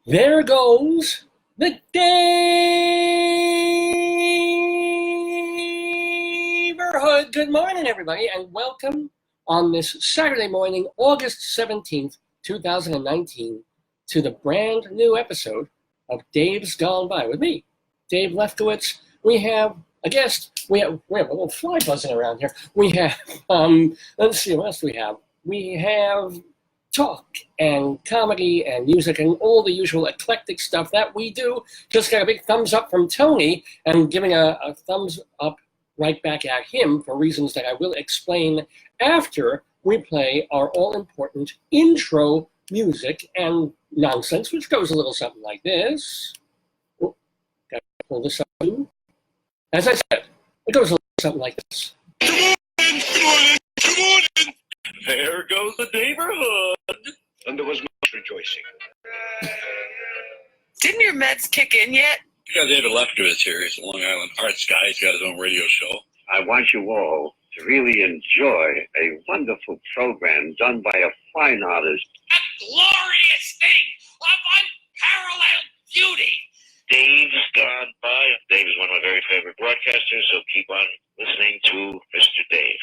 There goes the Daverhood. Good morning, everybody, and welcome on this Saturday morning, August 17th, 2019, to the brand new episode of Dave's Gone By with me, Dave Lefkowitz. We have a guest. We have a little fly buzzing around here. We have, let's see, what else do we have? We have talk and comedy and music and all the usual eclectic stuff that we do. Just got a big thumbs up from Tony and giving a thumbs up right back at him for reasons that I will explain after we play our all-important intro music and nonsense, which goes a little something like this. Oh, gotta pull this up too. As I said, it goes a little something like this. Good morning. There goes the Daverhood. And there was much rejoicing. Didn't your meds kick in yet? We got David Lefkowitz here. He's a Long Island Arts guy. He's got his own radio show. I want you all to really enjoy a wonderful program done by a fine artist. A glorious thing of unparalleled beauty. Dave's Gone By. Dave is one of my very favorite broadcasters, so keep on listening to Mr. Dave.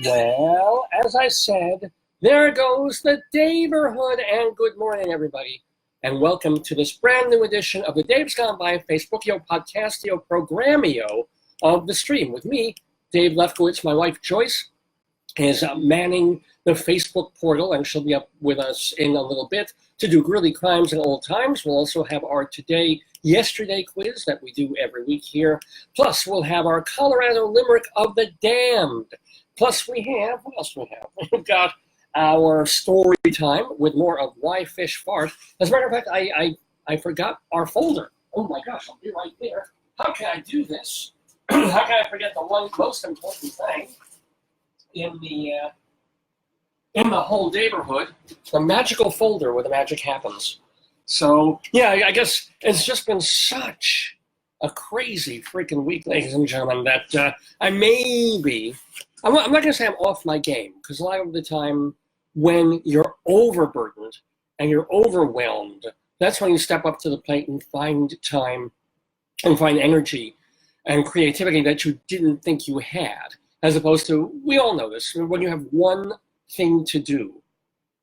Well, as I said, there goes the Daverhood, and good morning, everybody, and welcome to this brand new edition of the Dave's Gone By Facebookio, Podcastio, Programmio of the stream with me, Dave Lefkowitz. My wife, Joyce, is manning the Facebook portal, and she'll be up with us in a little bit to do Greeley Crimes and Old Times. We'll also have our Yesterday quiz that we do every week here. Plus, we'll have our Colorado Limerick of the Damned. Plus, we have, what else do we have? We've got our story time with more of Why Fish Fart. As a matter of fact, I forgot our folder. Oh my gosh, I'll be right there. How can I do this? How can I forget the one most important thing in the whole Daverhood? The magical folder where the magic happens. So, yeah, I guess it's just been such a crazy freaking week, ladies and gentlemen, that I'm not going to say I'm off my game, because a lot of the time when you're overburdened and you're overwhelmed, that's when you step up to the plate and find time and find energy and creativity that you didn't think you had, as opposed to, we all know this, when you have one thing to do,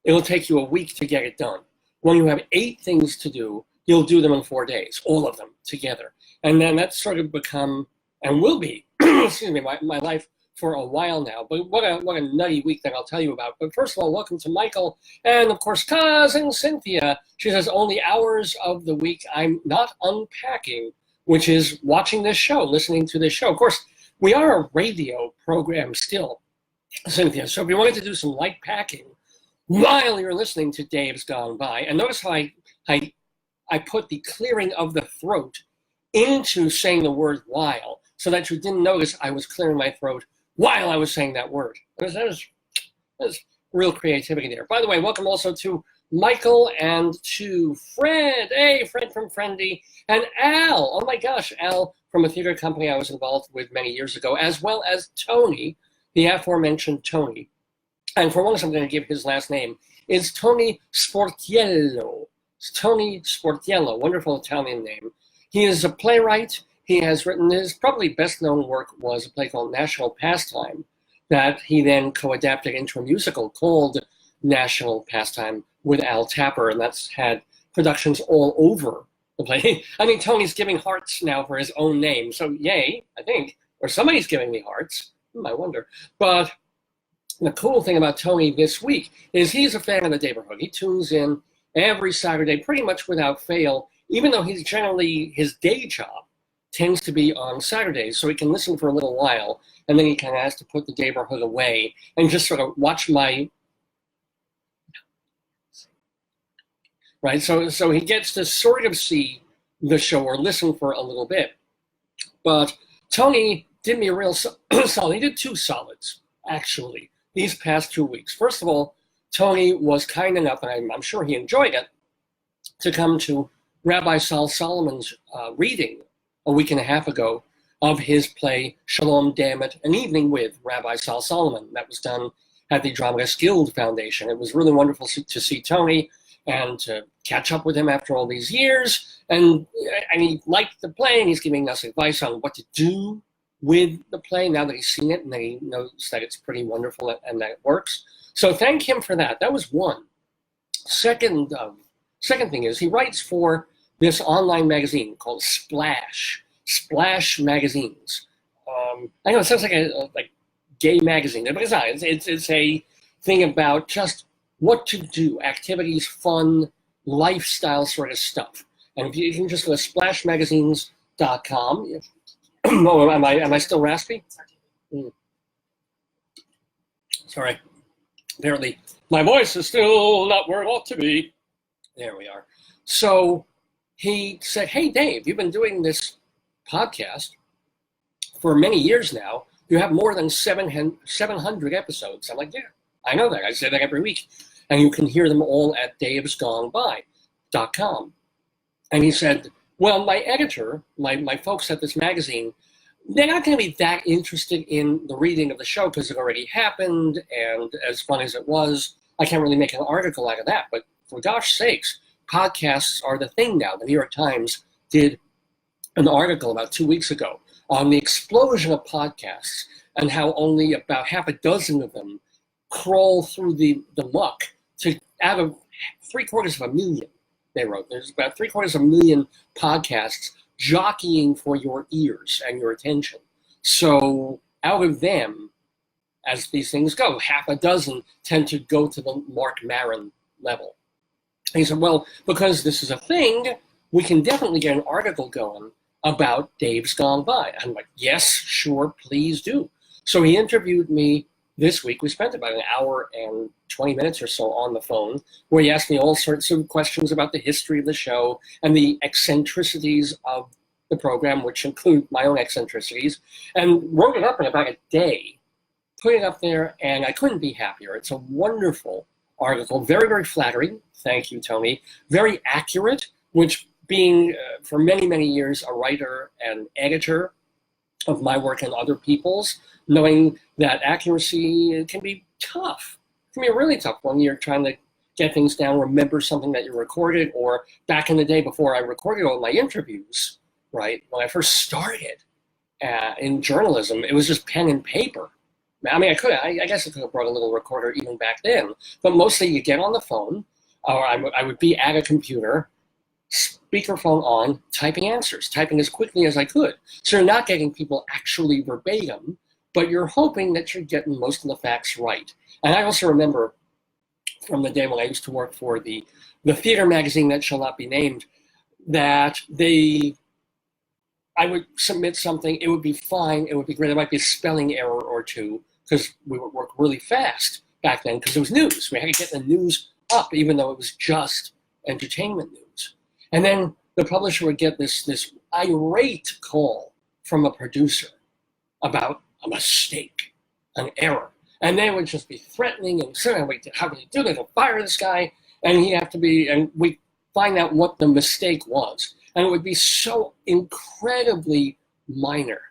it'll take you a week to get it done. When you have 8 things to do, you'll do them in 4 days, all of them together. And then that's sort of become, and will be, excuse me, my life for a while now. But what a nutty week that I'll tell you about. But first of all, welcome to Michael, and of course, cousin Cynthia. She says, only hours of the week I'm not unpacking, which is watching this show, listening to this show. Of course, we are a radio program still, Cynthia. So if you wanted to do some light packing while you're listening to Dave's Gone By, and notice how I put the clearing of the throat into saying the word while, so that you didn't notice I was clearing my throat while I was saying that word. There's real creativity there. By the way, welcome also to Michael and to Fred. Hey, Fred from Friendly, and Al. Oh my gosh, Al from a theater company I was involved with many years ago, as well as Tony, the aforementioned Tony. And for once, I'm going to give his last name. It's Tony Sportiello. It's Tony Sportiello, wonderful Italian name. He is a playwright. He has written, his probably best known work was a play called National Pastime that he then co-adapted into a musical called National Pastime with Al Tapper, and that's had productions all over the place. I mean, Tony's giving hearts now for his own name, so yay, I think. Or somebody's giving me hearts. I wonder. But the cool thing about Tony this week is he's a fan of the Daverhood. He tunes in every Saturday pretty much without fail, even though he's generally, his day job tends to be on Saturdays, so he can listen for a little while, and then he kind of has to put the Daverhood away and just sort of watch my, right? So he gets to sort of see the show or listen for a little bit. But Tony did me a real solid. He did 2 solids, actually, these past 2 weeks. First of all, Tony was kind enough, and I'm sure he enjoyed it, to come to Rabbi Sal Solomon's reading a week and a half ago of his play Shalom Dammit, An Evening with Rabbi Sal Solomon. That was done at the Dramatists Guild Foundation. It was really wonderful to see Tony and to catch up with him after all these years. And he liked the play, and he's giving us advice on what to do with the play now that he's seen it and that he knows that it's pretty wonderful and that it works. So thank him for that. That was one. Second thing is he writes for this online magazine called Splash Magazines. I know it sounds like a gay magazine, but it's not. It's a thing about just what to do, activities, fun, lifestyle sort of stuff. And if you can just go to splashmagazines.com. Oh, am I still raspy? Sorry. Apparently, my voice is still not where it ought to be. There we are. So he said, "Hey, Dave, you've been doing this podcast for many years now. You have more than 700 episodes." I'm like, "Yeah, I know that. I say that every week. And you can hear them all at davesgoneby.com. And he said, "Well, my editor, my folks at this magazine, they're not going to be that interested in the reading of the show because it already happened, and as fun as it was, I can't really make an article out of that. But for gosh sakes, podcasts are the thing now." The New York Times did an article about 2 weeks ago on the explosion of podcasts and how only about half a dozen of them crawl through the muck to out of 750,000, they wrote. There's about 750,000 podcasts jockeying for your ears and your attention. So out of them, as these things go, half a dozen tend to go to the Mark Maron level. And he said, "Well, because this is a thing, we can definitely get an article going about Dave's Gone By." I'm like, "Yes, sure, please do." So he interviewed me this week. We spent about an hour and 20 minutes or so on the phone, where he asked me all sorts of questions about the history of the show and the eccentricities of the program, which include my own eccentricities, and wrote it up in about a day, put it up there, and I couldn't be happier. It's a wonderful article, very, very flattering. Thank you, Tony. Very accurate, which being for many, many years a writer and editor of my work and other people's, knowing that accuracy can be tough. It can be really tough when you're trying to get things down, remember something that you recorded, or back in the day before I recorded all my interviews, right? When I first started in journalism, it was just pen and paper. I mean, I guess I could have brought a little recorder even back then, but mostly you get on the phone, or I would be at a computer, speakerphone on, typing answers, typing as quickly as I could. So you're not getting people actually verbatim, but you're hoping that you're getting most of the facts right. And I also remember from the day when I used to work for the theater magazine that shall not be named, that I would submit something, it would be fine, it would be great. There might be a spelling error or two, because we would work really fast back then, because it was news. We had to get the news up, even though it was just entertainment news. And then the publisher would get this irate call from a producer about a mistake, an error. And they would just be threatening and saying, "How can you do that? They'll fire this guy." And he'd have to and we find out what the mistake was. And it would be so incredibly minor,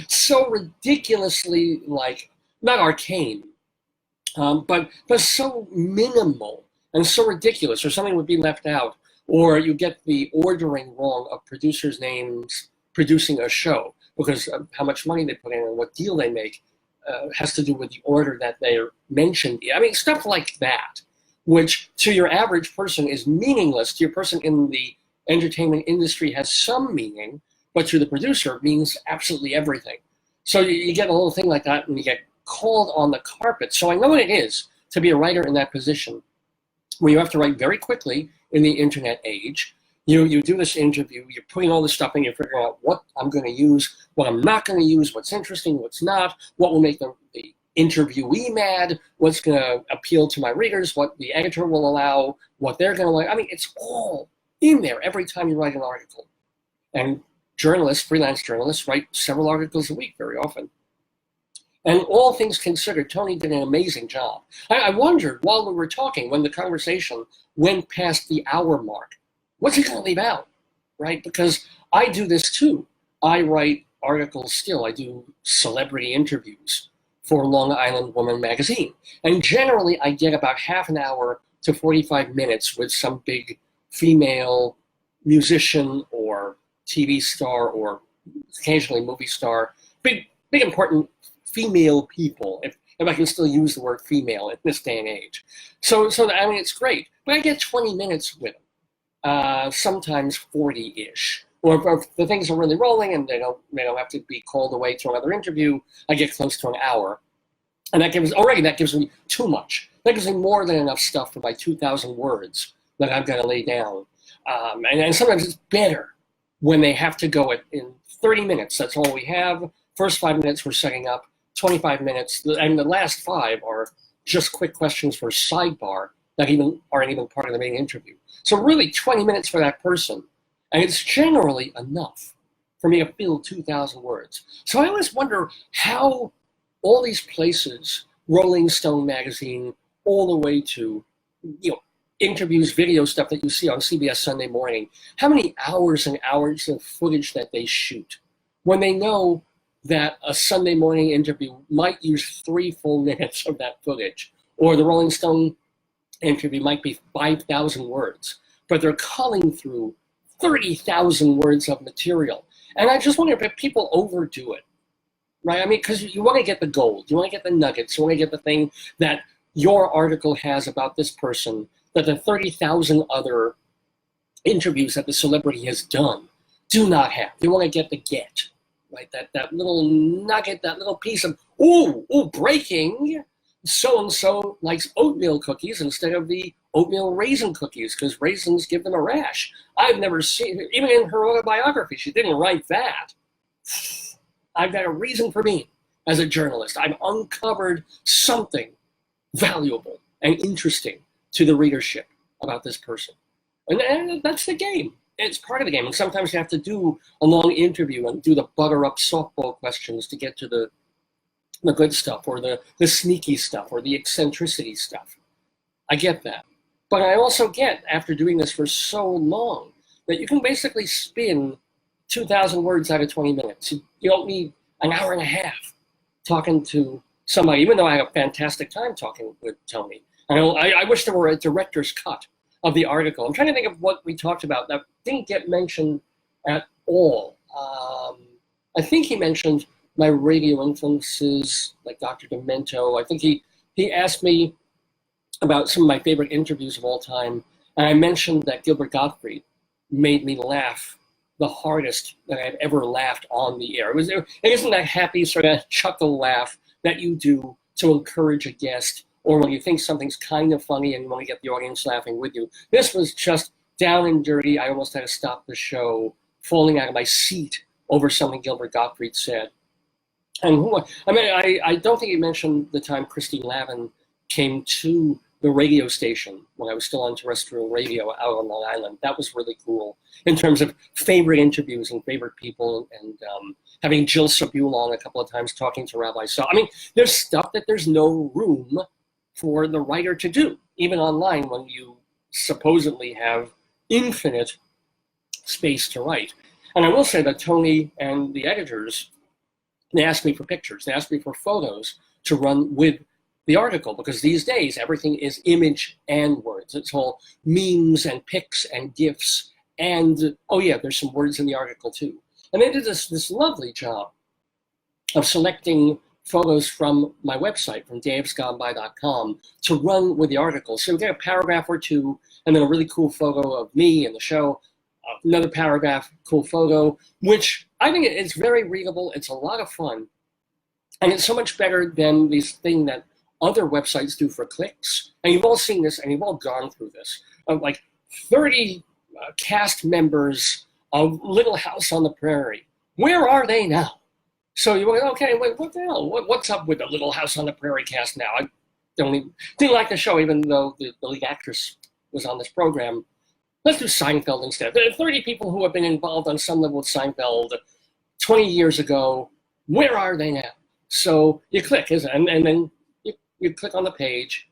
so ridiculously, not arcane, but so minimal and so ridiculous, or something would be left out, or you get the ordering wrong of producers' names producing a show because of how much money they put in and what deal they make has to do with the order that they're mentioned. I mean, stuff like that, which to your average person is meaningless. To your person in the entertainment industry has some meaning, but to the producer it means absolutely everything. So you get a little thing like that and you get called on the carpet. So I know what it is to be a writer in that position, where you have to write very quickly in the internet age. You do this interview, you're putting all this stuff in, you're figuring out what I'm going to use, what I'm not going to use, what's interesting, what's not, what will make the interviewee mad, what's going to appeal to my readers, what the editor will allow, what they're going to like. I mean, it's all in there every time you write an article. And journalists, freelance journalists, write several articles a week very often. And all things considered, Tony did an amazing job. I wondered while we were talking, when the conversation went past the hour mark, what's he going to leave out, right? Because I do this too. I write articles still. I do celebrity interviews for Long Island Woman magazine. And generally, I get about half an hour to 45 minutes with some big female musician or TV star or occasionally movie star, big important female people, if I can still use the word female in this day and age. So I mean, it's great. But I get 20 minutes with them, sometimes 40-ish. Or if the things are really rolling and they don't have to be called away to another interview, I get close to an hour. And that gives me too much. That gives me more than enough stuff for my 2,000 words that I've got to lay down. And sometimes it's better when they have to go in 30 minutes. That's all we have. First 5 minutes we're setting up, 25 minutes, and the last 5 are just quick questions for sidebar that aren't even part of the main interview. So really 20 minutes for that person. And it's generally enough for me to fill 2,000 words. So I always wonder how all these places, Rolling Stone magazine, all the way to, interviews, video stuff that you see on CBS Sunday Morning, how many hours and hours of footage that they shoot when they know that a Sunday morning interview might use 3 full minutes of that footage, or the Rolling Stone interview might be 5,000 words, but they're culling through 30,000 words of material. And I just wonder if people overdo it, right? I mean, because you want to get the gold, you want to get the nuggets, you want to get the thing that your article has about this person that the 30,000 other interviews that the celebrity has done do not have. You want to get the get, right? That little nugget, that little piece of, breaking, so-and-so likes oatmeal cookies instead of the oatmeal raisin cookies because raisins give them a rash. I've never seen, even in her autobiography, she didn't write that. I've got a reason for being as a journalist. I've uncovered something valuable and interesting to the readership about this person. And that's the game. It's part of the game. And sometimes you have to do a long interview and do the butter-up softball questions to get to the good stuff or the sneaky stuff or the eccentricity stuff. I get that. But I also get, after doing this for so long, that you can basically spin 2,000 words out of 20 minutes. You don't need an hour and a half talking to somebody, even though I had a fantastic time talking with Tony. I wish there were a director's cut of the article. I'm trying to think of what we talked about that didn't get mentioned at all. I think he mentioned my radio influences, like Dr. Demento. I think he asked me about some of my favorite interviews of all time, and I mentioned that Gilbert Gottfried made me laugh the hardest that I've ever laughed on the air. It isn't that happy sort of chuckle laugh that you do to encourage a guest, or when you think something's kind of funny and you want to get the audience laughing with you. This was just down and dirty. I almost had to stop the show, falling out of my seat over something Gilbert Gottfried said. And I don't think he mentioned the time Christine Lavin came to the radio station when I was still on terrestrial radio out on Long Island. That was really cool in terms of favorite interviews and favorite people, and having Jill Sobule on a couple of times talking to Rabbi. So, I mean, there's stuff that there's no room for the writer to do, even online when you supposedly have infinite space to write. And I will say that Tony and the editors, they asked me for pictures. They asked me for photos to run with the article, because these days everything is image and words. It's all memes and pics and GIFs. And, oh yeah, there's some words in the article too. And they did this lovely job of selecting photos from my website, from davesgoneby.com, to run with the article. So we get a paragraph or two, and then a really cool photo of me and the show, another paragraph, cool photo, which I think it's very readable. It's a lot of fun. And it's so much better than this thing that other websites do for clicks. And you've all seen this, and you've all gone through this, of like 30 cast members of Little House on the Prairie. Where are they now? So you went, okay, wait, what the hell? What's up with the Little House on the Prairie cast now? I didn't like the show, even though the lead actress was on this program. Let's do Seinfeld instead. There are 30 people who have been involved on some level with Seinfeld 20 years ago. Where are they now? So you click, and then you click on the page,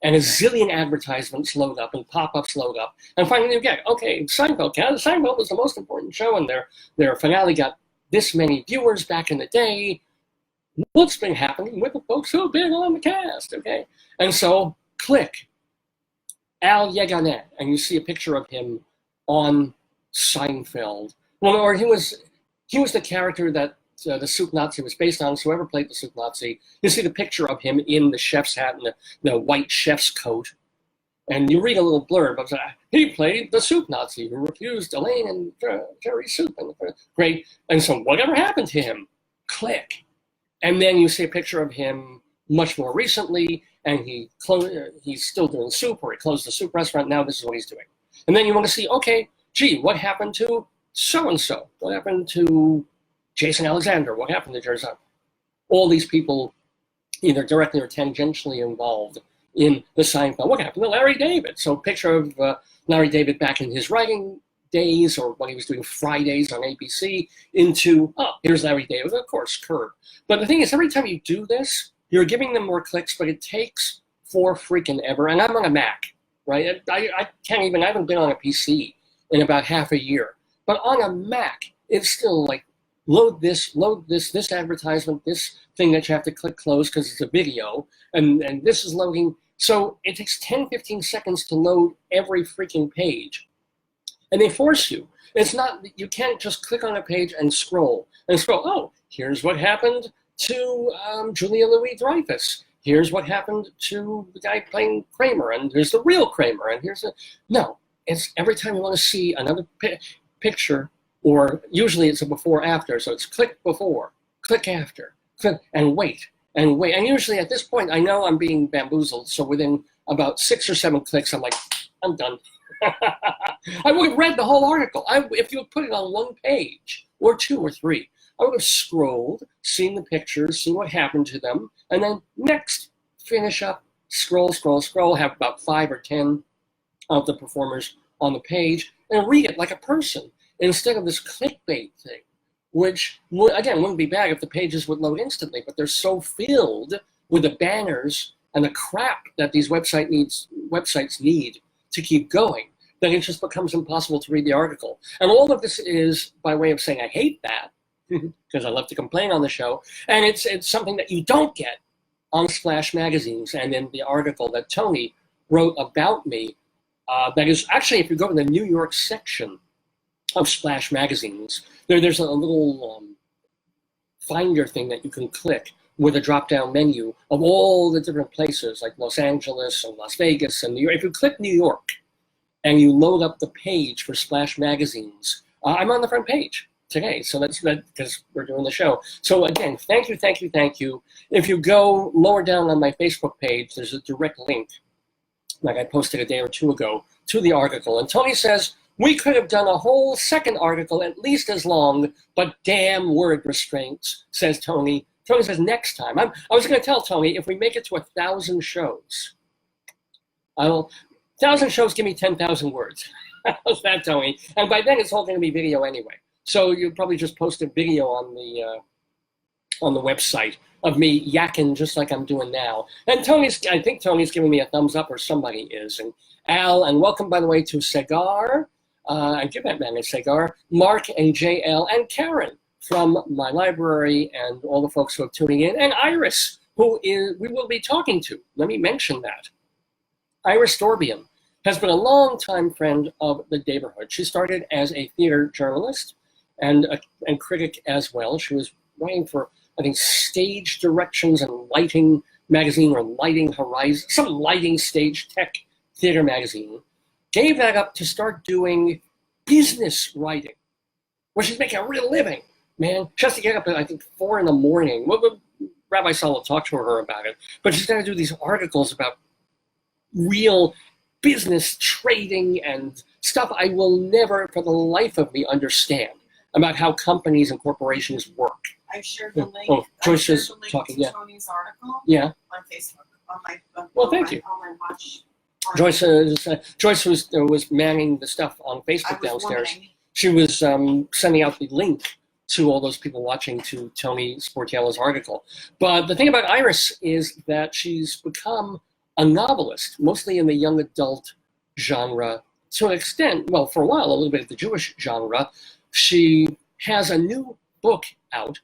and a zillion advertisements load up and pop-ups load up. And finally you get, okay, Seinfeld was the most important show, and their finale got this many viewers back in the day. What's been happening with the folks who have been on the cast, okay? And so click Al Yeganet, and you see a picture of him on Seinfeld. Well, or he was the character that the Soup Nazi was based on, so whoever played the Soup Nazi, you see the picture of him in the chef's hat and the white chef's coat. And you read a little blurb of he played the Soup Nazi who refused Elaine and Jerry's soup. Great. And so whatever happened to him? Click. And then you see a picture of him much more recently, and he's still doing soup, or he closed the soup restaurant. Now this is what he's doing. And then you want to see, okay, gee, what happened to so-and-so? What happened to Jason Alexander? What happened to Jersey? All these people either directly or tangentially involved in the Seinfeld. What happened to Larry David? So a picture of Larry David back in his writing days, or when he was doing Fridays on ABC, into, here's Larry David, of course, Curb. But the thing is, every time you do this, you're giving them more clicks, but it takes for freaking ever. And I'm on a Mac, right? I haven't been on a PC in about half a year. But on a Mac, it's still like, load this advertisement, this thing that you have to click close because it's a video, and this is loading. So it takes 10, 15 seconds to load every freaking page. And they force you. It's not, you can't just click on a page and scroll. Oh, here's what happened to Julia Louis-Dreyfus. Here's what happened to the guy playing Kramer, and here's the real Kramer, and no, it's every time you want to see another picture, or usually it's a before-after, so it's click before, click after, click, and wait. And usually at this point, I know I'm being bamboozled, so within about 6 or 7 clicks, I'm like, I'm done. I would have read the whole article. If you had put it on one page, or 2 or 3, I would have scrolled, seen the pictures, seen what happened to them, and then next, finish up, scroll, have about 5 or 10 of the performers on the page, and read it like a person, instead of this clickbait thing, which, again, wouldn't be bad if the pages would load instantly, but they're so filled with the banners and the crap that these websites need to keep going that it just becomes impossible to read the article. And all of this is by way of saying I hate that, because I love to complain on the show, and it's something that you don't get on Splash magazines. And in the article that Tony wrote about me, that is actually, if you go to the New York section of Splash magazines, there's a little finder thing that you can click with a drop-down menu of all the different places, like Los Angeles and Las Vegas and New York. If you click New York and you load up the page for Splash magazines, I'm on the front page today, so that's because we're doing the show. So again, thank you. If you go lower down on my Facebook page, there's a direct link, like I posted a day or 2 ago, to the article. And Tony says, we could have done a whole second article at least as long, but damn word restraints, says Tony. Tony says next time. I was going to tell Tony, if we make it to 1,000 shows, 1,000 shows give me 10,000 words. How's that, Tony? And by then it's all going to be video anyway. So you probably just post a video on the website of me yakking just like I'm doing now. And I think Tony's giving me a thumbs up, or somebody is. And Al, and welcome, by the way, to Segar. And give that man a cigar. Mark and JL and Karen from my library, and all the folks who are tuning in, and Iris, who we will be talking to. Let me mention that. Iris Dorbian has been a long-time friend of the Daverhood. She started as a theater journalist and critic as well. She was writing for, I think, Stage Directions and Lighting magazine, or Lighting Horizon, some lighting stage tech theater magazine. Gave that up to start doing business writing, where she's making a real living, man. She has to get up at, I think, 4 in the morning. Well, Rabbi Saul will talk to her about it, but she's got to do these articles about real business trading and stuff I will never, for the life of me, understand about how companies and corporations work. I shared the link. Oh, Joyce is talking, to Tony's article Yeah. on Facebook. Well, thank you. On my watch. Joyce was manning the stuff on Facebook downstairs. Wondering. She was sending out the link to all those people watching to Tony Sportiello's article. But the thing about Iris is that she's become a novelist, mostly in the young adult genre, to an extent, well, for a while, a little bit of the Jewish genre. She has a new book out,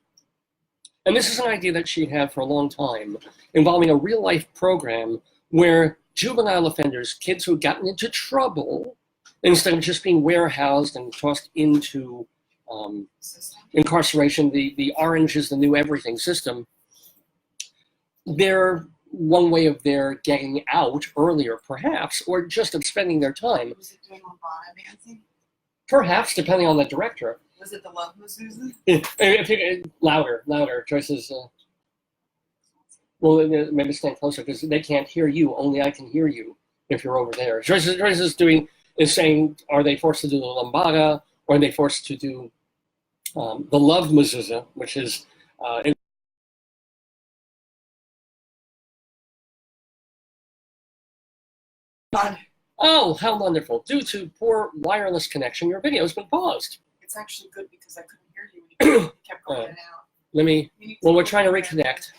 and this is an idea that she had for a long time, involving a real-life program where juvenile offenders, kids who had gotten into trouble, instead of just being warehoused and tossed into incarceration, the orange is the new everything system, they're one way of their getting out earlier, perhaps, or just of spending their time. Was it doing Lambada dancing? Perhaps, depending on the director. Was it the Love Mezuzah? If you, louder, choices. Well, maybe stand closer because they can't hear you. Only I can hear you if you're over there. Joyce is saying, are they forced to do the lambada, or are they forced to do the love mezuzah, which is oh, how wonderful! Due to poor wireless connection, your video has been paused. It's actually good because I couldn't hear you when you kept going in and out. Let me. Well, we're trying to reconnect.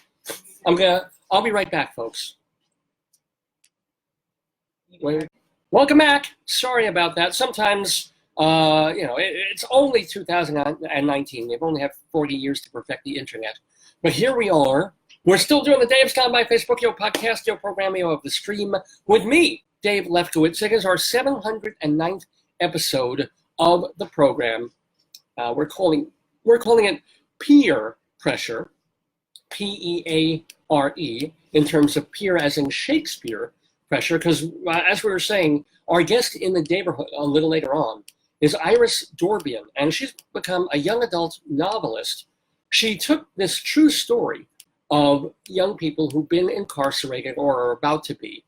I'll be right back, folks. Wait. Welcome back. Sorry about that. Sometimes, it's only 2019. They've only had 40 years to perfect the internet. But here we are. We're still doing the Dave's Gone By Facebook podcast program of the stream with me, Dave Lefkowitz. It is our 709th episode of the program. We're calling it peer pressure. P-E-A-R-E, in terms of peer as in Shakespeare pressure, because as we were saying, our guest in the Daverhood a little later on is Iris Dorbian, and she's become a young adult novelist. She took this true story of young people who've been incarcerated or are about to be,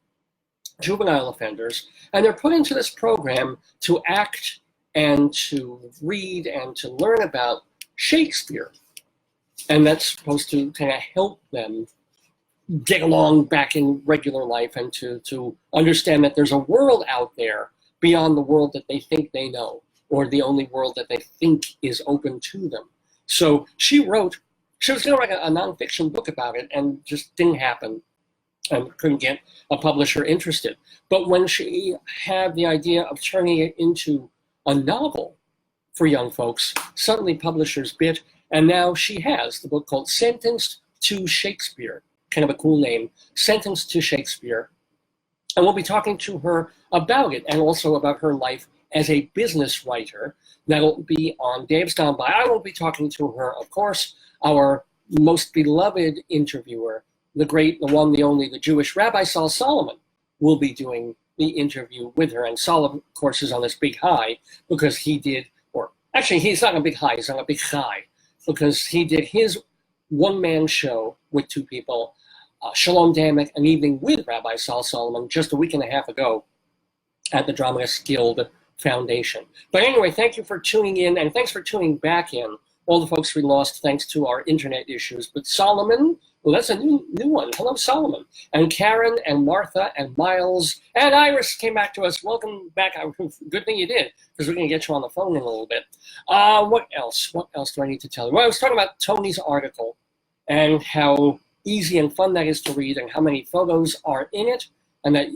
juvenile offenders, and they're put into this program to act and to read and to learn about Shakespeare. And that's supposed to kind of help them get along back in regular life and to understand that there's a world out there beyond the world that they think they know, or the only world that they think is open to them. So she was going to write a nonfiction book about it, and just didn't happen and couldn't get a publisher interested. But when she had the idea of turning it into a novel for young folks, suddenly publishers bit. And now she has the book called Sentenced to Shakespeare, kind of a cool name, Sentenced to Shakespeare. And we'll be talking to her about it and also about her life as a business writer. That'll be on Dave's Gone By. I won't be talking to her, of course. Our most beloved interviewer, the great, the one, the only, the Jewish Rabbi Saul Solomon, will be doing the interview with her. And Saul, of course, is on this big high because he did, or actually he's not on a big high, he's on a big high, because he did his one-man show with two people, Shalom Damek, an evening with Rabbi Saul Solomon, just a week and a half ago at the Dramatists Guild Foundation. But anyway, thank you for tuning in, and thanks for tuning back in. All the folks we lost thanks to our internet issues. But Solomon, well, that's a new one. Hello, Solomon. And Karen and Martha and Miles and Iris came back to us. Welcome back. Good thing you did, because we're going to get you on the phone in a little bit. What else? What else do I need to tell you? Well, I was talking about Tony's article and how easy and fun that is to read and how many photos are in it, and that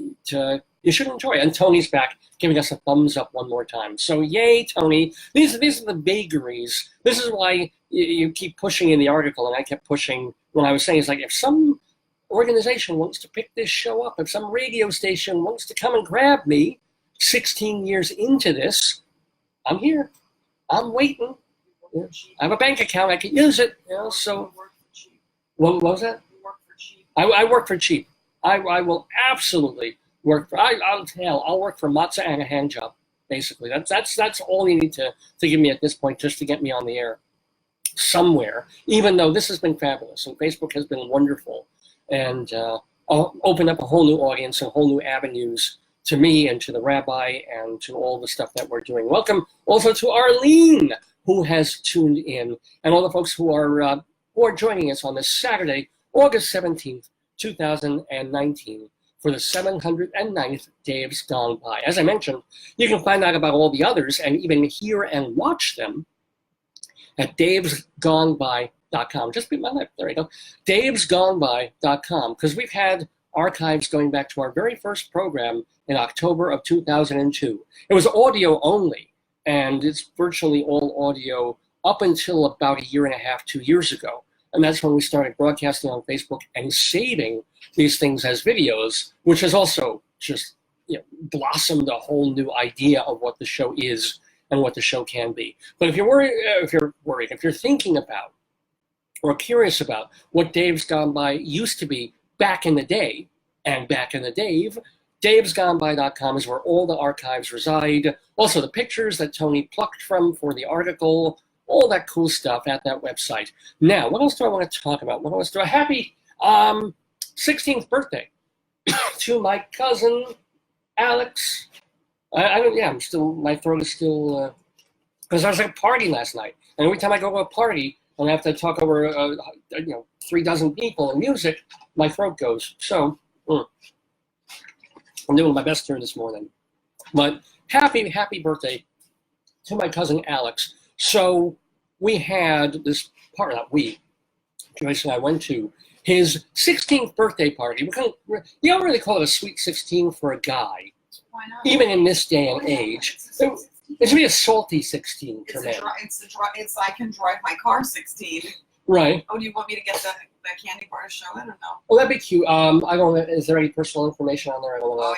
you should enjoy it. And Tony's back giving us a thumbs up one more time. So yay, Tony. These are the vagaries. This is why you keep pushing in the article, and I kept pushing when I was saying, it's like, if some organization wants to pick this show up, if some radio station wants to come and grab me 16 years into this, I'm here. I'm waiting. I have a bank account. I can use it. So what was that? I work for cheap. I will absolutely work for. I'll work for matzah and a hand job. Basically, that's all you need to give me at this point, just to get me on the air somewhere. Even though this has been fabulous and Facebook has been wonderful and opened up a whole new audience and whole new avenues to me and to the Rabbi and to all the stuff that we're doing. Welcome also to Arlene, who has tuned in, and all the folks who are joining us on this Saturday, August 17th, 2019, for the 709th Dave's Gone By. As I mentioned, you can find out about all the others and even hear and watch them at davesgoneby.com. Just beat my lip. There you go. davesgoneby.com, because we've had archives going back to our very first program in October of 2002. It was audio only, and it's virtually all audio up until about a year and a half, 2 years ago. And that's when we started broadcasting on Facebook and saving these things as videos, which has also just blossomed a whole new idea of what the show is and what the show can be. But if you're thinking about or curious about what Dave's Gone By used to be back in the day, and back in the Dave, davesgoneby.com is where all the archives reside. Also the pictures that Tony plucked from for the article, all that cool stuff at that website. Now, what else do I want to talk about? What else do I? Happy 16th birthday to my cousin Alex. I'm still, my throat is still, because I was at a party last night, and every time I go to a party and I have to talk over 3 dozen people and music, my throat goes. So I'm doing my best here this morning. But happy birthday to my cousin Alex. So we had this party, not we, Joyce and I went to his 16th birthday party. You don't really call it a sweet 16 for a guy, Why not? even in this day and age. It should be a salty 16 for men. It's I can drive my car 16. Right. Oh, do you want me to get the candy bar to show it or no? Well, that'd be cute. I don't know. Is there any personal information on there? I don't know.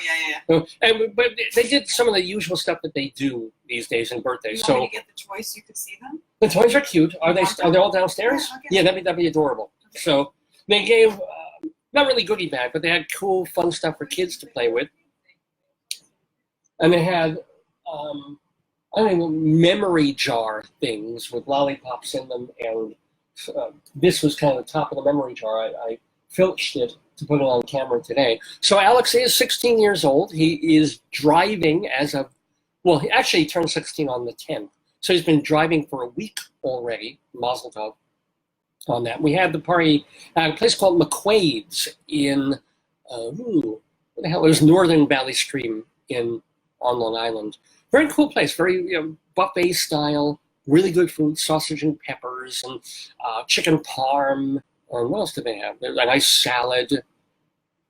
Oh, yeah. But they did some of the usual stuff that they do these days in birthdays. You So want me to get the toys so you could see them? the toys are cute. Are they all downstairs? Yeah, okay. Yeah, that'd be adorable. Okay. So they gave not really goodie bag, but they had cool, fun stuff for kids to play with. And they had memory jar things with lollipops in them, and this was kind of the top of the memory jar. I filched it to put it on camera today. So Alex is 16 years old. He is driving he actually turned 16 on the 10th. So he's been driving for a week already. Mazel tov on that. We had the party at a place called McQuaid's in, what the hell? It was Northern Valley Stream on Long Island. Very cool place, very buffet style, really good food, sausage and peppers, and chicken parm, and what else did they have? There's a nice salad.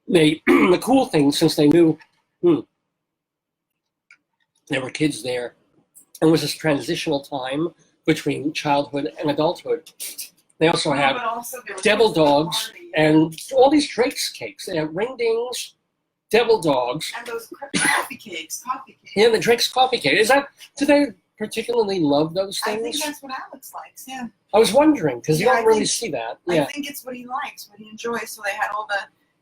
The cool thing, since they knew there were kids there, and was this transitional time between childhood and adulthood. They also had devil dogs and all these Drake's cakes. They had ring dings, devil dogs. And those coffee cakes. Yeah, the Drake's coffee cake. Do they particularly love those things? I think that's what Alex likes, yeah. I was wondering, because you Yeah, don't I really think- see that. I Yeah. think it's what he likes, what he enjoys. So they had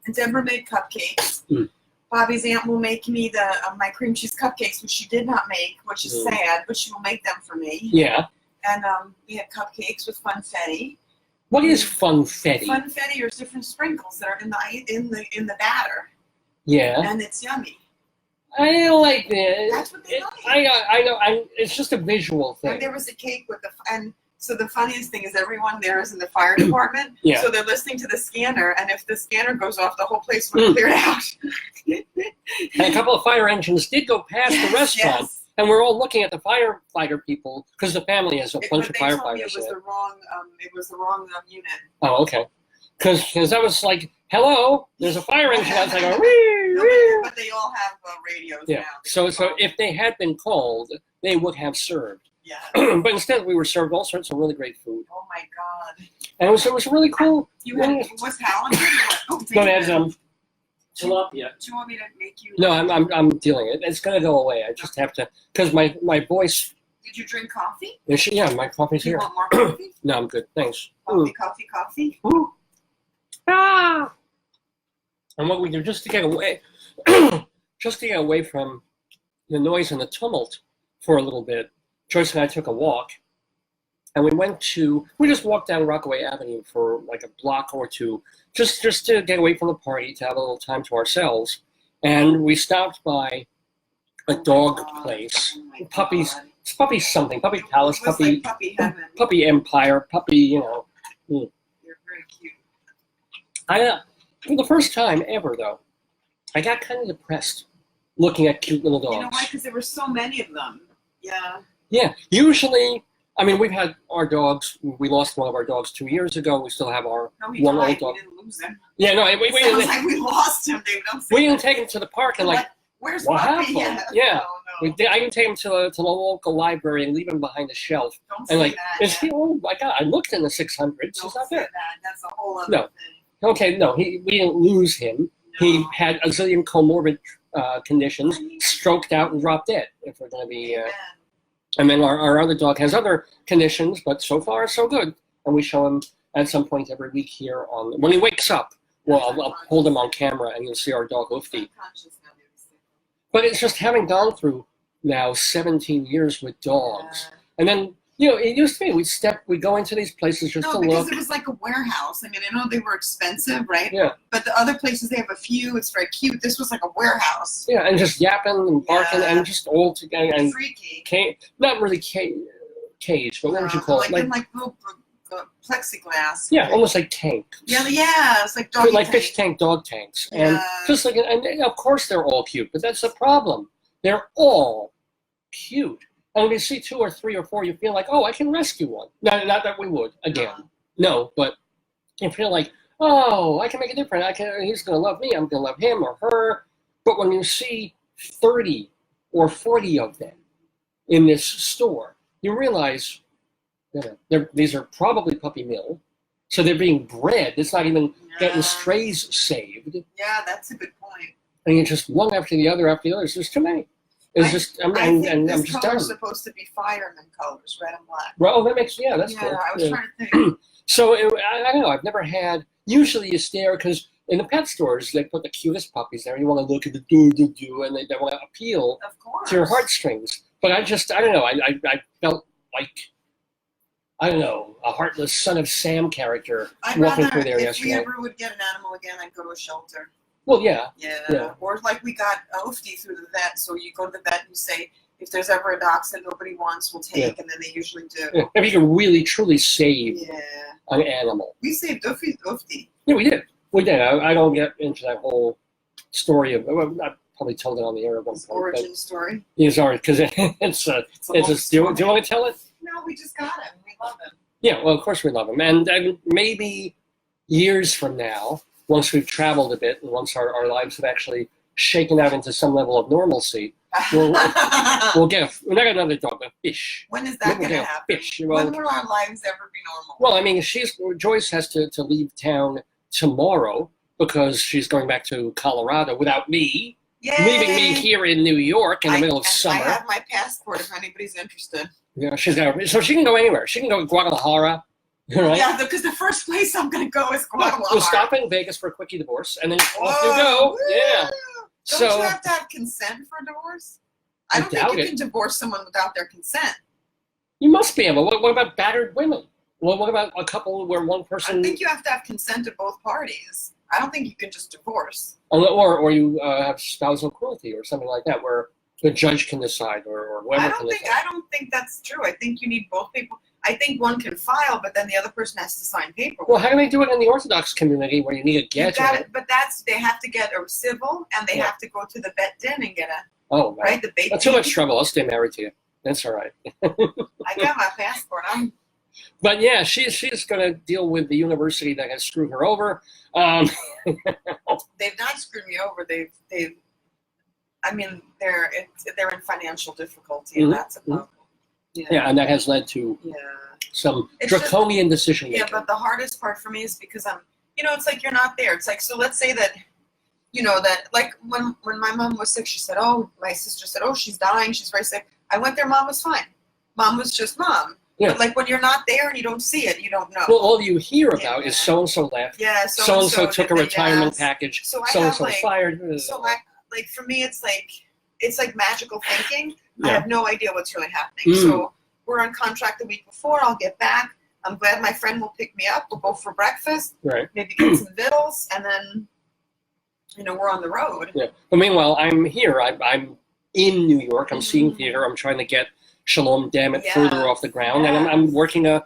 and Deborah made cupcakes. Mm. Bobby's aunt will make me my cream cheese cupcakes, which she did not make, which is sad, but she will make them for me. Yeah. And we had cupcakes with funfetti. What is funfetti? Funfetti are different sprinkles that are in the batter, Yeah. and it's yummy. I like it. That's what they like. I know. It's just a visual And thing. there was a cake with so the funniest thing is everyone there is in the fire department. Yeah. So they're listening to the scanner, and if the scanner goes off, the whole place would clear out. And a couple of fire engines did go past the restaurant, Yes. and we're all looking at the firefighter people because the family has a bunch of But they told me firefighters it was there. the wrong unit. Oh, okay. Because I was like, hello, there's a fire engine outside. I go, No, wee. but they all have radios Yeah. now. So if they had been called, they would have served. Yeah. But instead, we were served all sorts of really great food, Oh my God. and it was really cool. What's Helen? Oh, No, it has tilapia. Do you want me to make you? No, I'm dealing it. It's gonna go away. I just have to because my voice. Did you drink coffee? Yeah, my coffee's Do you here. want more coffee? No, I'm good. Thanks. Coffee. Ooh. Ah. And what we do just to get away, from the noise and the tumult for a little bit, Joyce and I took a walk, and we just walked down Rockaway Avenue for like a block or two, just to get away from the party, to have a little time to ourselves. and we stopped by a dog God. place. Oh my Puppies. God. It's puppy something. Puppy Palace. It was Puppy. like puppy heaven. Puppy Empire. Puppy. You know. You're very cute. For the first time ever, though, I got kind of depressed looking at cute little dogs. You know why? Because there were so many of them. Yeah. Yeah. Usually, I mean, we've had our dogs. We lost one of our dogs 2 years ago. We still have our No, he one died. old dog. We didn't lose him. Yeah, no, It sounds like we lost him, Dave. Don't say we didn't that. take him to the park and like, Where's what Puppy? happened? Yeah. No. I can take him to the local library and leave him behind the shelf. Don't And say like, that. is he? Oh my God! I looked in the 600s. Don't He's not say there. that. That's a whole other No. thing. Okay, no, we didn't lose him. He No. had a zillion comorbid conditions, stroked out and dropped dead. If we're going to be, Amen. and then our other dog has other conditions, but so far so good. And we show him at some point every week here on when he wakes up. Well, I'll hold him on camera, and you'll see our dog Oofy. Unconscious now, Dave. But it's just having gone through now 17 years with dogs, and then it used to be we'd go into these places just No, to because look. it was like a warehouse. I mean, I know they were expensive, right? Yeah. But the other places, they have a few. It's very cute. This was like a warehouse. Yeah, and just yapping and barking Yeah. and just all together and Freaky. not really cage, but what would you call it? Like in like little plexiglass. Yeah, almost like tanks. Yeah, it's like doggy like tank. fish tank, dog tanks, and Yeah. just like, and of course they're all cute, but that's the problem. They're all cute, and when you see 2 or 3 or 4, you feel like, oh, I can rescue one. Not that we would again, no, but you feel like, oh, I can make a difference. He's gonna love me. I'm gonna love him or her. But when you see 30 or 40 of them in this store, you realize these are probably puppy mill, so they're being bred. It's not even getting strays saved. Yeah, that's a good point. And you just one after the other after the other. It's just too many. It's just I'm I think and I'm this just color's done. supposed to be fireman colors, red and black. Well, that makes that's yeah, cool. I was trying to think. So I don't know. I've never had. Usually you stare because in the pet stores they put the cutest puppies there. You want to look at the do, and they want to appeal Of course. to your heartstrings. But I don't know. I felt like, I don't know, a heartless Son of Sam character I'd walking rather, through there if yesterday. we ever would get an animal again, I'd go to a shelter. Well, yeah. Yeah. Or like we got Oofty through the vet, so you go to the vet and you say, if there's ever a dachshund nobody wants, we'll take, and then they usually do. Yeah. If you can really, truly save Yeah. an animal. We saved Oofty. Yeah, we did. We did. I don't get into that whole story of, I probably told it on the air at one His point. origin story. Because it's a long do you story. want to tell it? No, we just got him. We love him. Yeah, well, of course we love him. And maybe years from now, once we've traveled a bit and once our lives have actually shaken out into some level of normalcy, we'll get we're not another dog, a fish. When is that We'll going to get a happen? fish. Well, When will our lives ever be normal? well, I mean, Joyce has to leave town tomorrow because she's going back to Colorado without me, Yay! leaving me here in New York in the middle of summer. I have my passport if anybody's interested. You know, so she can go anywhere. She can go to Guadalajara, right? Yeah, because the first place I'm going to go is Guadalajara. We'll stop in Vegas for a quickie divorce, and then off you Whoa, go. woo! Yeah. Don't So you have to have consent for a divorce? I don't doubt think you it. can divorce someone without their consent. you must be able. What about battered women? Well, what about a couple where one I person, think you have to have consent of both parties. I don't think you can just divorce. or you have spousal cruelty or something like that, where the judge can decide or whoever I can decide. don't think that's true. I think you need both people. I think one can file, but then the other person has to sign paperwork. Well, how do they do it in the Orthodox community where you need a You get? got it, but they have to get a civil, and they Yeah. have to go to the bet din and get a Oh, man. right the bait. That's too much trouble. I'll stay married to you. That's all right. I got my passport. But yeah, she's going to deal with the university that has screwed her over. They've not screwed me over. They've. I mean, they're in financial difficulty, and Mhm. that's a problem. Yeah, and that has led to Yeah. some It's just- draconian decision making. Yeah, but the hardest part for me is because it's like you're not there. It's like, so let's say that, that like when my mom was sick, she said, oh, my sister said, oh, she's dying. She's very sick. I went there. Mom was fine. Mom was just mom. Yeah. But like when you're not there and you don't see it, you don't know. Well, all you hear about Yeah. is so-and-so left. Yeah, So-and-so took a did retirement yes. package. So I So-and-so have, like- fired. So like for me, it's like magical thinking. I Yeah. have no idea what's really happening. Mm. So we're on contract the week before. I'll get back. I'm glad my friend will pick me up. We'll go for breakfast. Right. Maybe get some vittles, and then we're on the road. Yeah. But meanwhile, I'm here. I'm in New York. I'm seeing theater. I'm trying to get Shalom Damn It further off the ground. And I'm working a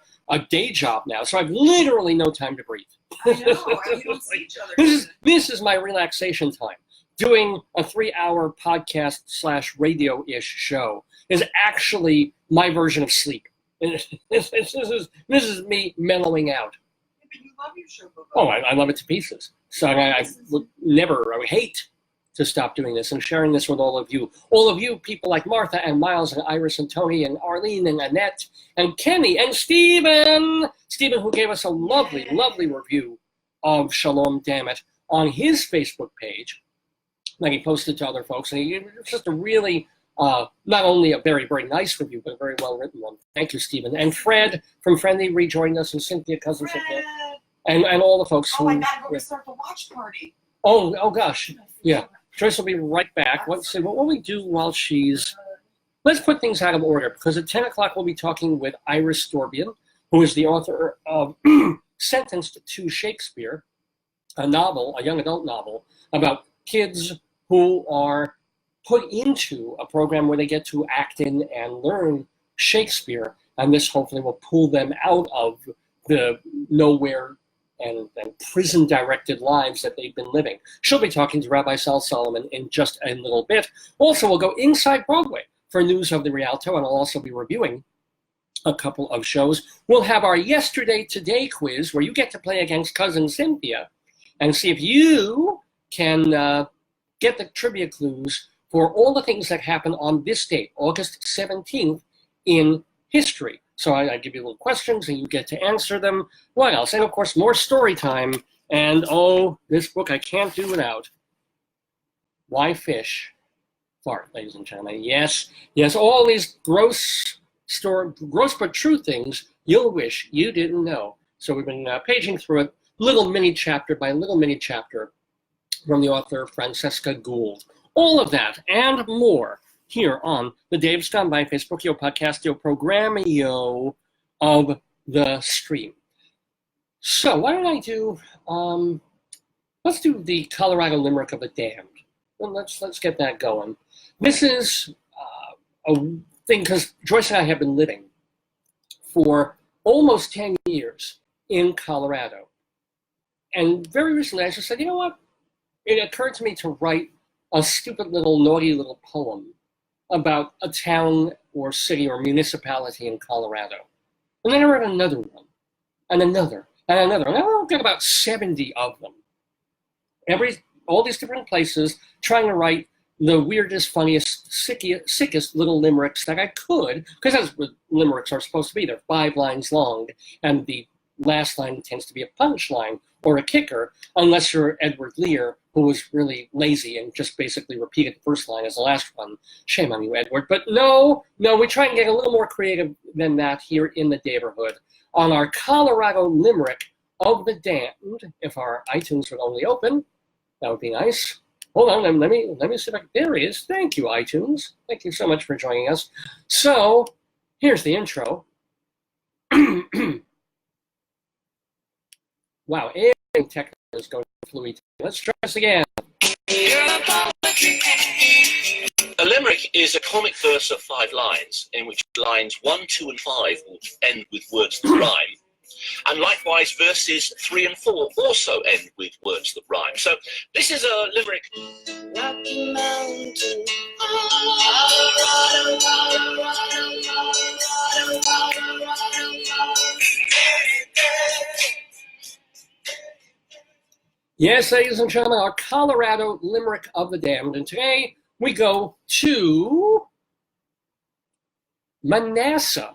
day job now. So I've literally no time to breathe. I know. We don't see each other. This is my relaxation time. Doing a 3-hour podcast / radio-ish show is actually my version of sleep. This is me mellowing out. But you love your show, Bobo. Oh, I love it to pieces. So I would hate to stop doing this and sharing this with all of you people like Martha and Miles and Iris and Tony and Arlene and Annette and Kenny and Stephen, who gave us a lovely, lovely review of Shalom Damn It on his Facebook page that he posted to other folks. And it's just a really, not only a very, very nice review, but a very well-written one. Thank you, Stephen. And Fred from Friendly rejoined us, and Cynthia, cousin Cynthia, and all the folks who... Oh, I gotta go start the watch party. Oh gosh. Yeah. Joyce will be right back. Let's see, what will we do while she's... Let's put things out of order, because at 10 o'clock we'll be talking with Iris Dorbian, who is the author of Sentenced to Shakespeare, a novel, a young adult novel, about kids who are put into a program where they get to act in and learn Shakespeare, and this hopefully will pull them out of the nowhere and prison-directed lives that they've been living. She'll be talking to Rabbi Sal Solomon in just a little bit. Also, we'll go inside Broadway for news of the Rialto, and I'll also be reviewing a couple of shows. We'll have our Yesterday Today quiz, where you get to play against cousin Cynthia and see if you can get the trivia clues for all the things that happen on this date, August 17th, in history. So I give you little questions, and you get to answer them. What else? And, of course, more story time. And, oh, this book I can't do without. Why Fish Fart, ladies and gentlemen. Yes, all these gross but true things you'll wish you didn't know. So we've been paging through it, little mini chapter by little mini chapter, from the author Francesca Gould. All of that and more here on the Dave's Gone By Facebook, yo podcast, yo program, yo of the stream. So why don't I do, let's do the Colorado Limerick of the Damned. Well, let's get that going. This is a thing, because Joyce and I have been living for almost 10 years in Colorado. And very recently I just said, you know what? It occurred to me to write a stupid little naughty little poem about a town or city or municipality in Colorado. And then I wrote another one, and another, and another. And I've got about 70 of them. All these different places, trying to write the weirdest, funniest, sickest little limericks that I could, because that's what limericks are supposed to be. They're 5 lines long, and the last line tends to be a punchline or a kicker, unless you're Edward Lear, who was really lazy and just basically repeated the first line as the last one. Shame on you, Edward. But no, we try and get a little more creative than that here in the Daverhood on our Colorado Limerick of the Damned. If our iTunes would only open, that would be nice. Hold on, let me see if I can, there he is. Thank you, iTunes. Thank you so much for joining us. So, here's the intro. Wow, everything technical is going fluid. Let's try this again. A limerick is a comic verse of 5 lines, in which lines 1, 2, and 5 will end with words that rhyme. And likewise, verses 3 and 4 also end with words that rhyme. So this is a limerick. Rocky Mountain, Colorado, Yes, ladies and gentlemen, our Colorado Limerick of the Damned. And today we go to Manassa.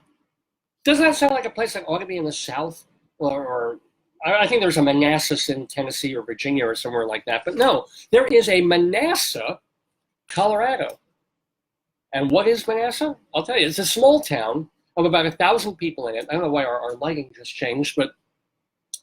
Doesn't that sound like a place that ought to be in the South? Or I think there's a Manassas in Tennessee or Virginia or somewhere like that. But no, there is a Manassa, Colorado. And what is Manassa? I'll tell you, it's a small town of about 1,000 people in it. I don't know why our lighting just changed, but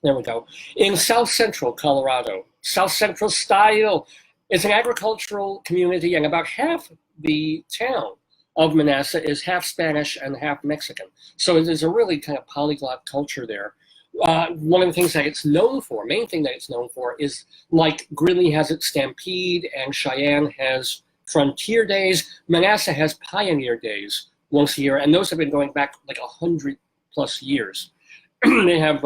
there we go. In South Central Colorado, South Central style. It's an agricultural community, and about half the town of Manassa is half Spanish and half Mexican. So it is a really kind of polyglot culture there. One of the things that it's known for, main thing that it's known for, is like Greeley has its Stampede and Cheyenne has Frontier Days. Manassa has Pioneer Days once a year, and those have been going back like 100+ years. They have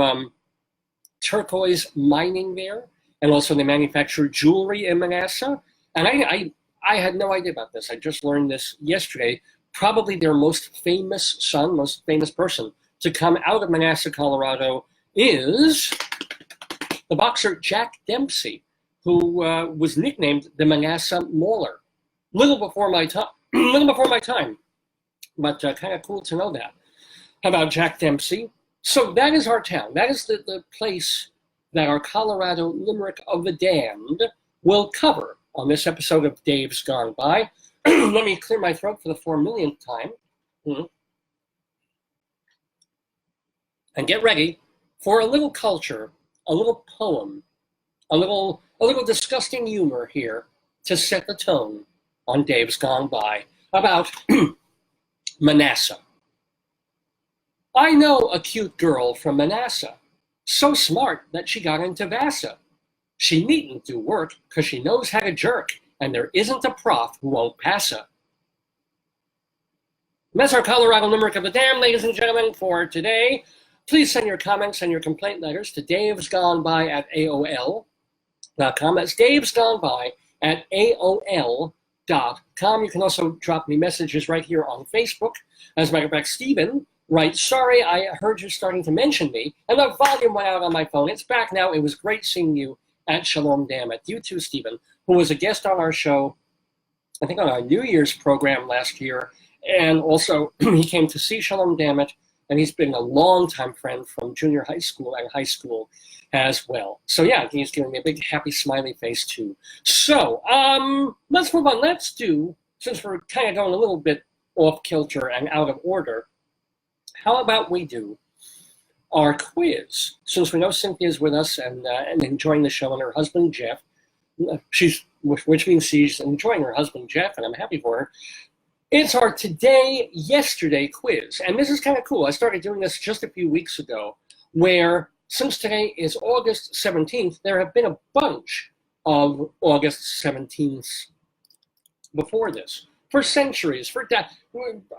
turquoise mining there, and also they manufacture jewelry in Manassa. And I had no idea about this. I just learned this yesterday. Probably their most famous son, most famous person to come out of Manassa, Colorado, is the boxer Jack Dempsey, who was nicknamed the Manassa Mauler. Little before my time, but kind of cool to know that about Jack Dempsey. So that is our town. That is the place that our Colorado Limerick of the Damned will cover on this episode of Dave's Gone By. Let me clear my throat for the 4 millionth time. And get ready for a little culture, a little poem, a little disgusting humor here to set the tone on Dave's Gone By about Manassa. I know a cute girl from Manassa, so smart that she got into Vasa. She needn't do work because she knows how to jerk, and there isn't a prof who won't pass her. And that's our Colorado Limerick of the Damned, ladies and gentlemen, for today. Please send your comments and your complaint letters to davesgoneby@aol.com. That's davesgoneby@aol.com. You can also drop me messages right here on Facebook. As a matter of fact, Stephen writes, sorry, I heard you starting to mention me, and the volume went out on my phone. It's back now. It was great seeing you at Shalom Dammit. You too, Stephen, who was a guest on our show, I think on our New Year's program last year, and also he came to see Shalom Dammit, and he's been a longtime friend from junior high school and high school as well. So yeah, he's giving me a big happy smiley face too. So let's move on. Let's do, since we're kind of going a little bit off kilter and out of order, how about we do our quiz? Since we know Cynthia's with us and enjoying the show, and her husband Jeff, which means she's enjoying her husband Jeff, and I'm happy for her. It's our today, yesterday quiz, and this is kind of cool. I started doing this just a few weeks ago, where since today is August 17th, there have been a bunch of August 17th before this. For centuries,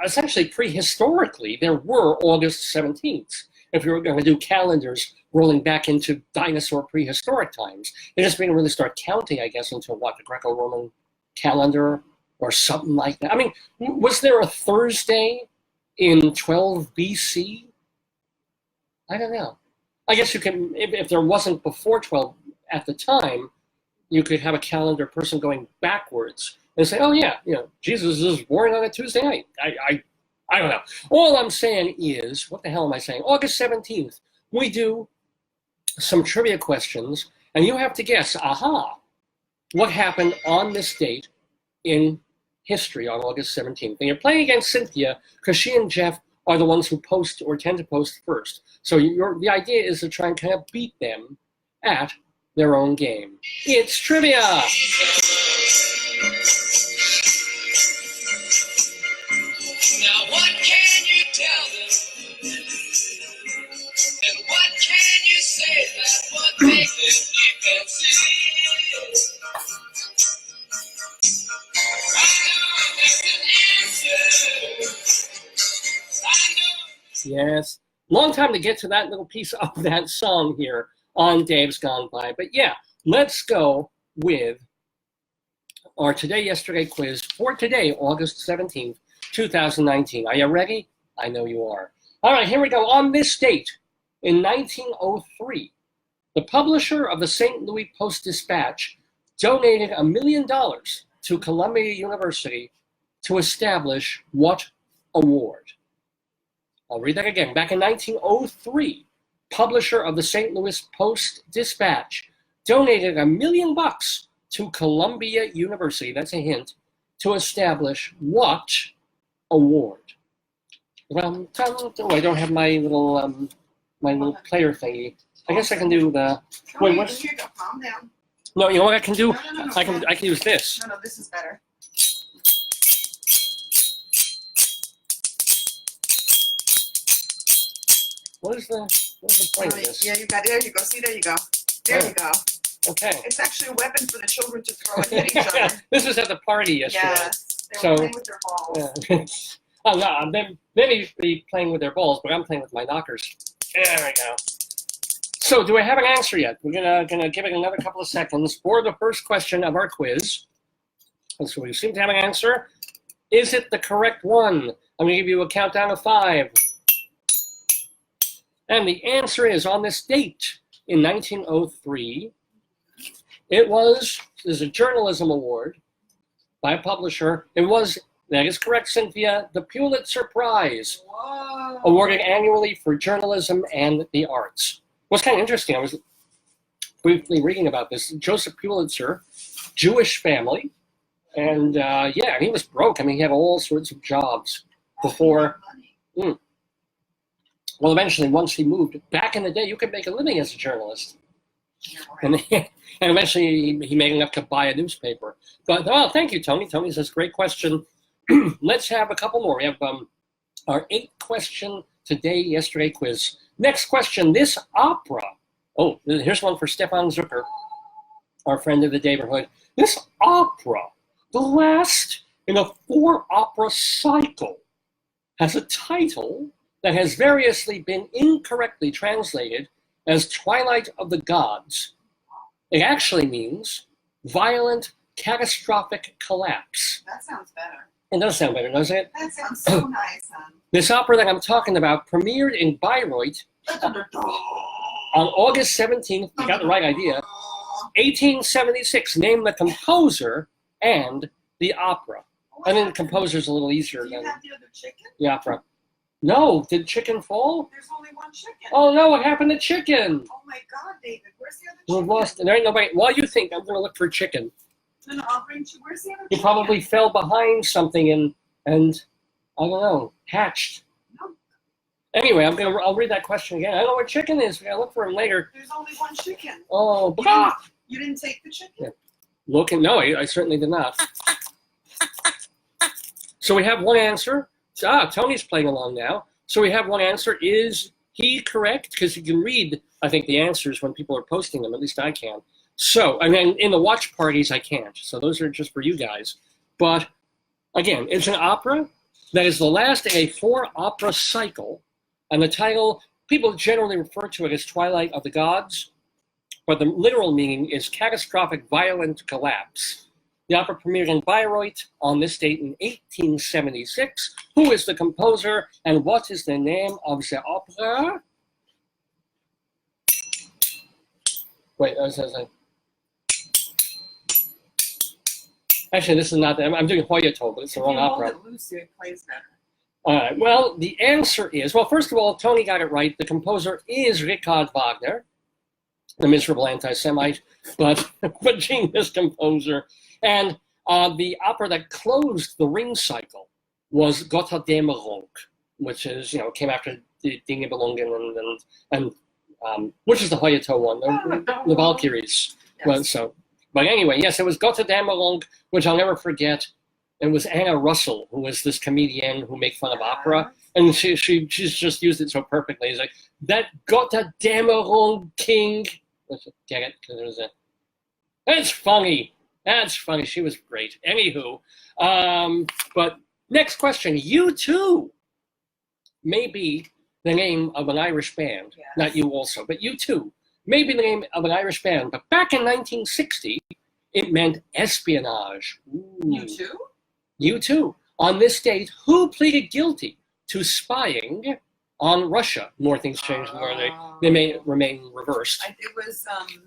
essentially prehistorically, there were August 17th. If you were going to do calendars rolling back into dinosaur prehistoric times, they just didn't really start counting, I guess, until what, the Greco-Roman calendar or something like that. I mean, was there a Thursday in 12 BC? I don't know. I guess you can, if there wasn't before 12 at the time, you could have a calendar person going backwards and say, oh yeah, Jesus is born on a Tuesday night. I don't know. All I'm saying is, what the hell am I saying? August 17th, we do some trivia questions, and you have to guess, what happened on this date in history on August 17th. And you're playing against Cynthia because she and Jeff are the ones who post or tend to post first. So the idea is to try and kind of beat them at their own game. It's trivia! Now what can you tell them? And what can you say that would make them defensive? I know there's an answer. I know. Yes. Long time to get to that little piece of that song here on Dave's Gone By. But yeah, let's go with our Today Yesterday quiz for today, August 17th, 2019. Are you ready? I know you are. All right, here we go. On this date, in 1903, the publisher of the St. Louis Post-Dispatch donated $1 million to Columbia University to establish what award? I'll read that again. Back in 1903, publisher of the St. Louis Post-Dispatch donated $1 million to Columbia University, that's a hint, to establish what award? Oh, I don't have my little player thingy. I guess I can do the. Wait, what? Here you go. Calm down. No, you know what I can do? No. I can use this. No, this is better. What is the? What's the point of this? Yeah, you got. There you go. See, there you go. There you go. Okay. It's actually a weapon for the children to throw and hit each other. This was at the party yesterday. Yes. They So- were playing with their balls. Yeah. Oh, no, they may be playing with their balls, but I'm playing with my knockers. There we go. So, do I have an answer yet? We're gonna give it another couple of seconds for the first question of our quiz. And so we seem to have an answer. Is it the correct one? I'm gonna give you a countdown of 5. And the answer is, on this date in 1903, there's a journalism award by a publisher. It was, that is correct, Cynthia, the Pulitzer Prize, Whoa. awarded annually for journalism and the arts. What's kind of interesting, I was briefly reading about this. Joseph Pulitzer, Jewish family, and he was broke. I mean, he had all sorts of jobs before. Well, eventually, once he moved, back in the day, you could make a living as a journalist. And eventually, he made enough to buy a newspaper. But, thank you, Tony. Tony says, great question. Let's have a couple more. We have our 8-question yesterday quiz. Next question, this opera. Oh, here's one for Stefan Zucker, our friend of the Daverhood. This opera, the last in a 4-opera cycle, has a title that has variously been incorrectly translated as Twilight of the Gods. It actually means violent, catastrophic collapse. That sounds better. It does sound better, doesn't it? That sounds so nice, hon. This opera that I'm talking about premiered in Bayreuth on August 17th, you got the right idea, 1876. Name the composer and the opera. I think the composer's a little easier Do you than have the other chicken? the opera. No, did chicken fall? There's only one chicken. Oh no, what happened to chicken? Oh my God, David, where's the other We've chicken? lost, and there ain't nobody. While you think, I'm going to look for chicken. No, I'll bring you. Where's the other He chicken? probably fell behind something and I don't know, hatched. No. Anyway, I'll read that question again. I don't know where chicken is. We gotta look for him later. There's only one chicken. Oh, You didn't take the chicken? Yeah. Looking, no, I certainly did not. So we have one answer. Tony's playing along now. So we have one answer. Is he correct? Because you can read, I think, the answers when people are posting them. At least I can. So, I mean, in the watch parties, I can't. So those are just for you guys. But again, it's an opera that is the last in a 4-opera cycle. And the title, people generally refer to it as Twilight of the Gods, but the literal meaning is catastrophic violent collapse. The opera premiered in Bayreuth on this date in 1876. Who is the composer and what is the name of the opera? Wait, actually, this is not, I'm doing Hoyato, but it's the wrong opera. Hold it loose, it plays better. All right, well, the answer is, well, first of all, Tony got it right. The composer is Richard Wagner, the miserable anti-Semite, but genius composer. And the opera that closed the Ring cycle was Götterdämmerung, which is, came after the Dingebelungen and which is the Hoyato one, the Valkyries. Yes. Well, but anyway, yes, it was Götterdämmerung, which I'll never forget. It was Anna Russell, who was this comedian who made fun of opera, and she's just used it so perfectly. It's like, that Götterdämmerung King. Get it? Because there was a. That's funny. That's funny. She was great. Anywho, but next question. U2 may be the name of an Irish band. Yes. Not you also, but U2 may be the name of an Irish band. But back in 1960, it meant espionage. Ooh. U2? U2. On this date, who pleaded guilty to spying on Russia? More things changed, more they may remain reversed. It was,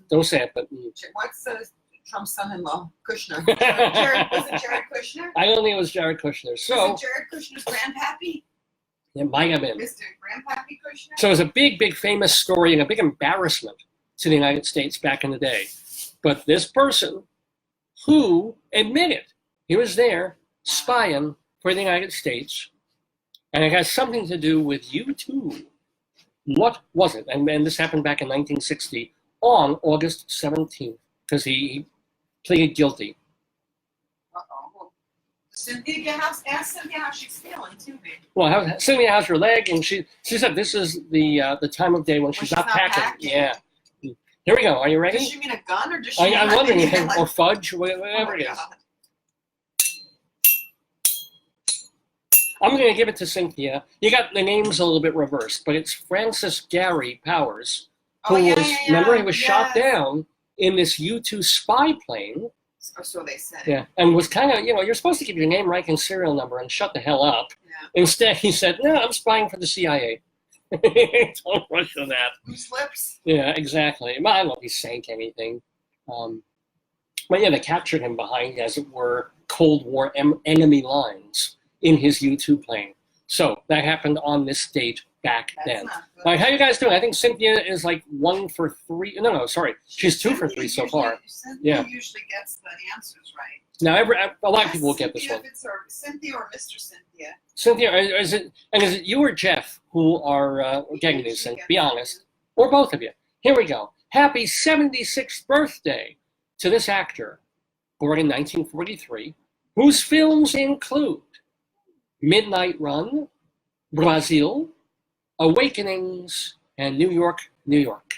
Don't say it, but what's Trump's son-in-law? Kushner. Was it Jared Kushner? I don't think it was Jared Kushner. So Was it Jared Kushner's grandpappy? it might have been. Mr. Grandpappy Kushner? So it was a big famous story and a big embarrassment to the United States back in the day. But this person who admitted he was there spying for the United States, and it has something to do with U2. What was it? And this happened back in 1960 on August 17th, because he pleaded guilty. Uh-oh. Cynthia, ask Cynthia how she's feeling too, baby. Well, Cynthia, how's your leg? And she said this is the time of day when she's not packing. Yeah. Here we go. Are you ready? Does she mean a gun or does she mean I'm like wondering if like, or fudge, whatever it is. God. I'm going to give it to Cynthia. You got the names a little bit reversed, but it's Francis Gary Powers, who remember, he was shot down in this U-2 spy plane. Or so they said. Yeah, and was kind of, you're supposed to give your name, rank, and serial number and shut the hell up. Yeah. Instead, he said, no, I'm spying for the CIA. Don't rush on that. Who slips? Yeah, exactly. I don't know if he sank anything. But yeah, they captured him behind, as it were, Cold War enemy lines in his U-2 plane. So that happened on this date back then. All right, how you guys doing? I think Cynthia is like 1 for 3. No, sorry. She's 2 for 3 so far. Cynthia usually gets the answers right. Now, a lot of people will get this one. If it's Cynthia or Mr. Cynthia. Cynthia, is it you or Jeff who are getting this? And be honest, or both of you. Here we go. Happy 76th birthday to this actor, born in 1943, whose films include Midnight Run, Brazil, Awakenings, and New York, New York.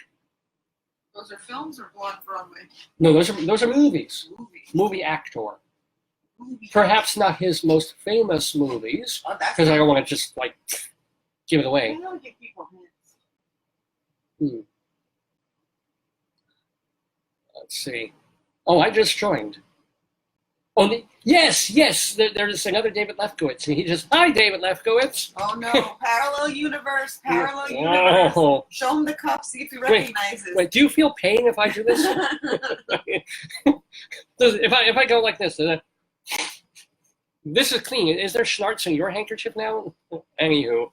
Those are films or on Broadway? No, those are movies. Movie actor. Perhaps not his most famous movies, because I don't want to just like give it away. I don't give people hints. Let's see. Oh, I just joined. Oh, yes. There's another David Lefkowitz, and he just, hi, David Lefkowitz. Oh no, parallel universe. Oh. Show him the cup, see if he recognizes. Wait, do you feel pain if I do this? if I go like this, this is clean. Is there schnarts in your handkerchief now? Anywho,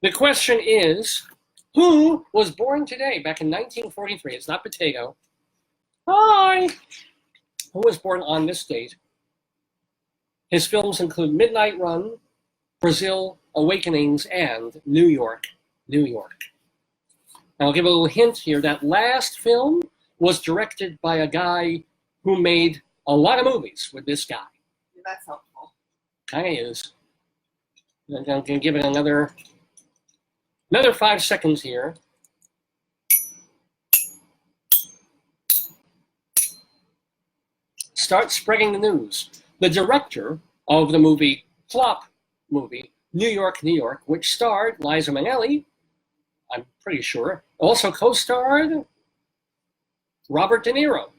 the question is, who was born today, back in 1943? It's not Potato. Hi. Who was born on this date? His films include Midnight Run, Brazil, Awakenings, and New York, New York. And I'll give a little hint here. That last film was directed by a guy who made a lot of movies with this guy. Yeah, that's helpful. Kind of is. I'm going to give it another 5 seconds here. Start spreading the news. The director of the movie, flop movie, New York, New York, which starred Liza Minnelli, I'm pretty sure, also co-starred Robert De Niro,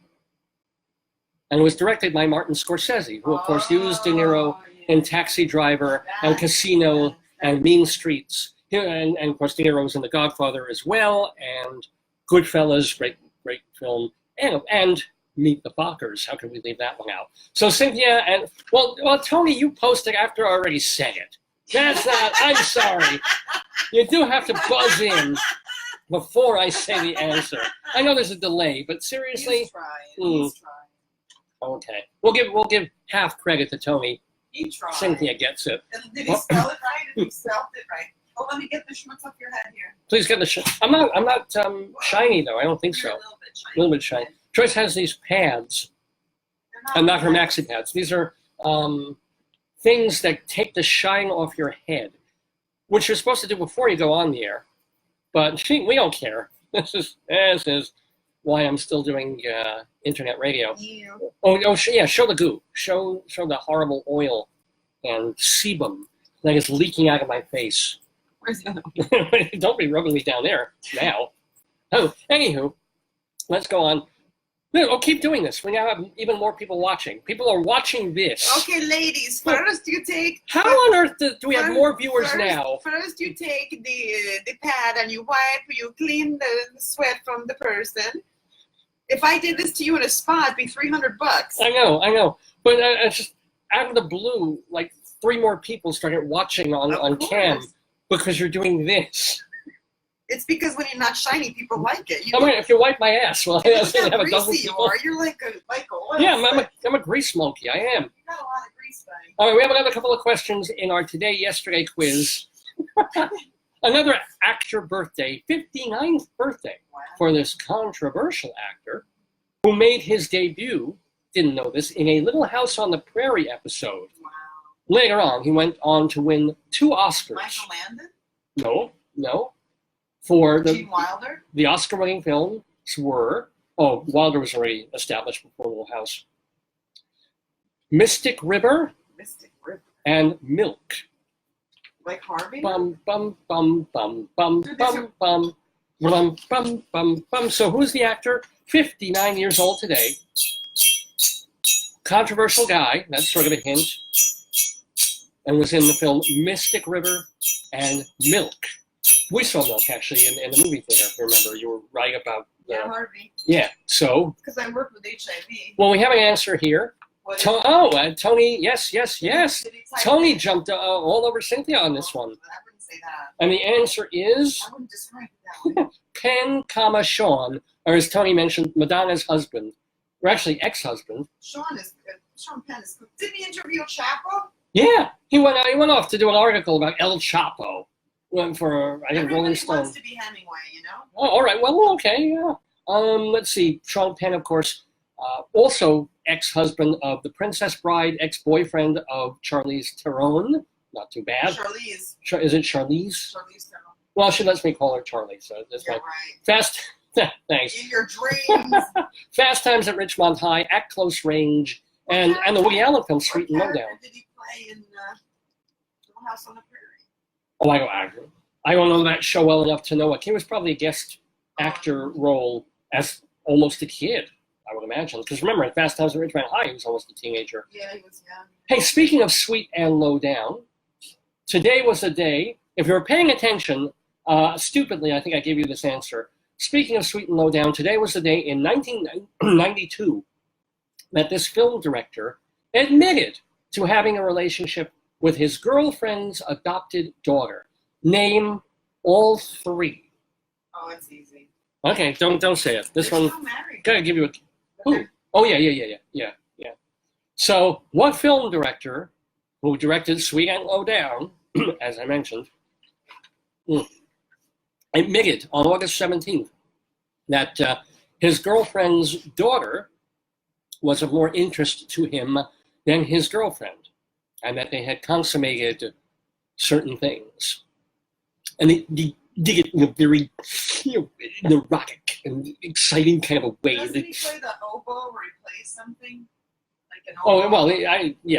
and was directed by Martin Scorsese, who of course used De Niro in Taxi Driver and Casino and Mean Streets. And of course De Niro was in The Godfather as well, and Goodfellas, great film, and Meet the Fockers. How can we leave that one out? So Cynthia and well, Tony, you posted after I already said it. That's not. I'm sorry. You do have to buzz in before I say the answer. I know there's a delay, but seriously. He's trying. Okay, we'll give half credit to Tony. He tried. Cynthia gets it. Did he spell it right? Did he spell it right? Oh, let me get the schmutz off your head here. Please get the. I'm not shiny though. I don't think so. A little bit shiny. Joyce has these pads, and not her maxi pads. These are things that take the shine off your head, which you're supposed to do before you go on the air. But we don't care. This is why I'm still doing internet radio. Ew. Yeah, show the goo. Show the horrible oil and sebum that is leaking out of my face. Where's the other one? Don't be rubbing me down there now. Oh, anywho, let's go on. No, keep doing this. We now have even more people watching. People are watching this. Okay, ladies, first you take... How on earth do we have more viewers now? First you take the pad and you wipe, you clean the sweat from the person. If I did this to you in a spa, it'd be $300. I know. But it's just out of the blue, like 3 more people started watching on cam because you're doing this. It's because when you're not shiny, people like it. If you wipe my ass, well, I have a dozen greasy people. You are. You're like a oil. Yeah, I'm a grease monkey. I am. You got a lot of grease, buddy. All right, we have another couple of questions in our today-yesterday quiz. Another actor birthday, 59th birthday for this controversial actor who made his debut, didn't know this, in a Little House on the Prairie episode. Wow. Later on, he went on to win 2 Oscars. Michael Landon? No. For Gene Wilder? the Oscar-winning films were, Wilder was already established before Little House. Mystic River and Milk. Like Harvey? Bum, bum, bum, bum, bum, bum, bum, bum, bum, bum, bum. So who's the actor? 59 years old today. Controversial guy, that's sort of a hint. And was in the film Mystic River and Milk. We saw Milk, actually, in the movie theater, if you remember. You were right about Harvey. Yeah, so. Because I work with HIV. Well, we have an answer here. Tony, yes. Tony jumped all over Cynthia on this one. I wouldn't say that. And the answer is I wouldn't describe it that way. Penn, Sean, or as Tony mentioned, Madonna's husband, or actually ex-husband. Sean Penn is. Didn't he interview Chapo? Yeah, he went off to do an article about El Chapo. Went for I think Rolling Stone. Everybody wants to be Hemingway, you know. Oh, all right. Well, okay. Yeah. Let's see. Sean Penn, of course, also ex-husband of the Princess Bride, ex-boyfriend of Charlize Theron. Not too bad. Charlize. Is it Charlize? Charlize Theron. Well, she lets me call her Charlie, so that's yeah, fine. Right. Thanks. In your dreams. Fast Times at Ridgemont High, At Close Range, and the Woody Allen film Sweet and Lowdown. What did he play in Little House on the Prairie? Oh, I don't know that show well enough to know it. He was probably a guest actor role as almost a kid, I would imagine. Because remember, in Fast Times at Ridgemont High, he was almost a teenager. Yeah, he was young. Hey, speaking of Sweet and Low Down, today was a day, if you were paying attention, stupidly, I think I gave you this answer. Speaking of Sweet and Low Down, today was the day in 1992 that this film director admitted to having a relationship with his girlfriend's adopted daughter. Name all 3. Oh, it's easy. Okay, don't say it. This They're one, still married. gotta give you a. Who? Oh yeah. So, what film director who directed Sweet and Low Down, as I mentioned, admitted on August 17th that his girlfriend's daughter was of more interest to him than his girlfriend, and that they had consummated certain things. And they did it in a very neurotic and exciting kind of a way. Doesn't he play the oboe where he plays something? Like an oboe? Oh, well,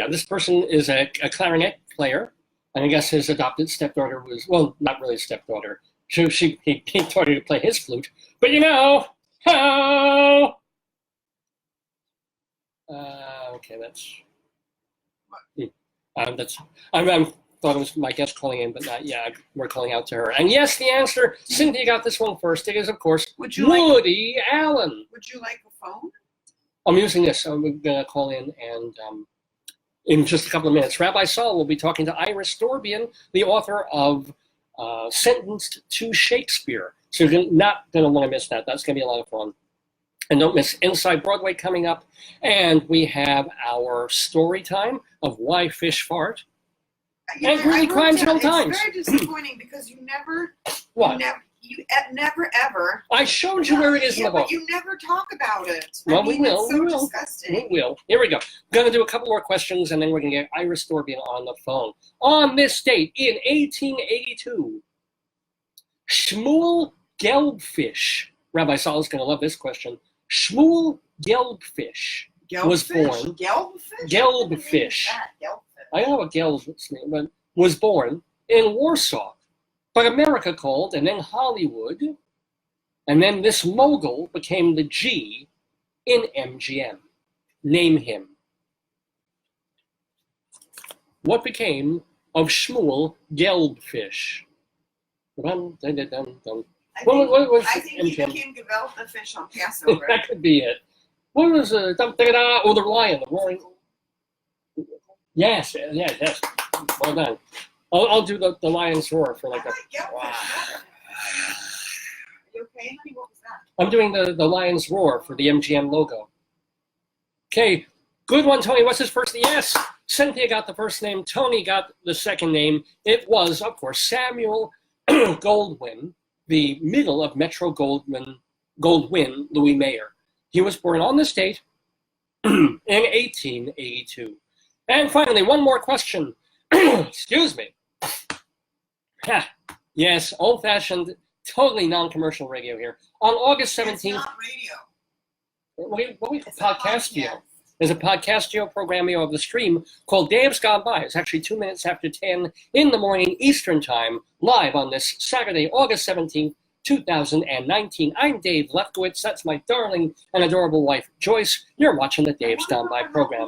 this person is a clarinet player, and I guess his adopted stepdaughter was, well, not really a stepdaughter. He taught her to play his flute, but okay, I thought it was my guest calling in, but not. Yeah, we're calling out to her. And yes, the answer. Cynthia got this one first. It is, of course, Woody Allen. Would you like a phone? I'm using this. So we're gonna call in, and in just a couple of minutes, Rabbi Saul will be talking to Iris Dorbian, the author of Sentenced to Shakespeare. So you're not gonna want to miss that. That's gonna be a lot of fun. And don't miss Inside Broadway coming up. And we have our story time of Why Fish Fart. And Greeley Crimes at All Times. It's very disappointing because you never... What? You never, ever... I showed you where it is in the book. But you never talk about it. Well, we will. It's so disgusting. We will. Here we go. I'm going to do a couple more questions, and then we're going to get Iris Dorbian on the phone. On this date, in 1882, Shmuel Gelbfish, Rabbi Saul is going to love this question, Shmuel Gelbfish was born. Gelbfish. I don't know what Gel's name, but was born in Warsaw. But America called, and then Hollywood, and then this mogul became the G in MGM. Name him. What became of Shmuel Gelbfish? What was I think he became gefilte fish on Passover. That could be it. What was the lion, the roaring? Yes. Well done. I'll do the lion's roar for like a. Wow. Are you okay, honey? What was that? I'm doing the lion's roar for the MGM logo. Okay, good one, Tony. What's his first name? Yes, Cynthia got the first name. Tony got the second name. It was, of course, Samuel Goldwyn, the middle of Metro-Goldwyn Louis Mayer. He was born on this date in 1882. And finally, one more question. Excuse me. Yes, old-fashioned, totally non-commercial radio here. On August 17th... It's not radio. What we It's podcastio. There's a podcastio programmio of the stream called Dave's Gone By. It's actually 2 minutes after 10 in the morning Eastern Time, live on this Saturday, August 17th, 2019. I'm Dave Lefkowitz. That's my darling and adorable wife, Joyce. You're watching the Dave's Gone By program.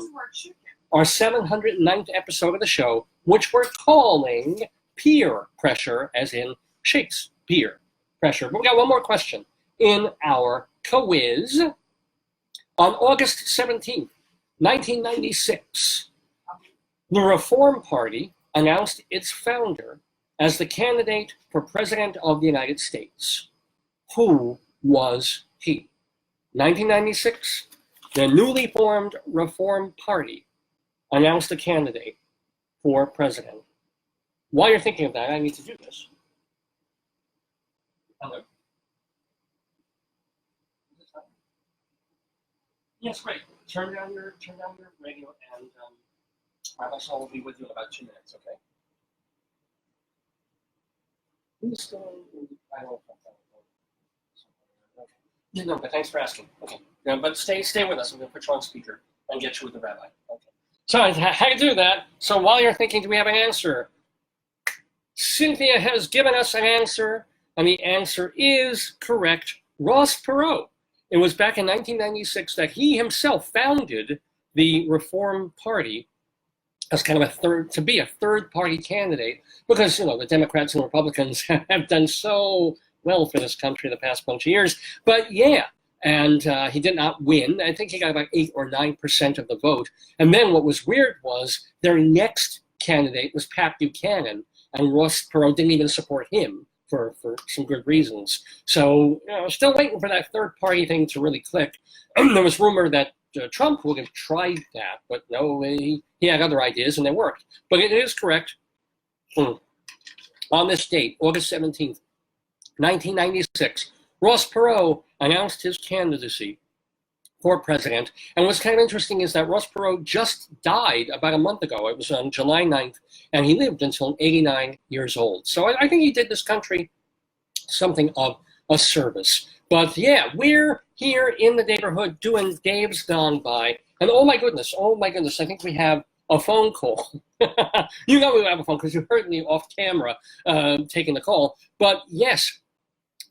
Our 709th episode of the show, which we're calling Peer Pressure, as in Shakespeare Pressure. But we got one more question in our quiz. On August 17th, 1996, the Reform Party announced its founder as the candidate for President of the United States. Who was he? 1996, the newly formed Reform Party announced a candidate for president. While you're thinking of that, I need to do this. Hello. Yes, great. Turn down your radio, and Rabbi Saul will be with you in about 2 minutes, okay? Who's still in the... I don't know if I'm okay. Yeah, no, but thanks for asking. Okay. Yeah, but stay with us. I'm going to put you on speaker and get you with the rabbi. Okay. So I had to do that. So while you're thinking, do we have an answer? Cynthia has given us an answer, and the answer is correct. Ross Perot. It was back in 1996 that he himself founded the Reform Party as kind of to be a third party candidate, because, you know, the Democrats and Republicans have done so well for this country the past bunch of years. But yeah, and he did not win. I think he got about 8 or 9% of the vote. And then what was weird was their next candidate was Pat Buchanan, and Ross Perot didn't even support him for some good reasons. So, you know, still waiting for that third party thing to really click. There was rumor that Trump would have tried that, but no, he had other ideas and they worked. But it is correct. On this date, August 17th, 1996, Ross Perot announced his candidacy for president. And what's kind of interesting is that Ross Perot just died about a month ago. It was on July 9th, and he lived until 89 years old. So I think he did this country something of a service. But yeah, we're here in the Daverhood doing Dave's Gone By. And oh my goodness, I think we have a phone call. You know we have a phone because you heard me off camera taking the call. But yes,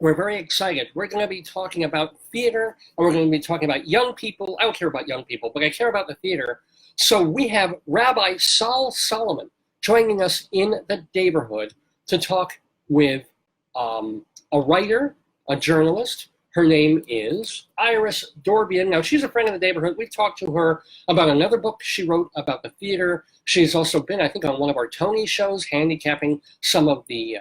we're very excited. We're going to be talking about theater, and we're going to be talking about young people. I don't care about young people, but I care about the theater. So we have Rabbi Saul Solomon joining us in the Daverhood to talk with a writer, a journalist. Her name is Iris Dorbian. Now, she's a friend of the Daverhood. We've talked to her about another book she wrote about the theater. She's also been, I think, on one of our Tony shows, handicapping some of the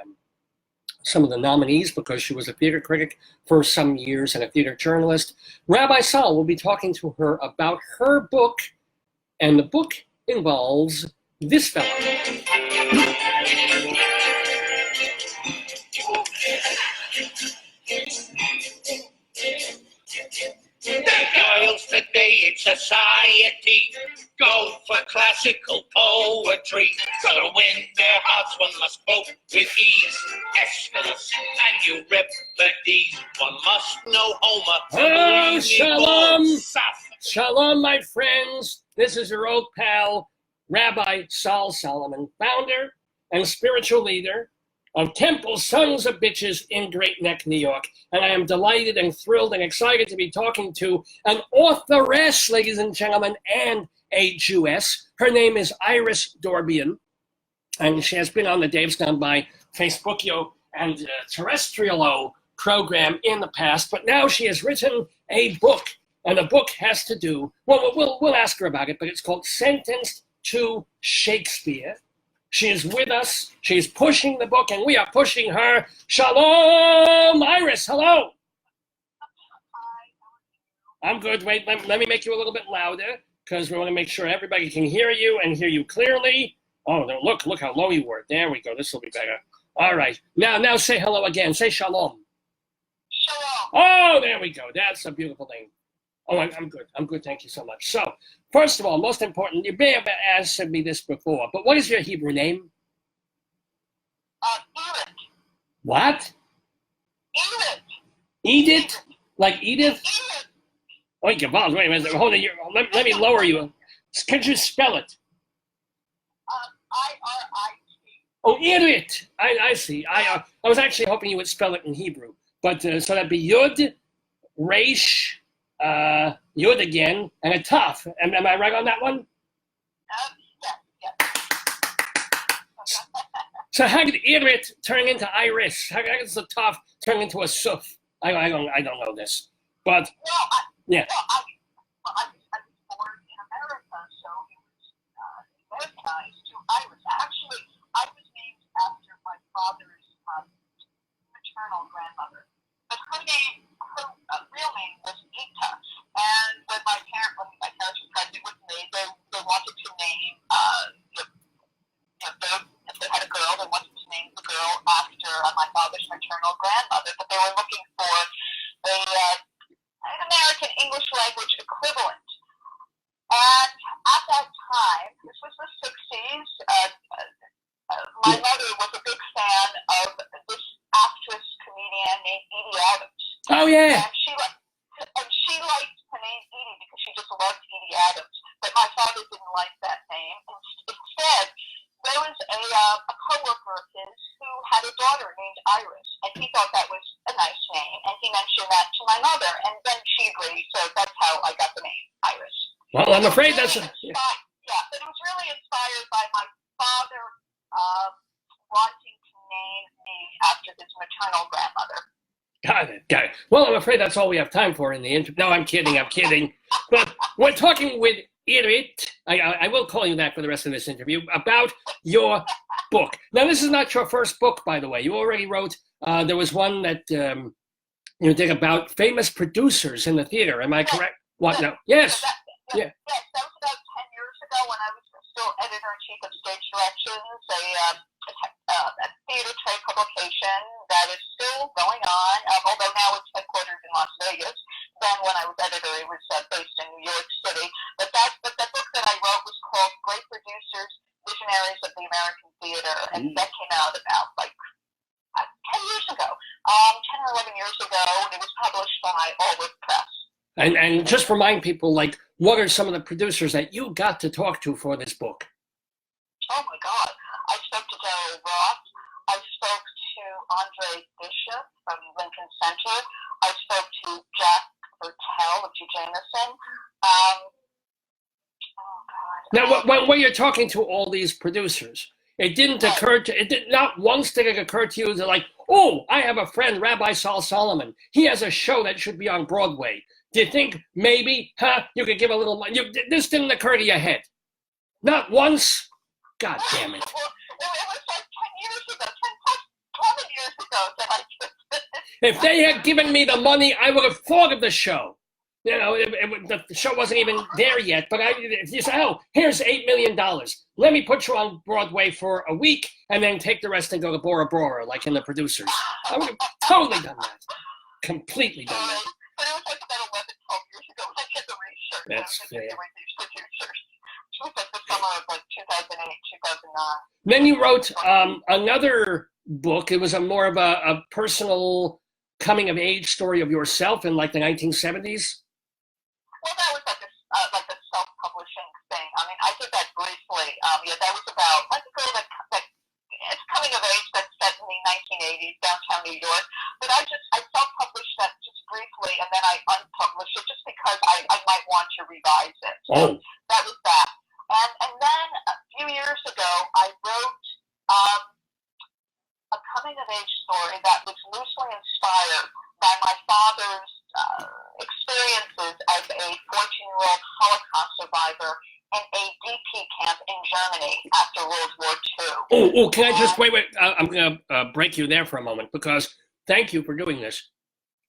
nominees because she was a theater critic for some years and a theater journalist. Rabbi Saul will be talking to her about her book, and the book involves this fellow. The girls today in society go for classical poetry. To win their hearts, one must quote with ease Aeschylus and Euripides. One must know Homer. Oh, shalom! Shalom, my friends. This is your old pal, Rabbi Saul Solomon, founder and spiritual leader of Temple Sons of Bitches in Great Neck, New York. And I am delighted and thrilled and excited to be talking to an authoress, ladies and gentlemen, and a Jewess. Her name is Iris Dorbian, and she has been on the Dave's Gone By Facebookio and terrestrial program in the past, but now she has written a book, and the book has to do, well, we'll ask her about it, but it's called Sentenced to Shakespeare. She is with us. She's pushing the book, and we are pushing her. Shalom, Iris. Hello. I'm good. Wait, let me make you a little bit louder because we want to make sure everybody can hear you and hear you clearly. Oh, look how low you were. There we go. This will be better. All right. Now say hello again. Say shalom. Shalom. Oh, there we go. That's a beautiful thing. Oh, I'm good. I'm good. Thank you so much. So, first of all, most important, you may have asked me this before, but what is your Hebrew name? Edith. What? Edith. Edith? Like Edith? Edith. Wait, Gavaz, wait a minute. Hold on. Let me lower you. Can you spell it? I-R-I-T. Oh, Edith. I see. I was actually hoping you would spell it in Hebrew. But so that'd be Yud, Resh, Yud again, and a Taf. Am I right on that one? Yes. So how did Irit turn into Iris? How does the Taf turn into a Suf? I don't know this. But yeah. I was born in America, so it was Americanized to Iris. Actually, I was named after my father's maternal grandmother. But her real name was Ita. And when my parents were pregnant with me, they wanted to name, if they had a girl, they wanted to name the girl after my father's maternal grandmother. But they were looking for an American English language equivalent. And at that time, this was the 60s, my mother was a big fan of this actress comedian named Edie Adams. Oh yeah. And she liked the name Edie because she just loved Edie Adams. But my father didn't like that name. Instead, there was a coworker of his who had a daughter named Iris, and he thought that was a nice name, and he mentioned that to my mother, and then she agreed. So that's how I got the name Iris. Well, I'm afraid that's but it was really inspired by my father wanting to name me after his maternal grandmother. Got it. Well, I'm afraid that's all we have time for in the interview. No, I'm kidding. But we're talking with Irit, I will call you that for the rest of this interview, about your book. Now, this is not your first book, by the way. You already wrote, there was one that you did about famous producers in the theater. Am I correct? What? No. Yes. Yeah, that was about 10 years ago when I was still editor-in-chief of Stage Directions, a theater trade publication that is still going on, although now it's headquartered in Las Vegas. Then when I was editor, it was based in New York City. But the book that I wrote was called Great Producers, Visionaries of the American Theater, and that came out about 10 years ago, 10 or 11 years ago, and it was published by Allwood Press. And just remind people, what are some of the producers that you got to talk to for this book? Oh my God. I spoke to Daryl Roth. I spoke to Andre Bishop from Lincoln Center. I spoke to Jack Bertel of G. Jameson. Now, when you're talking to all these producers, not once did it occur to you that I have a friend, Rabbi Saul Solomon. He has a show that should be on Broadway. Do you think maybe, you could give a little money? This didn't occur to your head? Not once? God damn it. Well, it was 10 years ago, 11 years ago that I just... If they had given me the money, I would have thought of the show. The show wasn't even there yet, but if you say, here's $8 million. Let me put you on Broadway for a week and then take the rest and go to Bora Bora, like in The Producers. I would have totally done that. Completely done that. But it was about 11, 12 years ago when I did the research. That's fair. These producers. It was the summer of 2008, 2009. Then you wrote another book. It was more of a personal coming-of-age story of yourself in the 1970s. Well, that was like a self-publishing thing. I mean, I did that briefly. That was about a girl that it's coming of age that's set in the 1980s, downtown New York. But I self-published that just briefly, and then I unpublished it just because I might want to revise it. So that was that. And then a few years ago, I wrote a coming-of-age story that was loosely inspired by my father's experiences as a 14-year-old Holocaust survivor in a DP camp in Germany after World War II. Can I just wait? I'm going to break you there for a moment, because thank you for doing this.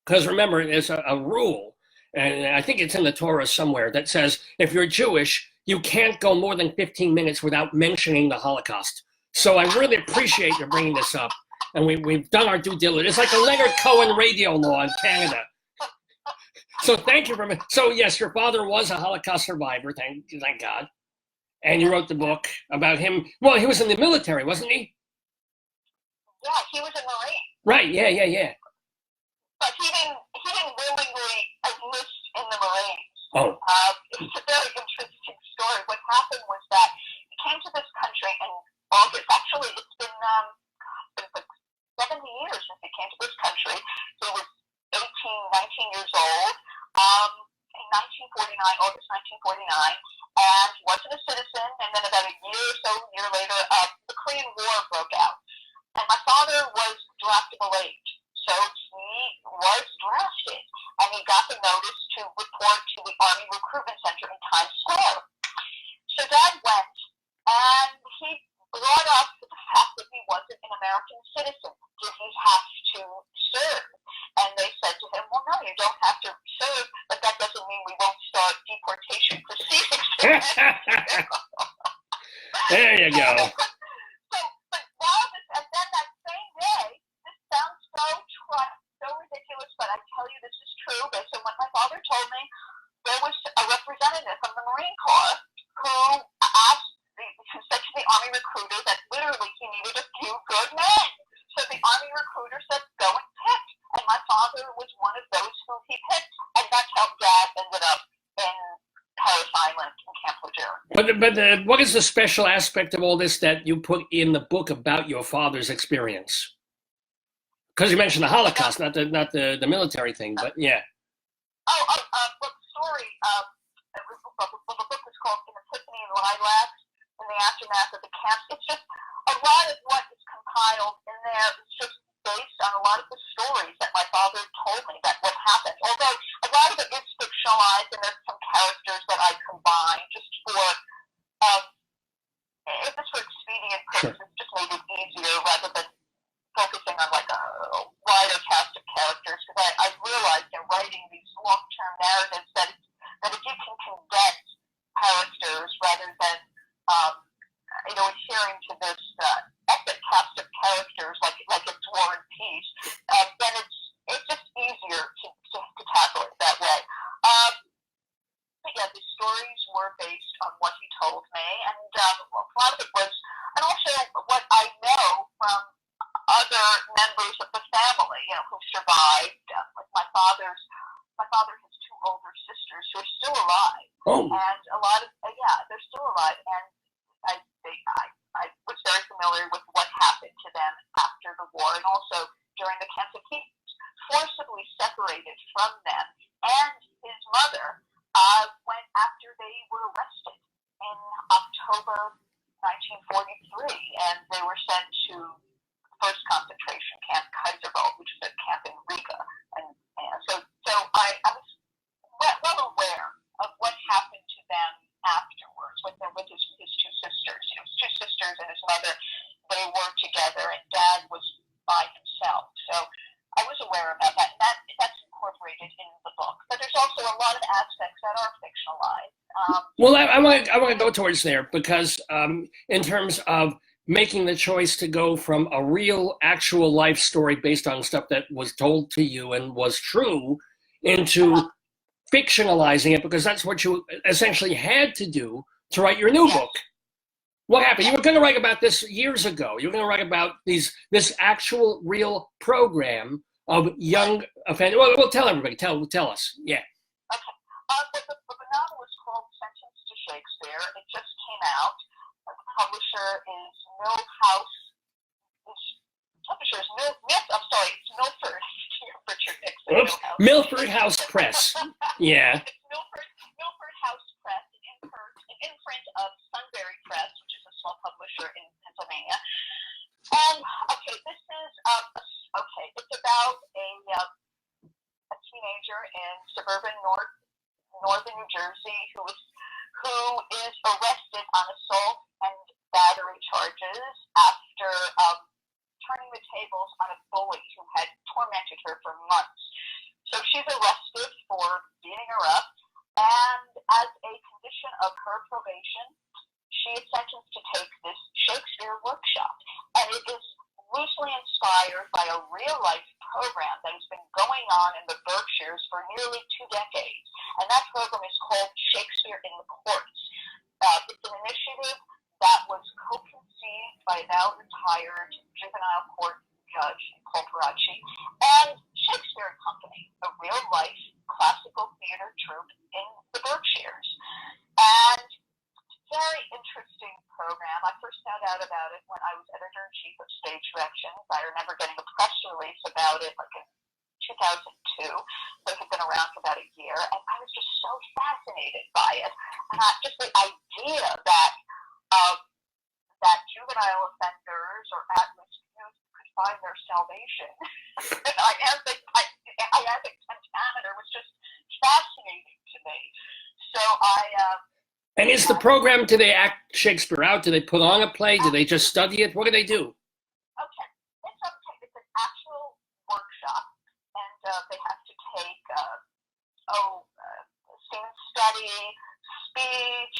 Because remember, there's a rule, and I think it's in the Torah somewhere, that says if you're Jewish, you can't go more than 15 minutes without mentioning the Holocaust. So I really appreciate you bringing this up. And we've done our due diligence. It's like the Leonard Cohen radio law in Canada. So thank you for me. So yes, your father was a Holocaust survivor. Thank God. And you wrote the book about him. Well, he was in the military, wasn't he? Yeah, he was a Marine. Right. Yeah. But he didn't willingly enlist in the Marines. Oh. It's a very interesting story. What happened was that he came to this country in August. Actually, it's been like 70 years since he came to this country. He was 18, 19 years old in 1949, August 1949, and he wasn't a citizen. And then about a year later, the Korean War broke out. And my father was draftable age, so he was drafted, and he got the notice to report to the Army Recruitment Center in Times Square. So Dad went, and he brought up the fact that he wasn't an American citizen. Did he have to serve? And they said to him, well, no, you don't have to serve, but that doesn't mean we won't start deportation proceedings. There you go. And then that same day, this sounds so ridiculous, but I tell you this is true based on what my father told me. There was a representative from the Marine Corps who said to the Army recruiter that literally he needed a few good men. So the Army recruiter said, go and pick. And my father was one of those who he picked. And that's how Dad ended up in Paris Island in Camp Lejeune. But what is the special aspect of all this that you put in the book about your father's experience? Because you mentioned the Holocaust, not the military thing, but yeah. The story, the book was called An Epiphany in Lilacs, in the aftermath of the camps. It's just a lot of what is compiled in there is just based on a lot of the stories that my father told me that what happened. Although a lot of it is fictionalized, and there's some characters that I combine just for expedient purposes, just made it easier rather than focusing on like a wider cast of characters. Because I realized in writing these long-term narratives that if you can condense characters rather than adhering to this epic cast of characters like it's War and Peace, then it's just easier to tackle it that way. But yeah, the stories were based on what he told me, and a lot of it was, and also what I know from other members of the family, who survived. Like my father has two older sisters who are still alive. Oh. And a lot of, they're still alive. And I was very familiar with what happened to them after the war, and also during the camps. He was forcibly separated from them and his mother when after they were arrested in October 1943, and they were sent to the first concentration camp, Kaiserwald, which is a camp in Riga. And so I was well aware of what happened to them afterwards with his two sisters. His two sisters and his mother, they were together, and Dad was by himself. So I was aware about that, and that's incorporated in the book. But there's also a lot of aspects that are fictionalized. Well, I want to go towards there because in terms of making the choice to go from a real, actual life story based on stuff that was told to you and was true into fictionalizing it, because that's what you essentially had to do to write your new book. What happened? You were going to write about this years ago. You were going to write about this actual, real program of young offenders. Well, tell everybody. Tell us. Yeah. Okay. The novel is called Sentence to Shakespeare. It just came out. The publisher is it's Milford. Richard Nixon. Oops. Milford House Press. Yeah. It's Milford House Press, an imprint of Sunbury Press, which is a small publisher in Pennsylvania. And it's about a teenager in suburban northern New Jersey who is arrested on assault and battery charges after turning the tables on a bully who had tormented her for months. So she's arrested for beating her up, and as a condition of her probation, she is sentenced to take this Shakespeare workshop. And it is loosely inspired by a real-life program that has been going on in the Berkshires for nearly 2 decades. And that program is called Shakespeare in the Courts. It's an initiative that was co-conceived by a now retired juvenile court judge, Paul Parachi, and Shakespeare and Company, a real-life classical theater troupe in the Berkshires. And very interesting program. I first found out about it when I was editor-in-chief of Stage Directions. I remember getting a press release about it like in 2002. So it had been around for about a year, and I was just so fascinated by it. And just the idea that that juvenile offenders or at-risk youth could find their salvation. I think pentameter was just fascinating to me. So And is the program, do they act Shakespeare out? Do they put on a play? Do they just study it? What do they do? Okay. It's an actual workshop, and they have to take scene study, speech,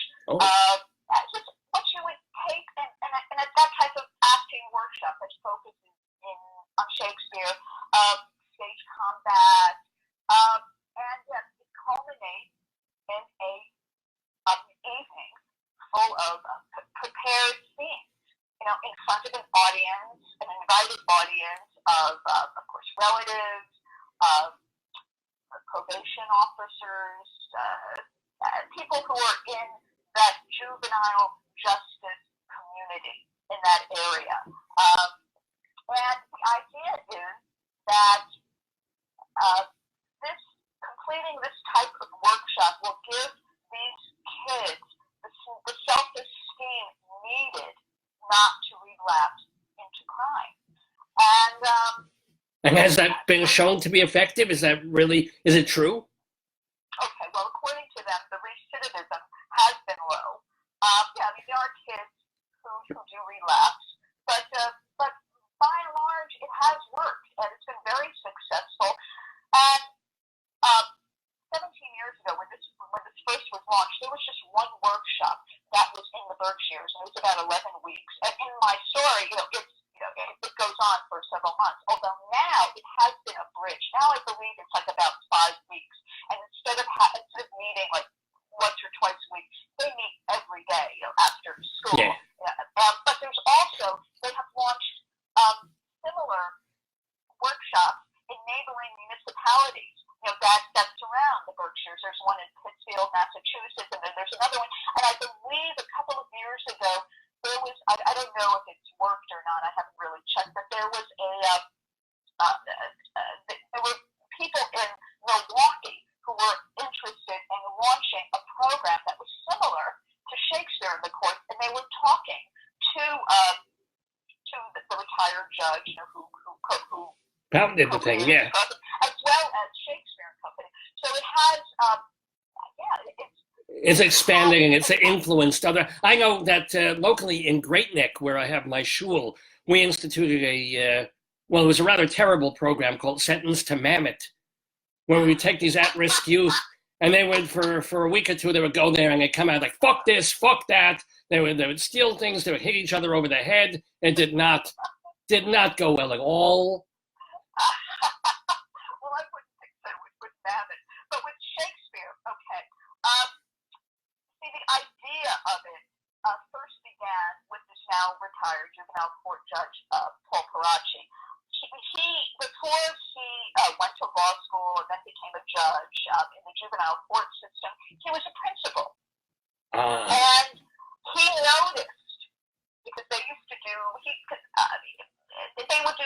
just what you would take in that type of acting workshop that focuses on Shakespeare, stage combat, and it culminates in an evening full of prepared scenes, in front of an audience, an invited audience of course, relatives, probation officers, people who are in that juvenile justice community in that area. And the idea is that completing this type of workshop will give these kids the self-esteem needed not to relapse into crime. And has that been shown to be effective? Is it true? Okay, well, according to them, the recidivism has been low. There are kids who do relapse, but by and large, it has worked, and it's been very successful. And 17 years ago, when this first was launched, there was just one workshop that was in the Berkshires, and it was about 11 weeks. And in my story, it goes on for several months. Although now it has been abridged. Now I believe it's like about 5 weeks, and instead of meeting like once or twice a week, they meet every day, after school. Yeah. But there's also, they have launched similar workshops enabling municipalities, that surround the Berkshires. There's one in Pittsfield, Massachusetts, and then there's another one. And I believe a couple of years ago, there was, I don't know if it's worked or not, I haven't really checked, but there was there were people in Milwaukee who were interested in launching a program that was similar to Shakespeare in the Court, and they were talking to the retired judge, who Founded the thing, yeah. As well as Shakespeare and Company. So it has, it's expanding and it's influenced other. I know that locally in Great Neck, where I have my shul, we instituted it was a rather terrible program called Sentence to Mammoth, where we would take these at-risk youth, and they would, for a week or two, they would go there and they'd come out like, fuck this, fuck that. They would steal things, they would hit each other over the head. It did not go well at all. Well, I wouldn't think so with Mammoth. But with Shakespeare, okay. See, the idea of it first began with this now retired juvenile court judge, Paul Parachi. Before he went to law school and then became a judge in the juvenile court system, he was a principal. And he noticed, because they used to do,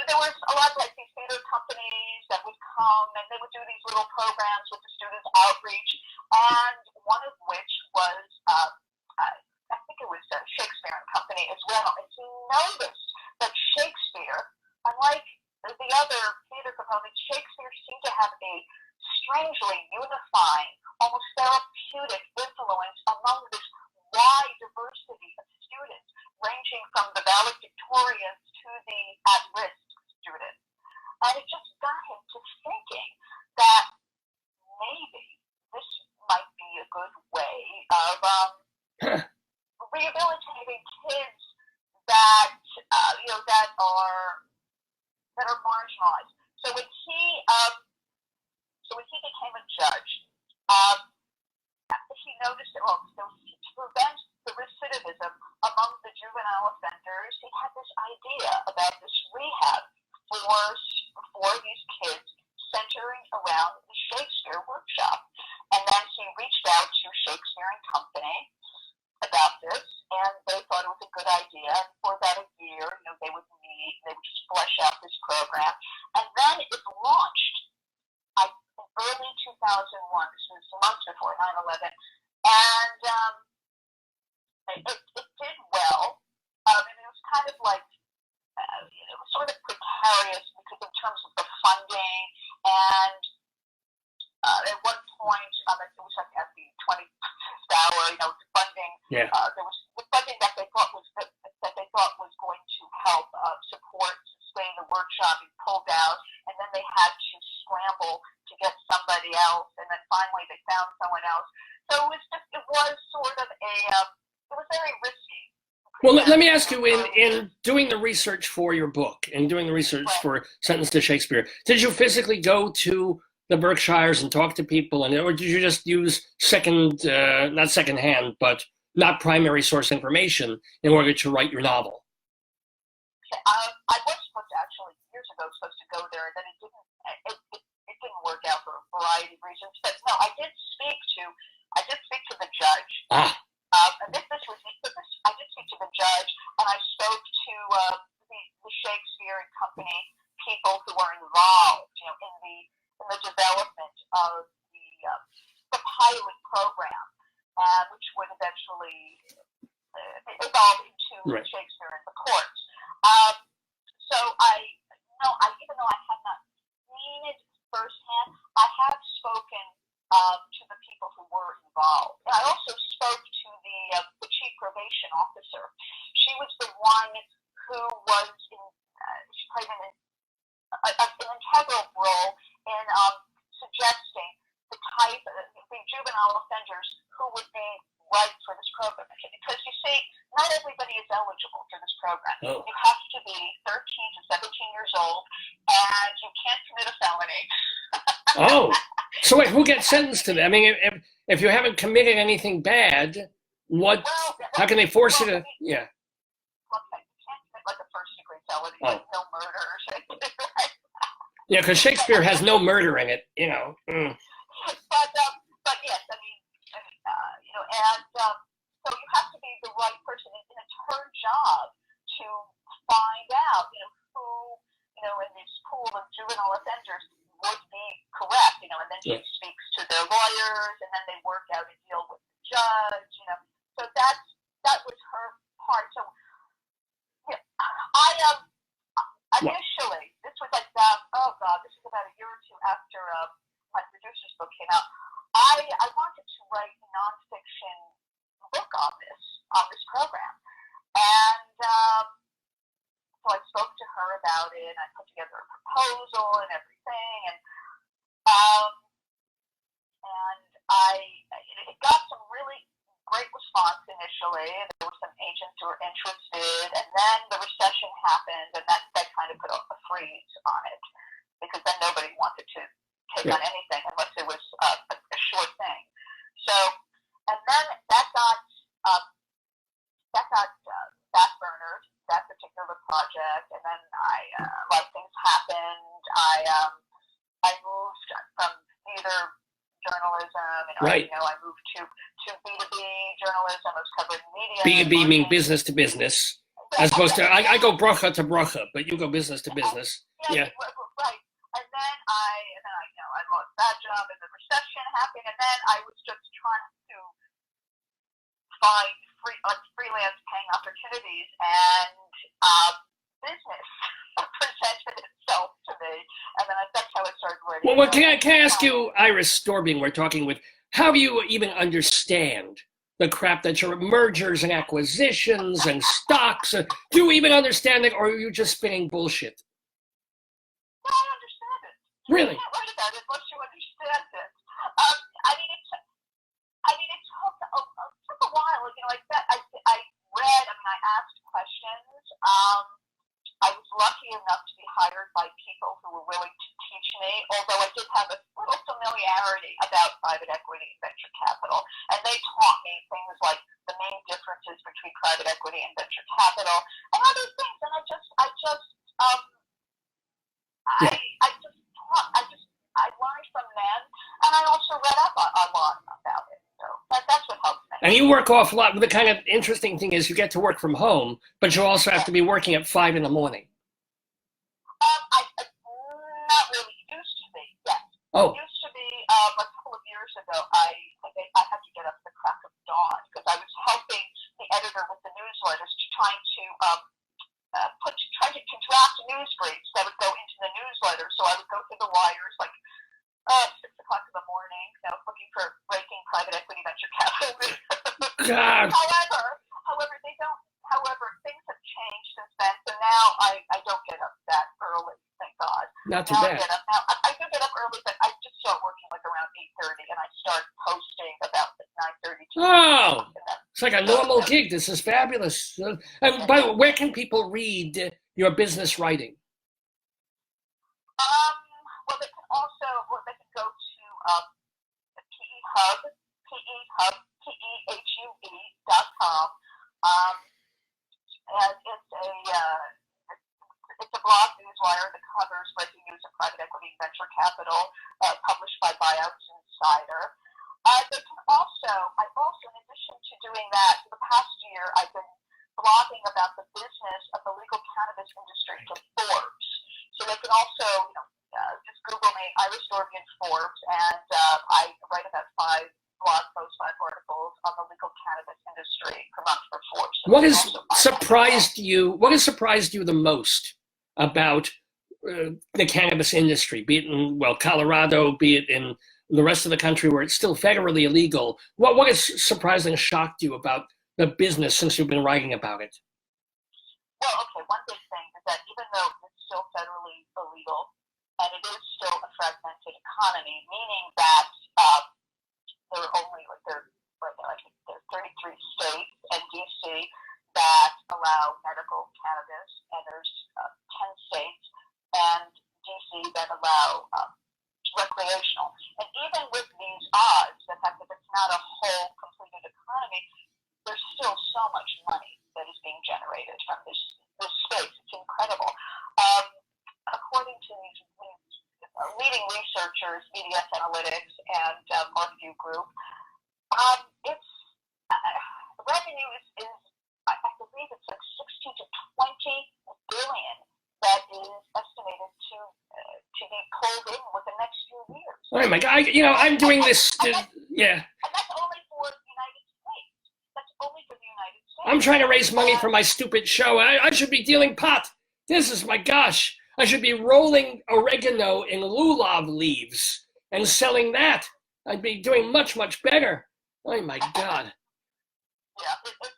there was a lot of like these theater companies that would come and they would do these little programs with the students outreach, and one of which was, I think it was Shakespeare and Company as well, and he noticed that Shakespeare, unlike the other theater components, Shakespeare seemed to have a strangely unifying, almost therapeutic influence among this wide diversity of students, ranging from the valedictorians to the at-risk students. And it just got him to thinking that maybe this might be a good way of rehabilitating kids that, that are that are marginalized. So when he became a judge, he noticed that, to prevent the recidivism among the juvenile offenders, he had this idea about this rehab for these kids centering around the Shakespeare workshop. And then he reached out to Shakespeare and Company about this, and they thought it was a good idea. And for about a year, they would meet, they would just flesh out this program. And then it launched in early 2001. This was months before 9/11. And it did well. It was kind of like, it was sort of precarious because in terms of the funding, and at one point, it was like at the 25th hour, the funding, there was the funding that they thought was going to help support, sustain the workshop and pulled out, and then they had to scramble to get somebody else, and then finally they found someone else. So it was sort of it was very risky. Well, let me ask you, in doing the research for your book and doing the research for Sentence to Shakespeare, did you physically go to the Berkshires and talk to people, or did you just use not secondhand, but not primary source information in order to write your novel? I was supposed to actually, years ago, go there, and then it didn't work out for a variety of reasons. But no, I did speak to the judge. And I did speak to the judge, and I spoke to the Shakespeare and Company people who are involved, in the development of the pilot program, which would eventually evolve into Shakespeare in the courts. So even though I have not seen it firsthand, I have spoken to the people who were involved. And I also spoke to the chief probation officer. She was the one who was she played an integral role in suggesting the juvenile offenders who would be right for this program. Because you see, not everybody is eligible for this program. Oh. You have to be 13 to 17 years old, and you can't commit a felony. Oh, so wait, who gets sentenced to that? I mean, if you haven't committed anything bad, how can they force you to? Yeah. Okay, you can't commit like a first-degree felony, like no murder or something. Yeah, because Shakespeare has no murder in it, But yes, I mean, so you have to be the right person, and it's her job to find out, who, in this pool of juvenile offenders would be correct, and then she speaks to their lawyers, and then they work out a deal with the judge, So that was her part. So initially, this was like this was about a year or two after my producer's book came out. I wanted to write a nonfiction book on this program, and so I spoke to her about it. And I put together a proposal and everything, and it got some really great response initially. There were some agents who were interested, and then the recession happened, and that kind of put a freeze on it, because then nobody wanted to take on anything unless it was a short thing. So, and then that got backburnered, that particular project, and then a lot of things happened. I moved from theater journalism, and I moved to B2B journalism. I was covering media. B2B mean business to business, as opposed to I go bracha to bracha, but you go business to business. Yeah. Right. And then I lost that job, and the recession happened, and then I was just trying to find freelance paying opportunities, and business presented itself to me, and then that's how I started writing. Well, can I ask you, Iris Dorbian, we're talking with, how do you even understand the crap that you're mergers and acquisitions and stocks? Do you even understand it, or are you just spinning bullshit? No, I understand it. Really? You can't write about it unless you understand it. It took a while. I read. I asked questions. I was lucky enough to be hired by people who were willing to teach me, although I did have a little familiarity about private equity and venture capital. And they taught me things like the main differences between private equity and venture capital and other things. And I learned from them, and I also read up a lot about it. So that's what helps me. And you work off a lot. The kind of interesting thing is you get to work from home, but you also have to be working at 5 in the morning. I not really used to be. Yes. Oh. It used to be a couple of years ago. I had to get up at the crack of dawn because I was helping the editor with the newsletters, trying to draft news briefs that would go into the newsletter. So I would go through the wires like 6 o'clock in the morning, looking for breaking private equity venture capital. God. However, things have changed since then. So now I don't get up that early. Thank God. Not too bad. I do get up early, but I just start working like around 8:30, and I start posting about 9:30. Oh, it's like a normal gig. This is fabulous. And by the way, where can people read your business writing? Well, they can go to PEHUE.com. And it's a blog newswire that covers breaking news in private equity and venture capital, published by Buyouts Insider. They can also, in addition to doing that, for the past year, I've been blogging about the business of the legal cannabis industry to Forbes. So they can also, just Google me, Iris Dorbian Forbes, and I write about 5 blog posts, 5 articles on the legal cannabis industry per month for Forbes. So What has surprised you? What has surprised you the most about the cannabis industry? Be it in Colorado, be it in the rest of the country where it's still federally illegal. What has surprised and shocked you about the business since you've been writing about it? Well, okay, one big thing is that even though it's still federally illegal, and it is still a fragmented economy, meaning that there are only there's 33 states and DC that allow medical cannabis, and there's 10 states and DC that allow recreational. And even with these odds, the fact that it's not a whole completed economy, there's still so much money that is being generated from this space. It's incredible. According to these leading researchers, BDS Analytics and Markview Group, it's revenue is I believe it's like 60 to 20 billion that is estimated to be pulled in within the next few years. Oh my God! I'm doing this. Yeah. And that's only for the United States. That's only for the United States. I'm trying to raise money for my stupid show. I should be dealing pot. This is my gosh. I should be rolling oregano in lulav leaves and selling that. I'd be doing much, much better. Oh my God. Yeah, there's an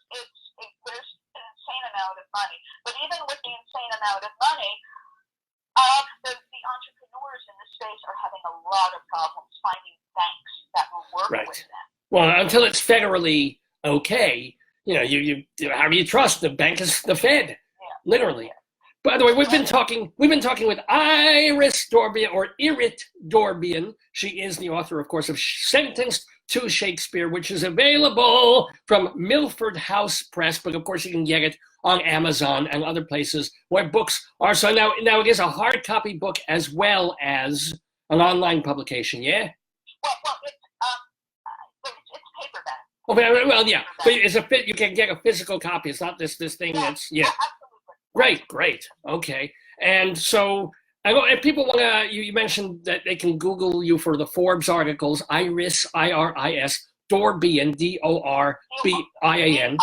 insane amount of money. But even with the insane amount of money, the entrepreneurs in this space are having a lot of problems finding banks that will work with them. Well, until it's federally okay, you how do you trust? The bank is the Fed, literally. Yeah. By the way, we've been talking with Iris Dorbian, or Iris Dorbian. She is the author, of course, of Sentenced to Shakespeare, which is available from Milford House Press, but of course you can get it on Amazon and other places where books are. So now it is a hard copy book as well as an online publication, yeah? Well, it's paperback. Okay, well, yeah, but you can get a physical copy. It's not this thing that's, yeah. Great. Okay. And so, if people want to, you mentioned that they can Google you for the Forbes articles, Iris, I-R-I-S, Dorbian, D-O-R-B-I-A-N.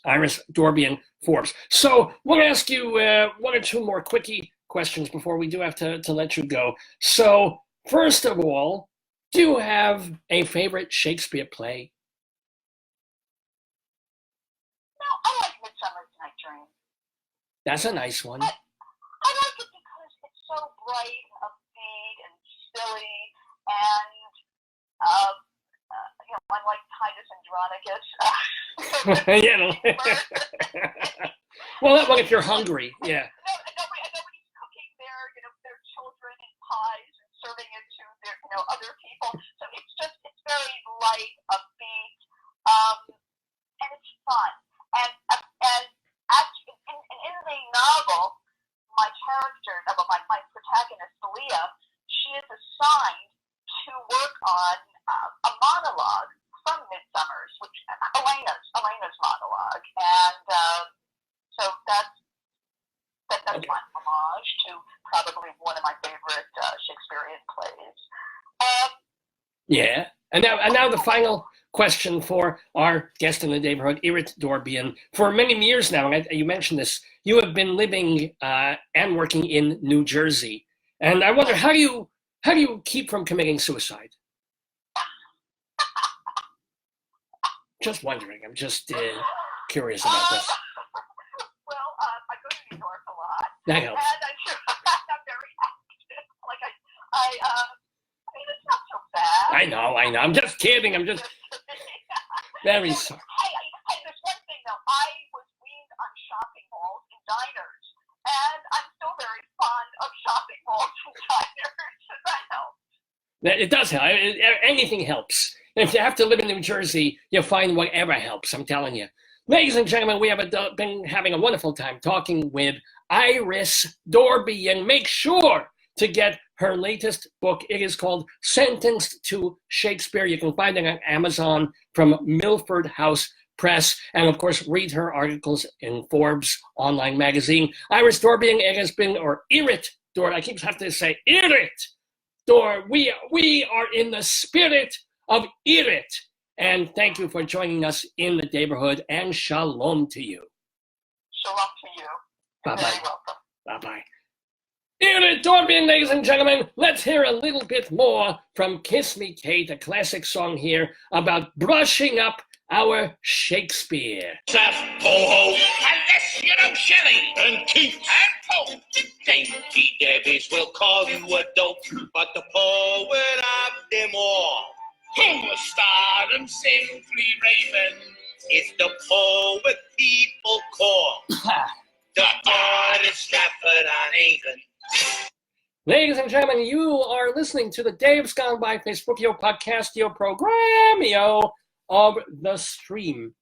Iris Dorbian Forbes. So, I want to ask you 1 or 2 more quickie questions before we do have to let you go. So, first of all, do you have a favorite Shakespeare play? I like Midsummer Night Dream. That's a nice one. I like it because it's so bright and upbeat and silly, and unlike Titus Andronicus, well, if you're hungry, yeah. Nobody's cooking their children in pies and serving it to their, other people. So it's very light, upbeat, and it's fun. And actually, in the novel, my character, my protagonist, Leah, she is assigned to work on a monologue from Midsummer's, which Elena's monologue, and so that's my homage to probably one of my favorite Shakespearean plays. Yeah, and now the final question for our guest in the Daverhood, Iris Dorbian. For many years now, and you mentioned this, you have been living and working in New Jersey, and I wonder how do you keep from committing suicide? Just wondering. I'm just curious about this. Well, I go to New York a lot. That helps. And I'm very active. I mean, it's not so bad. I know. I'm just kidding. I'm just very sorry. Hey, there's one thing though. I was weaned on shopping malls and diners, and I'm still very fond of shopping malls and diners. Does that help? It does help. Anything helps. If you have to live in New Jersey, you'll find whatever helps, I'm telling you. Ladies and gentlemen, we have been having a wonderful time talking with Iris Dorbian. Make sure to get her latest book. It is called Sentenced to Shakespeare. You can find it on Amazon from Milford House Press. And of course, read her articles in Forbes online magazine. Iris Dorbian, it has been, or Irit Dor, I keep having to say Irit Dor. We are in the spirit of Irit. And thank you for joining us in the Daverhood, and shalom to you. Shalom to you. Bye-bye. Very welcome. Bye-bye. Iris Dorbian, ladies and gentlemen, let's hear a little bit more from Kiss Me Kate, a classic song here about brushing up our Shakespeare. Ho-ho, unless you know Shelley and Keats and Pope. Dainty Debbie's will call you a dope, but the poet of them all, who starred and simply Raven, is the poet people call the artist Stratford-on-Avon. Ladies and gentlemen, you are listening to the Dave's Gone By Facebookio Podcastio Programmio of the Stream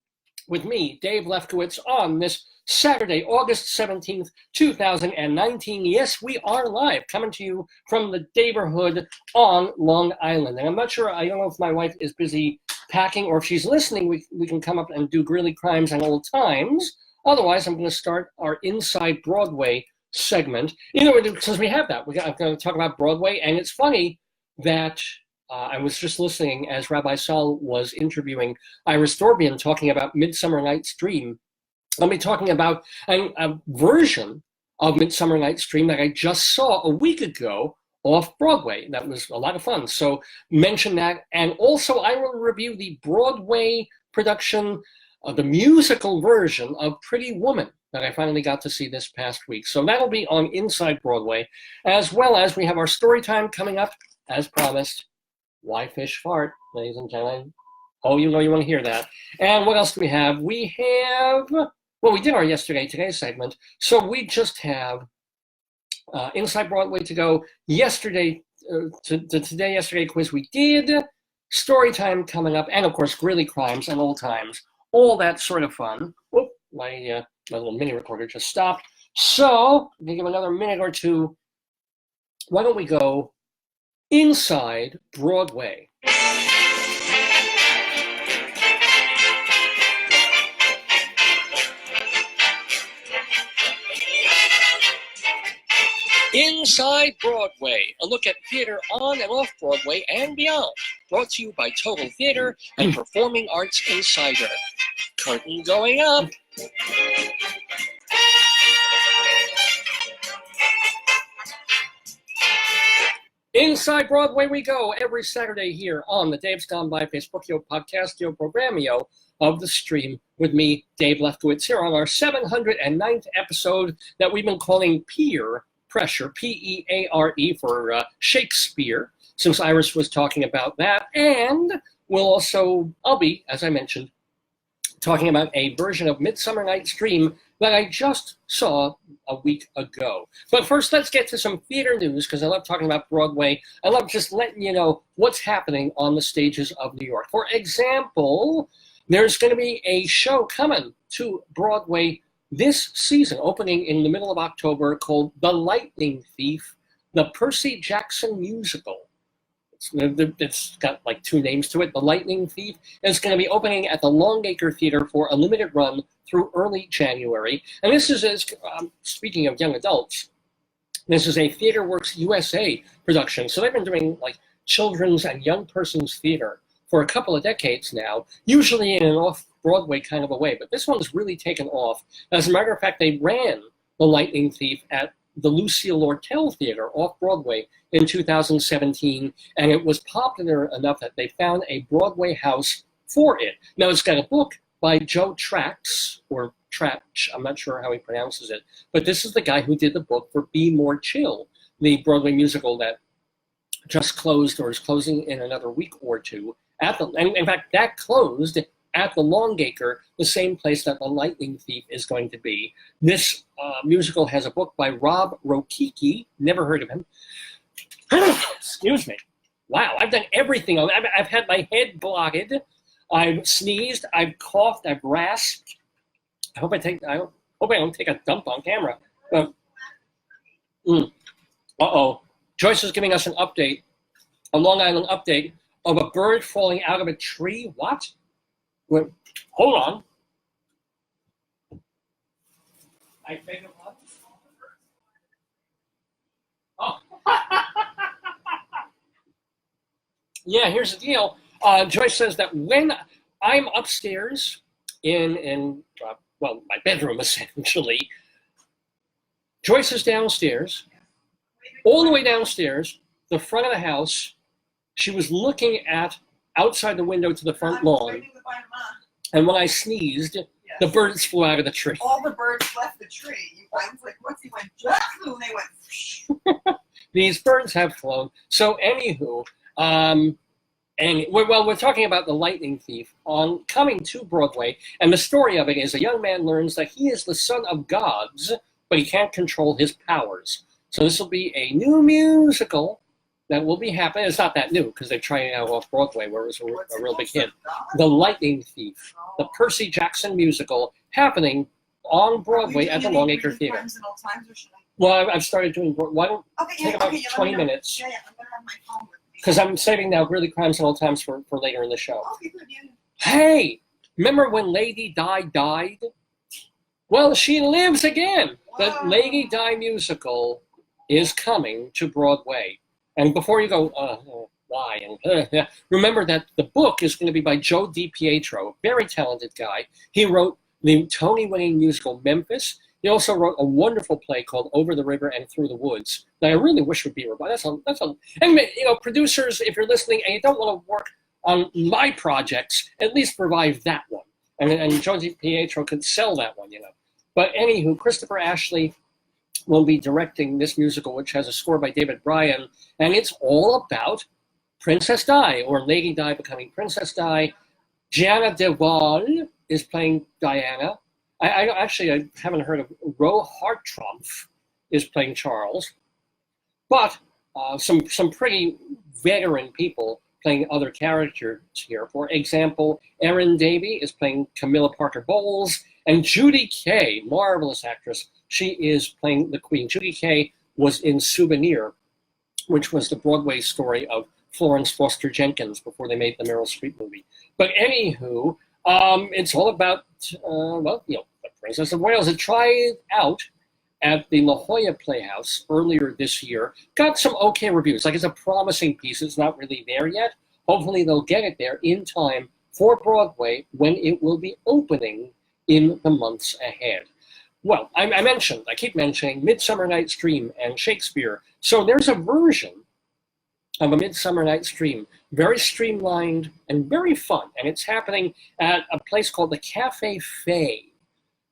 with me, Dave Lefkowitz, on this Saturday, August 17th, 2019. Yes, we are live, coming to you from the Daverhood on Long Island. And I'm not sure, I don't know if my wife is busy packing or if she's listening, we can come up and do Greeley Crimes and Old Times. Otherwise, I'm going to start our Inside Broadway segment. Since we have that, I'm going to talk about Broadway. And it's funny that I was just listening as Rabbi Saul was interviewing Iris Dorbian talking about Midsummer Night's Dream. I'll be talking about a version of Midsummer Night's Dream that I just saw a week ago off Broadway. That was a lot of fun. So mention that. And also I will review the Broadway production, the musical version of Pretty Woman that I finally got to see this past week. So that'll be on Inside Broadway, as well as we have our story time coming up, as promised. Why Fish Fart, ladies and gentlemen. Oh, you know you want to hear that. And what else do we have? We have, well, we did our Today's segment. So we just have Inside Broadway to go. Yesterday quiz we did. Story time coming up. And of course, Greeley Crimes and Old Times. All that sort of fun. Whoop, my little mini recorder just stopped. So, we give another minute or two. Why don't we go Inside Broadway? Inside Broadway, a look at theater on and off Broadway and beyond. Brought to you by Total Theater and Performing Arts Insider. Curtain going up. Inside Broadway we go every Saturday here on the Dave's Gone By Facebookio Podcastio Programmio of the Stream with me, Dave Lefkowitz, here on our 709th episode that we've been calling PEARE, Pressure, P-E-A-R-E for Shakespeare, since Iris was talking about that. And I'll be, as I mentioned, talking about a version of Midsummer Night's Dream that I just saw a week ago. But first, let's get to some theater news, because I love talking about Broadway. I love just letting you know what's happening on the stages of New York. For example, there's going to be a show coming to Broadway this season, opening in the middle of October, called The Lightning Thief, the Percy Jackson musical. It's got like two names to it, The Lightning Thief. And it's going to be opening at the Longacre Theater for a limited run through early January. And this is, speaking of young adults, this is a TheaterWorks USA production. So they've been doing like children's and young person's theater for a couple of decades now, usually in an off-Broadway kind of a way. But this one's really taken off. As a matter of fact, they ran The Lightning Thief at the Lucille Lortel Theater off-Broadway in 2017, and it was popular enough that they found a Broadway house for it. Now, it's got a book by Joe Trax, or Trach, I'm not sure how he pronounces it, but this is the guy who did the book for Be More Chill, the Broadway musical that just closed or is closing in another week or two. And in fact, that closed at the Longacre, the same place that The Lightning Thief is going to be. This musical has a book by Rob Rokicki, never heard of him. Excuse me. Wow, I've done everything. I've had my head blocked. I've sneezed. I've coughed. I've rasped. I hope I don't take a dump on camera. Uh-oh. Joyce is giving us an update, a Long Island update of a bird falling out of a tree. What? Wait, hold on. I beg your pardon? Oh. Yeah, here's the deal. Joyce says that when I'm upstairs in my bedroom, essentially, Joyce is downstairs, all the way downstairs, the front of the house. She was looking at outside the window to the front lawn, and when I sneezed, the birds flew out of the tree. All the birds left the tree. I was like, what's he went? Just flew, and they went. These birds have flown. So, anywho, we're talking about The Lightning Thief coming to Broadway, and the story of it is a young man learns that he is the son of gods, but he can't control his powers. So this will be a new musical that will be happening. It's not that new, because they're trying it out off Broadway, where it was a real big hit. The Lightning Thief, the Percy Jackson musical, happening on Broadway at the Longacre Theater. Well, I've started doing. Why don't take about 20 minutes? Yeah, I'm gonna have my phone with me. Because I'm saving now Really Crimes and Old Times for later in the show. Okay, good. Yeah. Hey, remember when Lady Di died? Well, she lives again. The Lady Di musical is coming to Broadway. And before you go, why? And remember that the book is going to be by Joe DiPietro, very talented guy. He wrote the Tony-winning musical Memphis. He also wrote a wonderful play called Over the River and Through the Woods that I really wish would be revised. And producers, if you're listening and you don't want to work on my projects, at least revive that one. And Joe DiPietro could sell that one, But anywho, Christopher Ashley will be directing this musical, which has a score by David Bryan, and it's all about Princess Di, or Lady Di becoming Princess Di. Gianna Deval is playing Diana. I haven't heard of Ro Hartrumpf is playing Charles, but some pretty veteran people playing other characters here. For example, Erin Davie is playing Camilla Parker Bowles, and Judy Kay, marvelous actress, she is playing the Queen. Judy Kay was in Souvenir, which was the Broadway story of Florence Foster Jenkins before they made the Meryl Streep movie. But anywho, it's all about, the Princess of Wales. It tried out at the La Jolla Playhouse earlier this year. Got some okay reviews. Like, it's a promising piece. It's not really there yet. Hopefully they'll get it there in time for Broadway when it will be opening in the months ahead. Well, I keep mentioning Midsummer Night's Dream and Shakespeare. So there's a version of A Midsummer Night's Dream, very streamlined and very fun. And it's happening at a place called the Cafe Fay,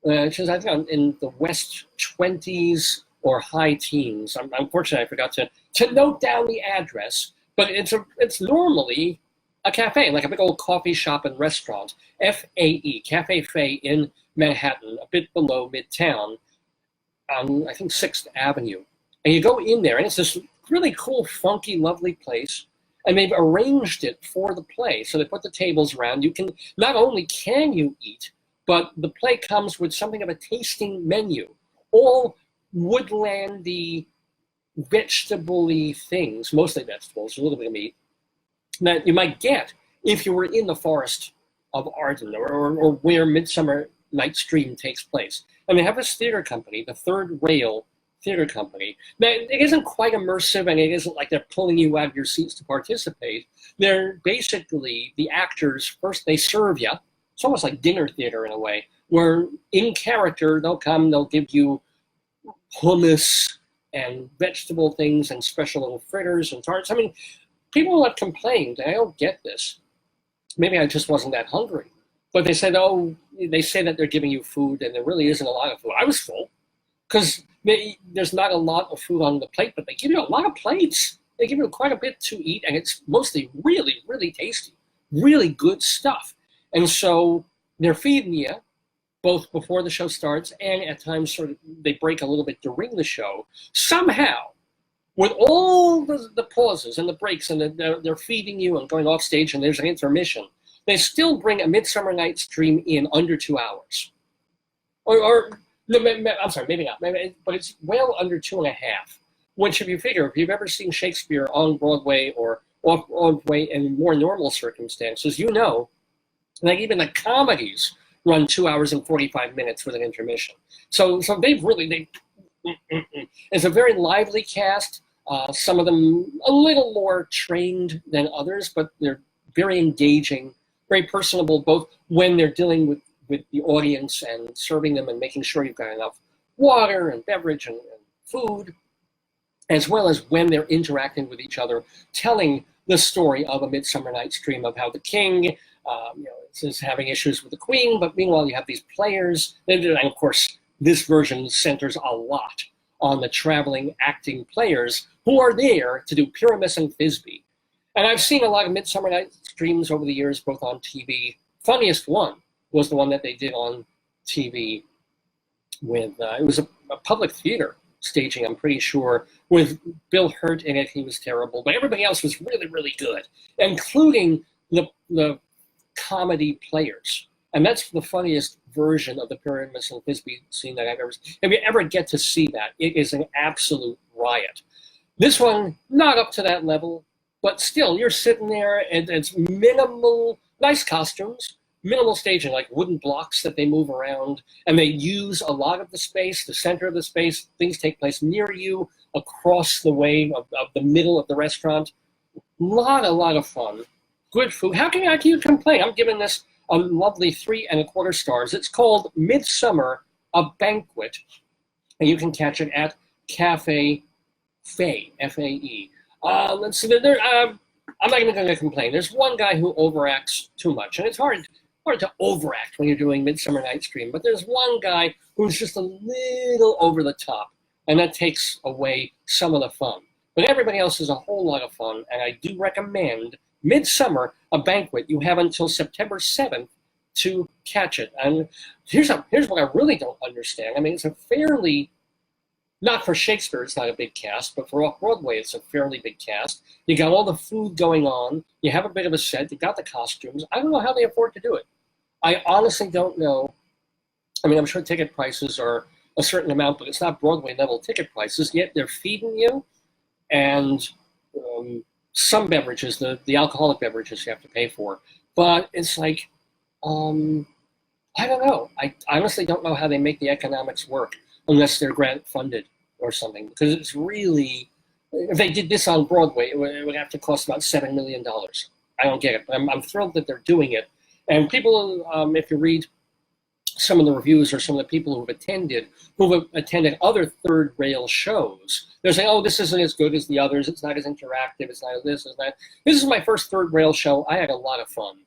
which is, I think, in the West 20s or high teens. Unfortunately, I forgot to note down the address, but it's normally a cafe, like a big old coffee shop and restaurant, F-A-E, Cafe Fe in Manhattan, a bit below Midtown, on, I think, 6th Avenue. And you go in there, and it's this really cool, funky, lovely place. And they've arranged it for the play. So they put the tables around. You can, not only can you eat, but the play comes with something of a tasting menu. All woodlandy, vegetable-y things, mostly vegetables, a little bit of meat, that you might get if you were in the forest of Arden or where Midsummer Night's Dream takes place. And they have this theater company, the Third Rail Theater Company. Now, it isn't quite immersive, and it isn't like they're pulling you out of your seats to participate. They're basically, the actors, first they serve you. It's almost like dinner theater in a way, where in character they'll come, they'll give you hummus and vegetable things and special little fritters and tarts. I mean, people have complained, and I don't get this. Maybe I just wasn't that hungry. But they said, oh, they say that they're giving you food, and there really isn't a lot of food. I was full, because there's not a lot of food on the plate, but they give you a lot of plates. They give you quite a bit to eat, and it's mostly really, really tasty, really good stuff. And so they're feeding you both before the show starts, and at times sort of they break a little bit during the show. Somehow, with all the pauses and the breaks, and they're feeding you and going off stage, and there's an intermission, they still bring A Midsummer Night's Dream in under 2 hours. No, I'm sorry, maybe not, but it's well under 2.5. Which, if you figure, if you've ever seen Shakespeare on Broadway or off Broadway in more normal circumstances, you know, like even the comedies run 2 hours and 45 minutes with an intermission. So they've really, it's a very lively cast. Some of them a little more trained than others, but they're very engaging, very personable, both when they're dealing with the audience and serving them and making sure you've got enough water and beverage and food, as well as when they're interacting with each other, telling the story of A Midsummer Night's Dream, of how the king is having issues with the queen, but meanwhile you have these players. And of course, this version centers a lot on the traveling acting players who are there to do Pyramus and Thisbe. And I've seen a lot of Midsummer Night's Dreams over the years, both on TV. Funniest one was the one that they did on TV with, it was a public theater staging, I'm pretty sure, with Bill Hurt in it. He was terrible, but everybody else was really, really good, including the comedy players. And that's the funniest version of the Pyramus and Thisbe scene that I've ever seen. If you ever get to see that, it is an absolute riot. This one, not up to that level, but still, you're sitting there, and it's minimal, nice costumes, minimal staging, like wooden blocks that they move around, and they use a lot of the space, the center of the space. Things take place near you, across the way of the middle of the restaurant. A lot of fun. Good food. How can you complain? I'm giving this a lovely 3.25 stars. It's called Midsummer, a Banquet, and you can catch it at Cafe Fe, F-A-E. Let's see, I'm not even going to complain. There's one guy who overacts too much, and it's hard to overact when you're doing Midsummer Night's Dream, but there's one guy who's just a little over the top, and that takes away some of the fun. But everybody else is a whole lot of fun, and I do recommend Midsummer, a Banquet. You have until September 7th to catch it. And here's what I really don't understand. I mean, it's a fairly, not for Shakespeare, it's not a big cast, but for off-Broadway, it's a fairly big cast. You got all the food going on. You have a bit of a set. You got the costumes. I don't know how they afford to do it. I honestly don't know. I mean, I'm sure ticket prices are a certain amount, but it's not Broadway-level ticket prices, yet they're feeding you. And some beverages, the alcoholic beverages you have to pay for. But it's like, I don't know. I honestly don't know how they make the economics work unless they're grant funded or something. Because it's really, if they did this on Broadway, it would have to cost about $7 million. I don't get it, but I'm thrilled that they're doing it. And people, if you read some of the reviews or some of the people who've attended other third rail shows, they're saying, oh, this isn't as good as the others. It's not as interactive. It's not as this, it's that. This is my first third rail show. I had a lot of fun.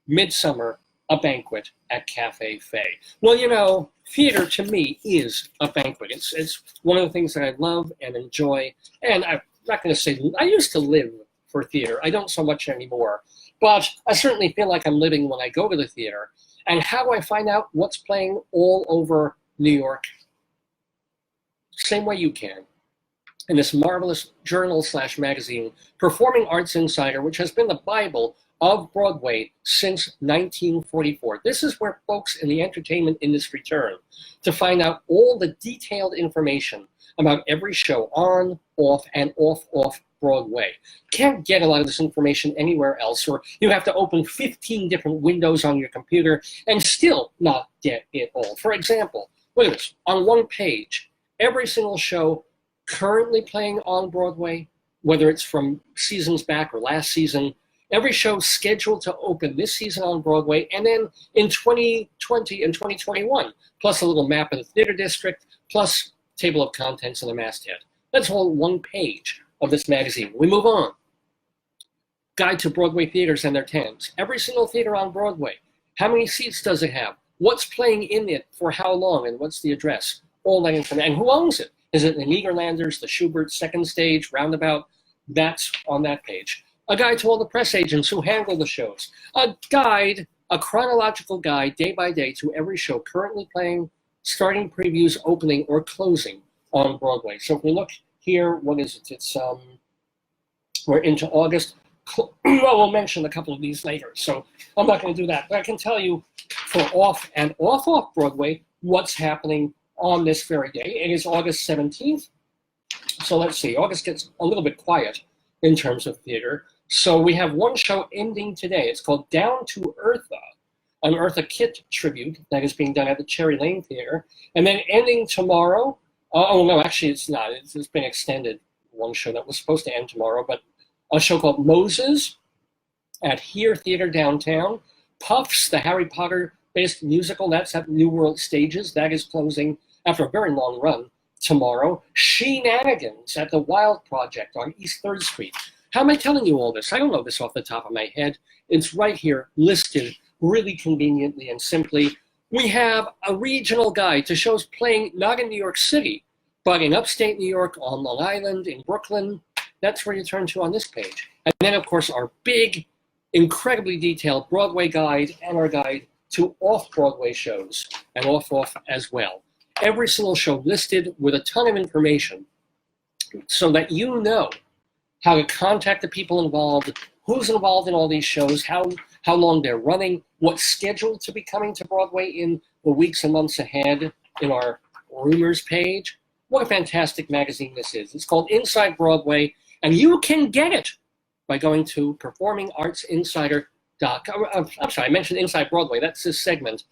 Midsummer, a Banquet at Cafe Fe. Well, you know, theater to me is a banquet. It's one of the things that I love and enjoy. And I'm not going to say, I used to live for theater. I don't so much anymore. but I certainly feel like I'm living when I go to the theater. And how do I find out what's playing all over New York? Same way you can. In this marvelous journal/magazine, Performing Arts Insider, which has been the Bible of Broadway since 1944. This is where folks in the entertainment industry turn to find out all the detailed information about every show on, off, and off Broadway. Can't get a lot of this information anywhere else, or you have to open 15 different windows on your computer and still not get it all. For example, look at this. On one page, every single show currently playing on Broadway, whether it's from seasons back or last season, every show scheduled to open this season on Broadway, and then in 2020 and 2021, plus a little map of the theater district, plus table of contents and a masthead. That's all one page of this magazine. We move on. Guide to Broadway theaters and their tenants. Every single theater on Broadway. How many seats does it have? What's playing in it for how long, and what's the address? All that information. And who owns it? Is it the Nederlanders, the Schubert, Second Stage, Roundabout? That's on that page. A guide to all the press agents who handle the shows. A guide, a chronological guide, day by day, to every show currently playing, starting previews, opening, or closing on Broadway. So if we look here, what is it? It's we're into August. Well, we'll mention a couple of these later, so I'm not going to do that. But I can tell you for off and off Broadway what's happening on this very day. It is August 17th. So let's see. August gets a little bit quiet in terms of theater. So we have one show ending today. It's called Down to Eartha, an Eartha Kitt tribute that is being done at the Cherry Lane Theater. And then ending tomorrow, oh no, actually it's not. It's been extended, one show that was supposed to end tomorrow, but a show called Moses at Here Theater Downtown. Puffs, the Harry Potter-based musical, that's at New World Stages. That is closing after a very long run tomorrow. Shenanigans at the Wild Project on East 3rd Street. How am I telling you all this? I don't know this off the top of my head. It's right here, listed really conveniently and simply. We have a regional guide to shows playing not in New York City, but in upstate New York, on Long Island, in Brooklyn. That's where you turn to on this page. And then, of course, our big, incredibly detailed Broadway guide and our guide to off-Broadway shows and off as well. Every single show listed with a ton of information so that you know how to contact the people involved, who's involved in all these shows, how long they're running, what's scheduled to be coming to Broadway in the weeks and months ahead in our rumors page. What a fantastic magazine this is. It's called Inside Broadway, and you can get it by going to performingartsinsider.com. I'm sorry, I mentioned Inside Broadway. That's this segment.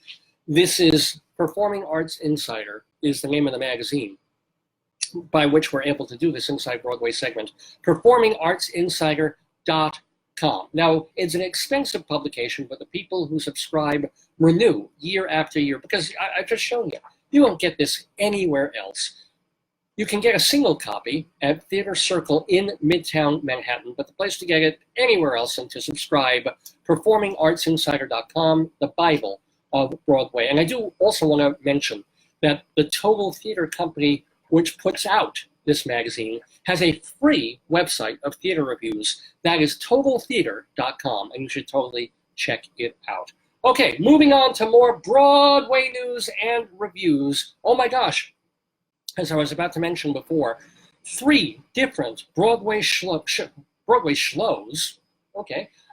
This is Performing Arts Insider is the name of the magazine by which we're able to do this Inside Broadway segment. performingartsinsider.com. Now, it's an expensive publication, but the people who subscribe renew year after year, because I've just shown you, you won't get this anywhere else. You can get a single copy at Theater Circle in Midtown Manhattan, but the place to get it anywhere else and to subscribe, performingartsinsider.com, the Bible of Broadway. And I do also want to mention that the Total Theater Company, which puts out this magazine, has a free website of theater reviews. That is totaltheater.com, and you should totally check it out. Okay, moving on to more Broadway news and reviews. Oh my gosh, as I was about to mention before, 3 different Broadway schloes,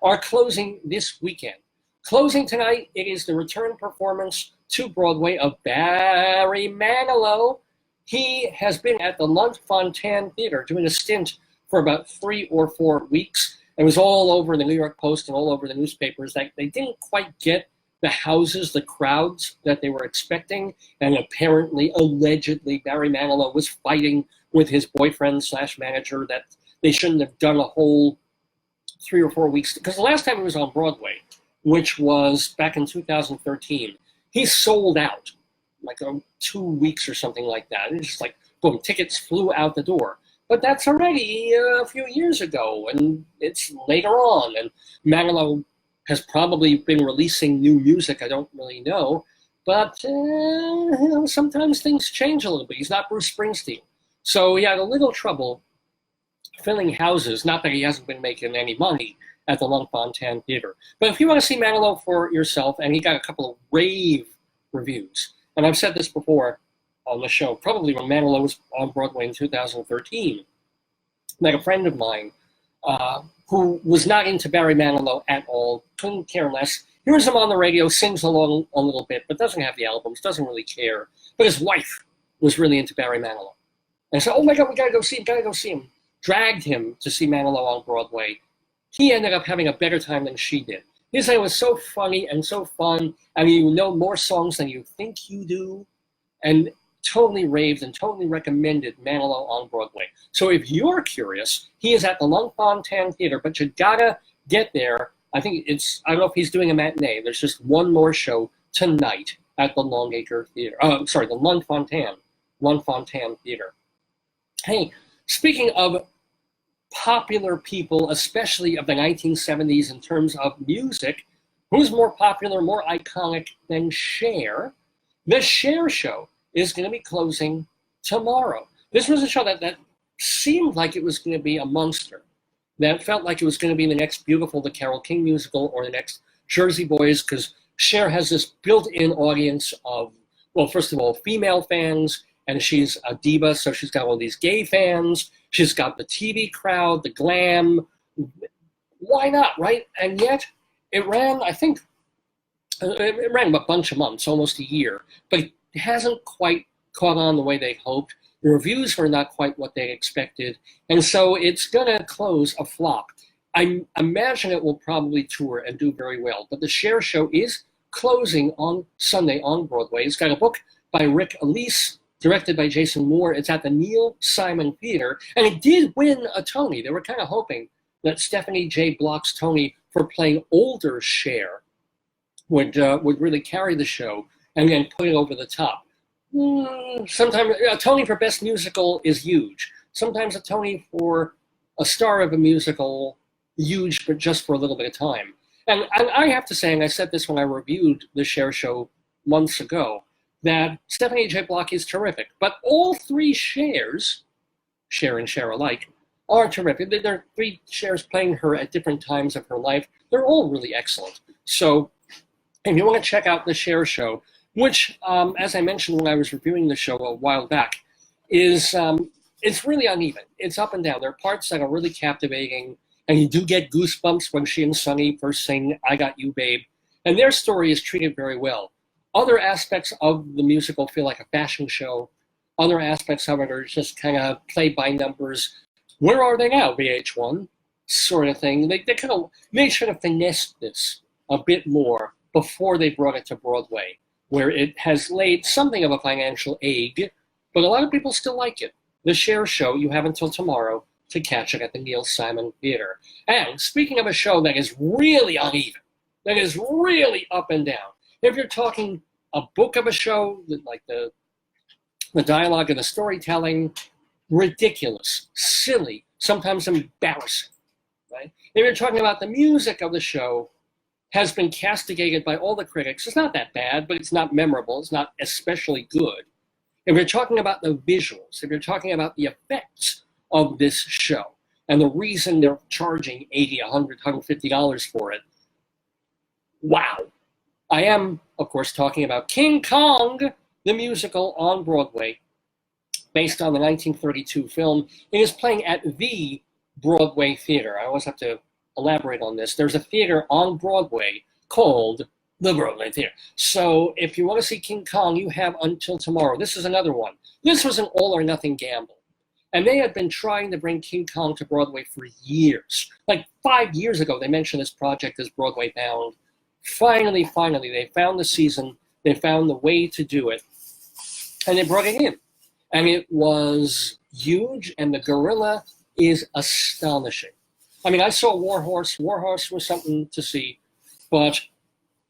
are closing this weekend. Closing tonight, it is the return performance to Broadway of Barry Manilow. He has been at the Lunt-Fontanne Theater doing a stint for about 3 or 4 weeks. It was all over the New York Post and all over the newspapers that they didn't quite get the houses, the crowds that they were expecting. And apparently, allegedly, Barry Manilow was fighting with his boyfriend/manager that they shouldn't have done a whole 3 or 4 weeks. Because the last time he was on Broadway, which was back in 2013, he sold out like 2 weeks or something like that. And it's just like, boom, tickets flew out the door. But that's already a few years ago, and it's later on. And Manilow has probably been releasing new music, I don't really know. But sometimes things change a little bit. He's not Bruce Springsteen. So he had a little trouble filling houses. Not that he hasn't been making any money at the Luntfontein Theater. But if you want to see Manilow for yourself, and he got a couple of rave reviews, and I've said this before on the show, probably when Manilow was on Broadway in 2013, like a friend of mine who was not into Barry Manilow at all, couldn't care less, hears him on the radio, sings along a little bit, but doesn't have the albums, doesn't really care. But his wife was really into Barry Manilow. And said, oh my God, we gotta go see him, Dragged him to see Manilow on Broadway. He ended up having a better time than she did. He said it was so funny and so fun, and you know more songs than you think you do, and totally raved and totally recommended Manilow on Broadway. So if you're curious, he is at the Luntfontein Theater, but you gotta get there. I don't know if he's doing a matinee. There's just one more show tonight at the Longacre Theater. The Luntfontein Theater. Hey, speaking of popular people, especially of the 1970s in terms of music, who's more popular, more iconic than Cher? The Cher Show is going to be closing tomorrow. This was a show that seemed like it was going to be a monster, that felt like it was going to be the next Beautiful, the Carole King musical, or the next Jersey Boys, because Cher has this built-in audience of, well, first of all, female fans, and she's a diva, so she's got all these gay fans. She's got the TV crowd, the glam. Why not, right? And yet, it ran, I think, it ran a bunch of months, almost a year, but it hasn't quite caught on the way they hoped. The reviews were not quite what they expected, and so it's going to close a flop. I imagine it will probably tour and do very well, but the Cher Show is closing on Sunday on Broadway. It's got a book by Rick Elise, directed by Jason Moore. It's at the Neil Simon Theater, and it did win a Tony. They were kind of hoping that Stephanie J. Block's Tony for playing older Cher would really carry the show and then put it over the top. Sometimes a Tony for Best Musical is huge. Sometimes a Tony for a star of a musical, huge, but just for a little bit of time. And I have to say, and I said this when I reviewed the Cher Show months ago, that Stephanie J. Block is terrific. But all three Chers, Cher and Cher alike, are terrific. There are three Chers playing her at different times of her life. They're all really excellent. So if you want to check out the Cher Show, which, as I mentioned when I was reviewing the show a while back, is it's really uneven. It's up and down. There are parts that are really captivating, and you do get goosebumps when she and Sonny first sing I Got You, Babe. And their story is treated very well. Other aspects of the musical feel like a fashion show. Other aspects of it are just kind of play by numbers. Where are they now, VH1? Sort of thing. They should have finessed this a bit more before they brought it to Broadway, where it has laid something of a financial egg, but a lot of people still like it. The Cher Show, you have until tomorrow to catch it at the Neil Simon Theater. And speaking of a show that is really uneven, that is really up and down, if you're talking a book of a show, like the dialogue and the storytelling, ridiculous, silly, sometimes embarrassing, right? If you're talking about the music of the show, has been castigated by all the critics. It's not that bad, but it's not memorable. It's not especially good. If you're talking about the visuals, if you're talking about the effects of this show, and the reason they're charging $80, $100, $150 for it, wow. I am, of course, talking about King Kong, the musical on Broadway, based on the 1932 film. It is playing at the Broadway Theater. I always have to elaborate on this. There's a theater on Broadway called the Broadway Theater. So if you want to see King Kong, you have until tomorrow. This is another one. This was an all-or-nothing gamble. And they had been trying to bring King Kong to Broadway for years. Like 5 years ago, they mentioned this project as Broadway Bound. Finally, they found the season, they found the way to do it, and they brought it in. And it was huge, and the gorilla is astonishing. I mean, I saw War Horse. War Horse was something to see, but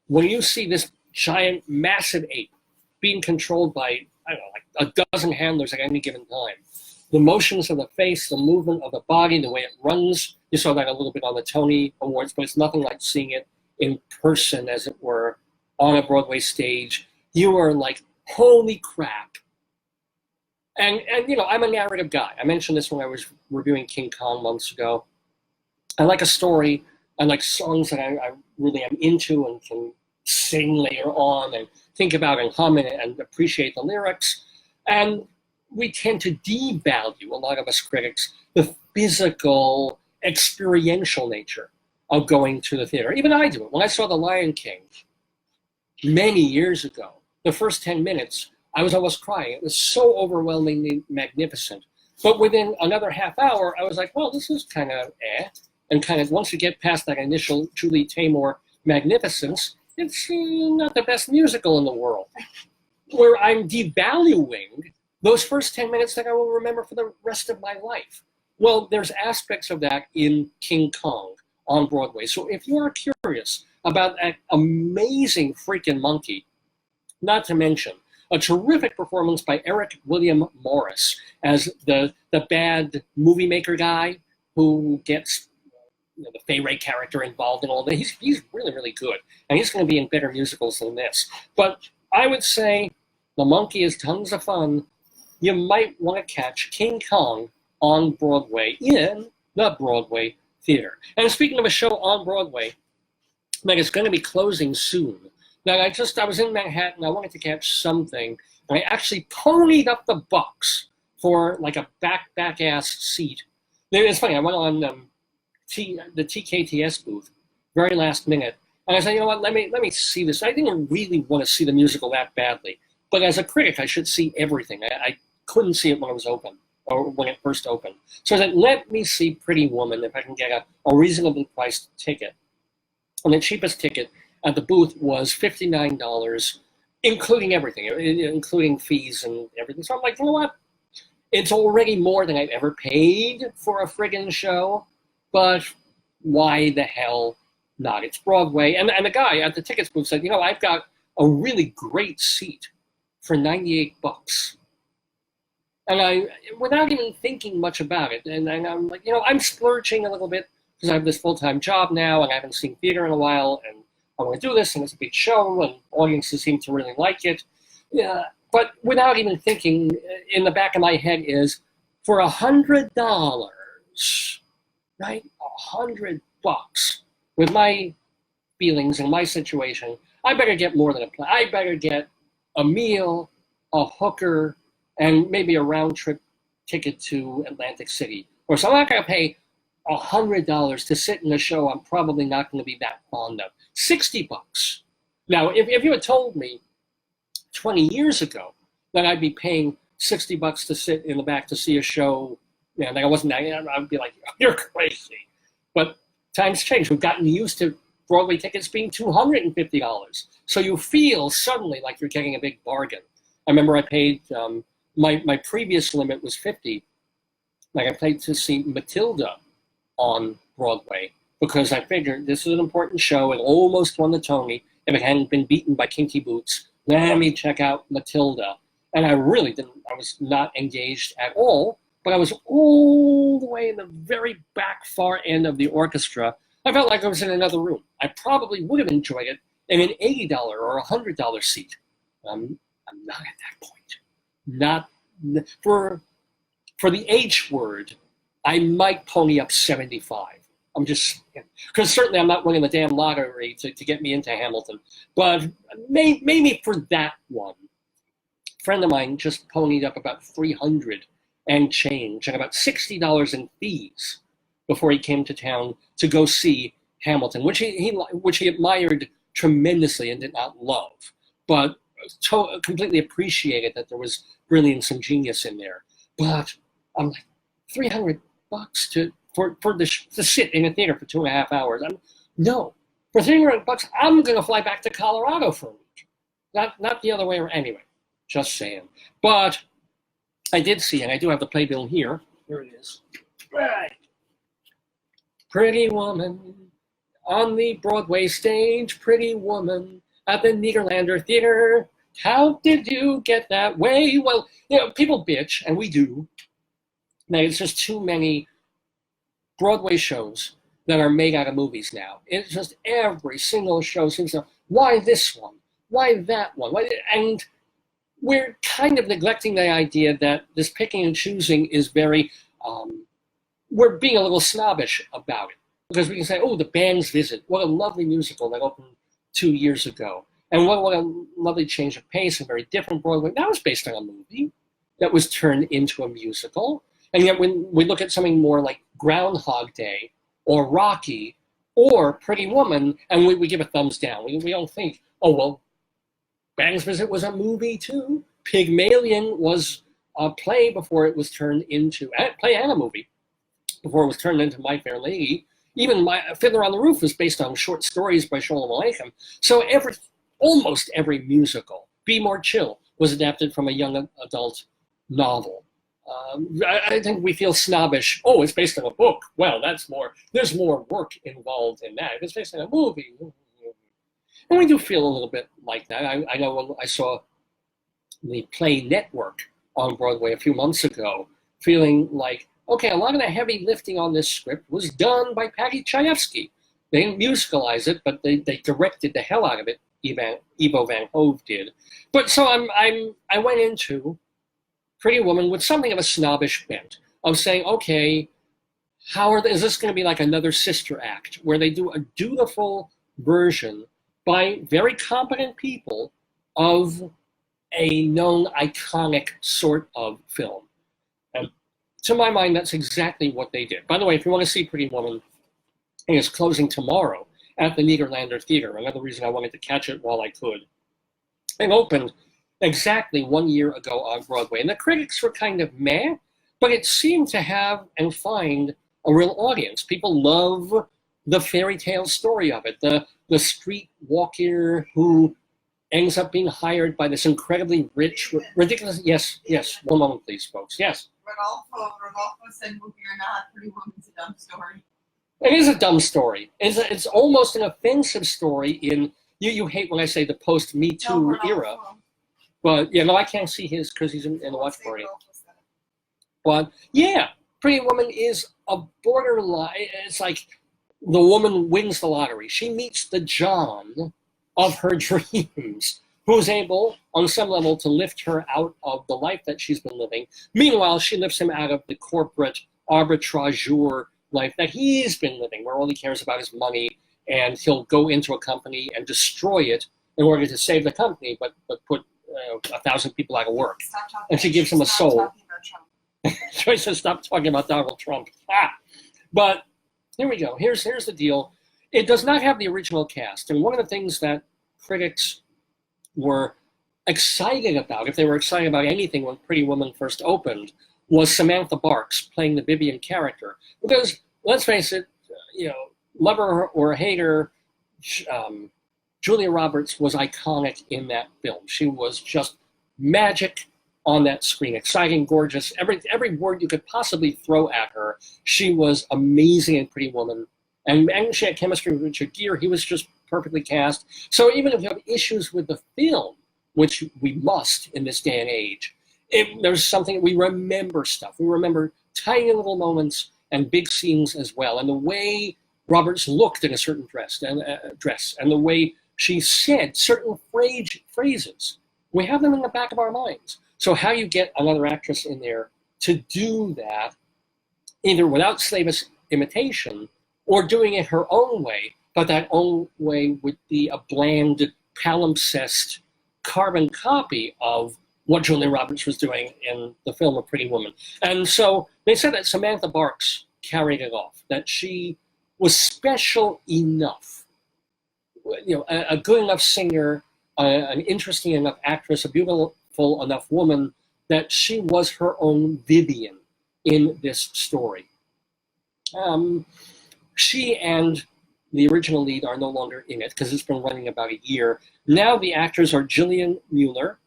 when you see this giant, massive ape being controlled by, I don't know, like a dozen handlers at any given time, the motions of the face, the movement of the body, the way it runs, you saw that a little bit on the Tony Awards, but it's nothing like seeing it in person, as it were, on a Broadway stage. You are like, holy crap. And you know, I'm a narrative guy. I mentioned this when I was reviewing King Kong months ago. I like a story and like songs that I really am into and can sing later on and think about and hum and appreciate the lyrics. And we tend to devalue, a lot of us critics, the physical, experiential nature of going to the theater. Even I do it. When I saw The Lion King many years ago, the first 10 minutes, I was almost crying. It was so overwhelmingly magnificent. But within another half hour, I was like, well, this is kind of And kind of once you get past that initial Julie Taymor magnificence, it's not the best musical in the world. Where I'm devaluing those first 10 minutes that I will remember for the rest of my life. Well, there's aspects of that in King Kong on Broadway. So if you are curious about that amazing freaking monkey, not to mention a terrific performance by Eric William Morris as the bad movie maker guy who gets the Fay Wray character involved in all that. He's really, really good. And he's going to be in better musicals than this. But I would say the monkey is tons of fun. You might want to catch King Kong on Broadway in the Broadway Theater. And speaking of a show on Broadway, like it's going to be closing soon. Now, I was in Manhattan. I wanted to catch something. And I actually ponied up the bucks for like a back-ass seat. It's funny. I went on the TKTS booth very last minute. And I said, you know what, let me see this. I didn't really want to see the musical that badly. But as a critic, I should see everything. I couldn't see it when it was open, or when it first opened. So I said, let me see Pretty Woman if I can get a reasonably priced ticket. And the cheapest ticket at the booth was $59, including everything, including fees and everything. So I'm like, you know what? It's already more than I've ever paid for a friggin' show, but why the hell not? It's Broadway. And the guy at the tickets booth said, you know, I've got a really great seat for $98. And I, without even thinking much about it, and I'm like, you know, I'm splurging a little bit because I have this full-time job now and I haven't seen theater in a while, and I want to do this, and it's a big show, and audiences seem to really like it. Yeah, but without even thinking, in the back of my head is, for $100, right? $100 with my feelings and my situation, I better get more than a play. I better get a meal, a hooker, and maybe a round-trip ticket to Atlantic City. Or so I'm not going to pay $100 to sit in a show I'm probably not going to be that fond of. $60. Now, if you had told me 20 years ago that I'd be paying $60 to sit in the back to see a show, yeah, like I wasn't, I'd be like, you're crazy. But times change. We've gotten used to Broadway tickets being $250. So you feel suddenly like you're getting a big bargain. I remember I paid, my previous limit was $50. Like I paid to see Matilda on Broadway because I figured this is an important show. It almost won the Tony. If it hadn't been beaten by Kinky Boots, let me check out Matilda. And I really didn't, I was not engaged at all, but I was all the way in the very back far end of the orchestra. I felt like I was in another room. I probably would have enjoyed it in an $80 or $100 seat. I'm not at that point. Not for the H word, I might pony up 75. I'm just, because certainly I'm not winning the damn lottery to get me into Hamilton. But maybe for that one, a friend of mine just ponied up about $300 and change, and about $60 in fees before he came to town to go see Hamilton, which he admired tremendously and did not love, but completely appreciated that there was brilliance and genius in there. But I'm like, $300 to sit in a theater for 2.5 hours. No, for $300, I'm going to fly back to Colorado for a week. Not the other way around. Anyway, just saying. But I did see, and I do have the playbill here. Here it is. Right. Pretty Woman on the Broadway stage. Pretty Woman at the Nederlander Theater. How did you get that way? Well, you know, people bitch, and we do. Now, it's just too many Broadway shows that are made out of movies now. It's just every single show seems to, why this one? Why that one? And we're kind of neglecting the idea that this picking and choosing is very, we're being a little snobbish about it. Because we can say, oh, The Band's Visit, what a lovely musical that opened 2 years ago. And what a lovely change of pace and very different Broadway. That was based on a movie that was turned into a musical. And yet when we look at something more like Groundhog Day or Rocky or Pretty Woman, and we give a thumbs down. We don't think, oh, well, Band's Visit was a movie too. Pygmalion was a play before it was turned into, a play and a movie, before it was turned into My Fair Lady. Even My Fiddler on the Roof was based on short stories by Sholem Aleichem. So almost every musical, Be More Chill, was adapted from a young adult novel. I think we feel snobbish. Oh, it's based on a book. Well, there's more work involved in that. If it's based on a movie. And we do feel a little bit like that. I know when I saw the Play Network on Broadway a few months ago, feeling like, okay, a lot of the heavy lifting on this script was done by Patty Chayefsky. They didn't musicalize it, but they directed the hell out of it. Ivo Van Hove did. But so I went into Pretty Woman with something of a snobbish bent of saying, okay, is this going to be like another Sister Act where they do a dutiful version by very competent people of a known iconic sort of film? And to my mind, that's exactly what they did. By the way, if you want to see Pretty Woman, it's closing tomorrow at the Niederlander Theater. Another reason I wanted to catch it while I could. It opened exactly 1 year ago on Broadway. And the critics were kind of meh, but it seemed to have and find a real audience. People love the fairy tale story of it, the street walker who ends up being hired by this incredibly rich, ridiculous, yes, 1 moment please, folks, yes. Rodolfo said movie or not, Pretty Woman's a dumb story. It is a dumb story. It's almost an offensive story in, you hate when I say the post-Me Too era. But, yeah, no, I can't see his because he's in the watch party. But, yeah, Pretty Woman is a borderline, it's like the woman wins the lottery. She meets the John of her dreams, who's able, on some level, to lift her out of the life that she's been living. Meanwhile, she lifts him out of the corporate arbitrageur life that he's been living, where all he cares about is money, and he'll go into a company and destroy it in order to save the company, but put 1,000 people out of work. And she gives him a soul. Joyce says, stop talking about Donald Trump. But here we go. Here's the deal. It does not have the original cast. And one of the things that critics were excited about, if they were excited about anything when Pretty Woman first opened, was Samantha Barks playing the Vivian character. Because, let's face it, love her or hate her, Julia Roberts was iconic in that film. She was just magic on that screen, exciting, gorgeous, every word you could possibly throw at her. She was amazing in Pretty Woman. And she had chemistry with Richard Gere. He was just perfectly cast. So even if you have issues with the film, which we must in this day and age, there's something, we remember stuff. We remember tiny little moments and big scenes as well. And the way Roberts looked in a certain dress and the way she said certain phrases, we have them in the back of our minds. So how you get another actress in there to do that, either without slavish imitation or doing it her own way, but that own way would be a bland, palimpsest, carbon copy of what Julia Roberts was doing in the film A Pretty Woman. And so they said that Samantha Barks carried it off, that she was special enough, a good enough singer, an interesting enough actress, a beautiful enough woman, that she was her own Vivian in this story. She and the original lead are no longer in it because it's been running about a year. Now the actors are Gillian Mueller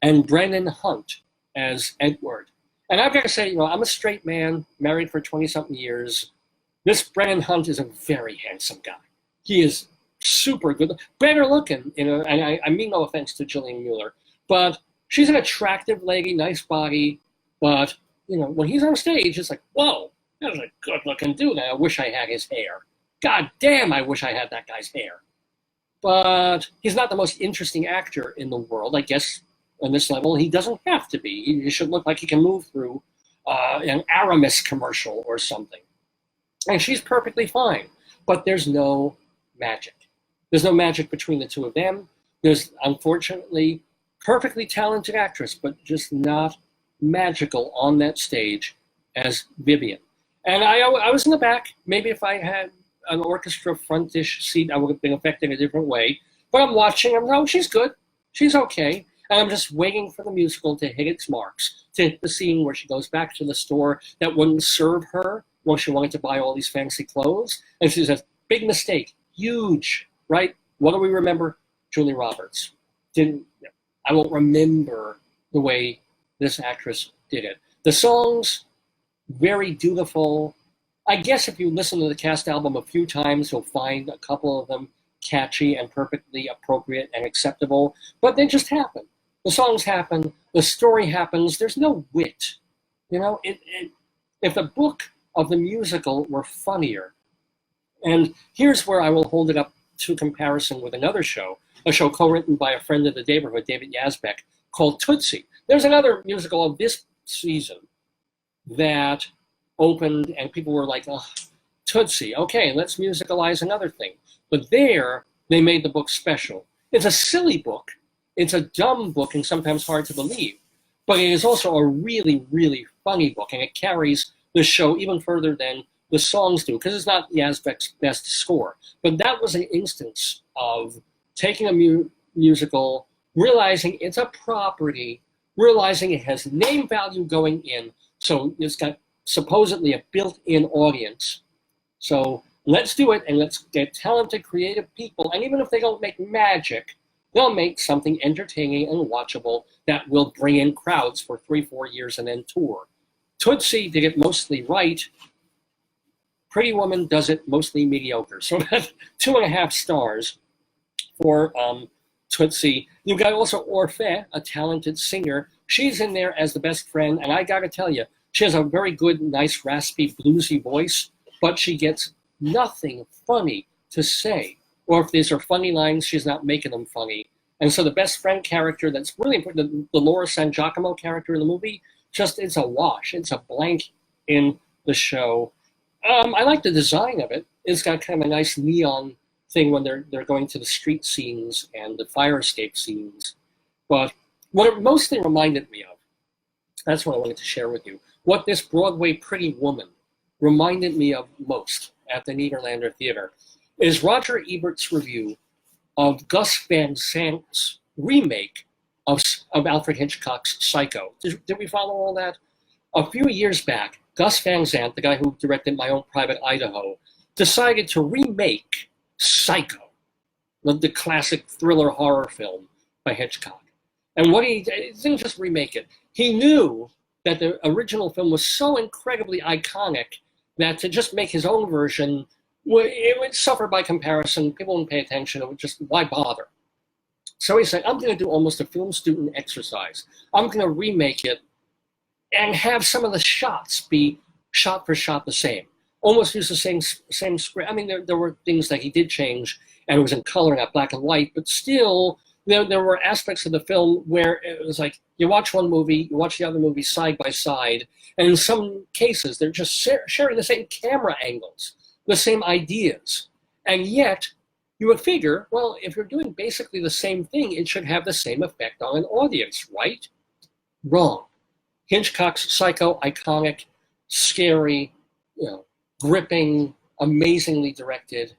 and Brennan Hunt as Edward. And I've got to say, I'm a straight man, married for 20-something years. This Brennan Hunt is a very handsome guy. He is super good, better looking, and I mean no offense to Gillian Mueller, but she's an attractive lady, nice body, but, when he's on stage, it's like, whoa, that was a good-looking dude, and I wish I had his hair. God damn, I wish I had that guy's hair. But he's not the most interesting actor in the world, I guess. On this level, he doesn't have to be. He should look like he can move through an Aramis commercial or something. And she's perfectly fine. but there's no magic. There's no magic between the two of them. There's, unfortunately, perfectly talented actress, but just not magical on that stage as Vivian. And I was in the back. Maybe if I had an orchestra frontish seat, I would have been affected a different way. But I'm watching, I'm like, oh, she's good. She's okay. And I'm just waiting for the musical to hit its marks, to hit the scene where she goes back to the store that wouldn't serve her when she wanted to buy all these fancy clothes. And she says, big mistake, huge, right? What do we remember? Julie Roberts. I won't remember the way this actress did it. The songs, very dutiful. I guess if you listen to the cast album a few times, you'll find a couple of them catchy and perfectly appropriate and acceptable, but they just happen. The songs happen, the story happens, there's no wit. You know, if the book of the musical were funnier, and here's where I will hold it up to comparison with another show, a show co-written by a friend of the Daverhood, David Yazbek, called Tootsie. There's another musical of this season that opened and people were like, oh, Tootsie, okay, let's musicalize another thing. But there, they made the book special. It's a silly book. It's a dumb book and sometimes hard to believe. But it is also a really, really funny book, and it carries the show even further than the songs do, because it's not Yazbek's best score. But that was an instance of taking a musical, realizing it's a property, realizing it has name value going in, so it's got supposedly a built-in audience. So let's do it, and let's get talented, creative people, and even if they don't make magic, they'll make something entertaining and watchable that will bring in crowds for 3-4 years and then tour. Tootsie did it mostly right. Pretty Woman does it mostly mediocre. So that's 2.5 stars for Tootsie. You've got also Orphée, a talented singer. She's in there as the best friend, and I gotta tell you, she has a very good, nice, raspy, bluesy voice, but she gets nothing funny to say. Or if these are funny lines, she's not making them funny. And so the best friend character that's really important, the Laura San Giacomo character in the movie, just it's a wash. It's a blank in the show. I like the design of it. It's got kind of a nice neon thing when they're going to the street scenes and the fire escape scenes. But what it mostly reminded me of, that's what I wanted to share with you, what this Broadway Pretty Woman reminded me of most at the Nederlander Theater is Roger Ebert's review of Gus Van Sant's remake of Alfred Hitchcock's Psycho. Did we follow all that? A few years back, Gus Van Sant, the guy who directed My Own Private Idaho, decided to remake Psycho, the classic thriller horror film by Hitchcock. And what he didn't just remake it. He knew that the original film was so incredibly iconic that to just make his own version, it would suffer by comparison. People wouldn't pay attention. It would just, why bother? So he said, I'm going to do almost a film student exercise. I'm going to remake it and have some of the shots be shot for shot the same. Almost use the same script. I mean, there were things that he did change, and it was in color, not black and white, but still, there were aspects of the film where it was like, you watch one movie, you watch the other movie side by side, and in some cases, they're just sharing the same camera angles, the same ideas. And yet, you would figure, well, if you're doing basically the same thing, it should have the same effect on an audience, right? Wrong. Hitchcock's Psycho, iconic, scary, gripping, amazingly directed.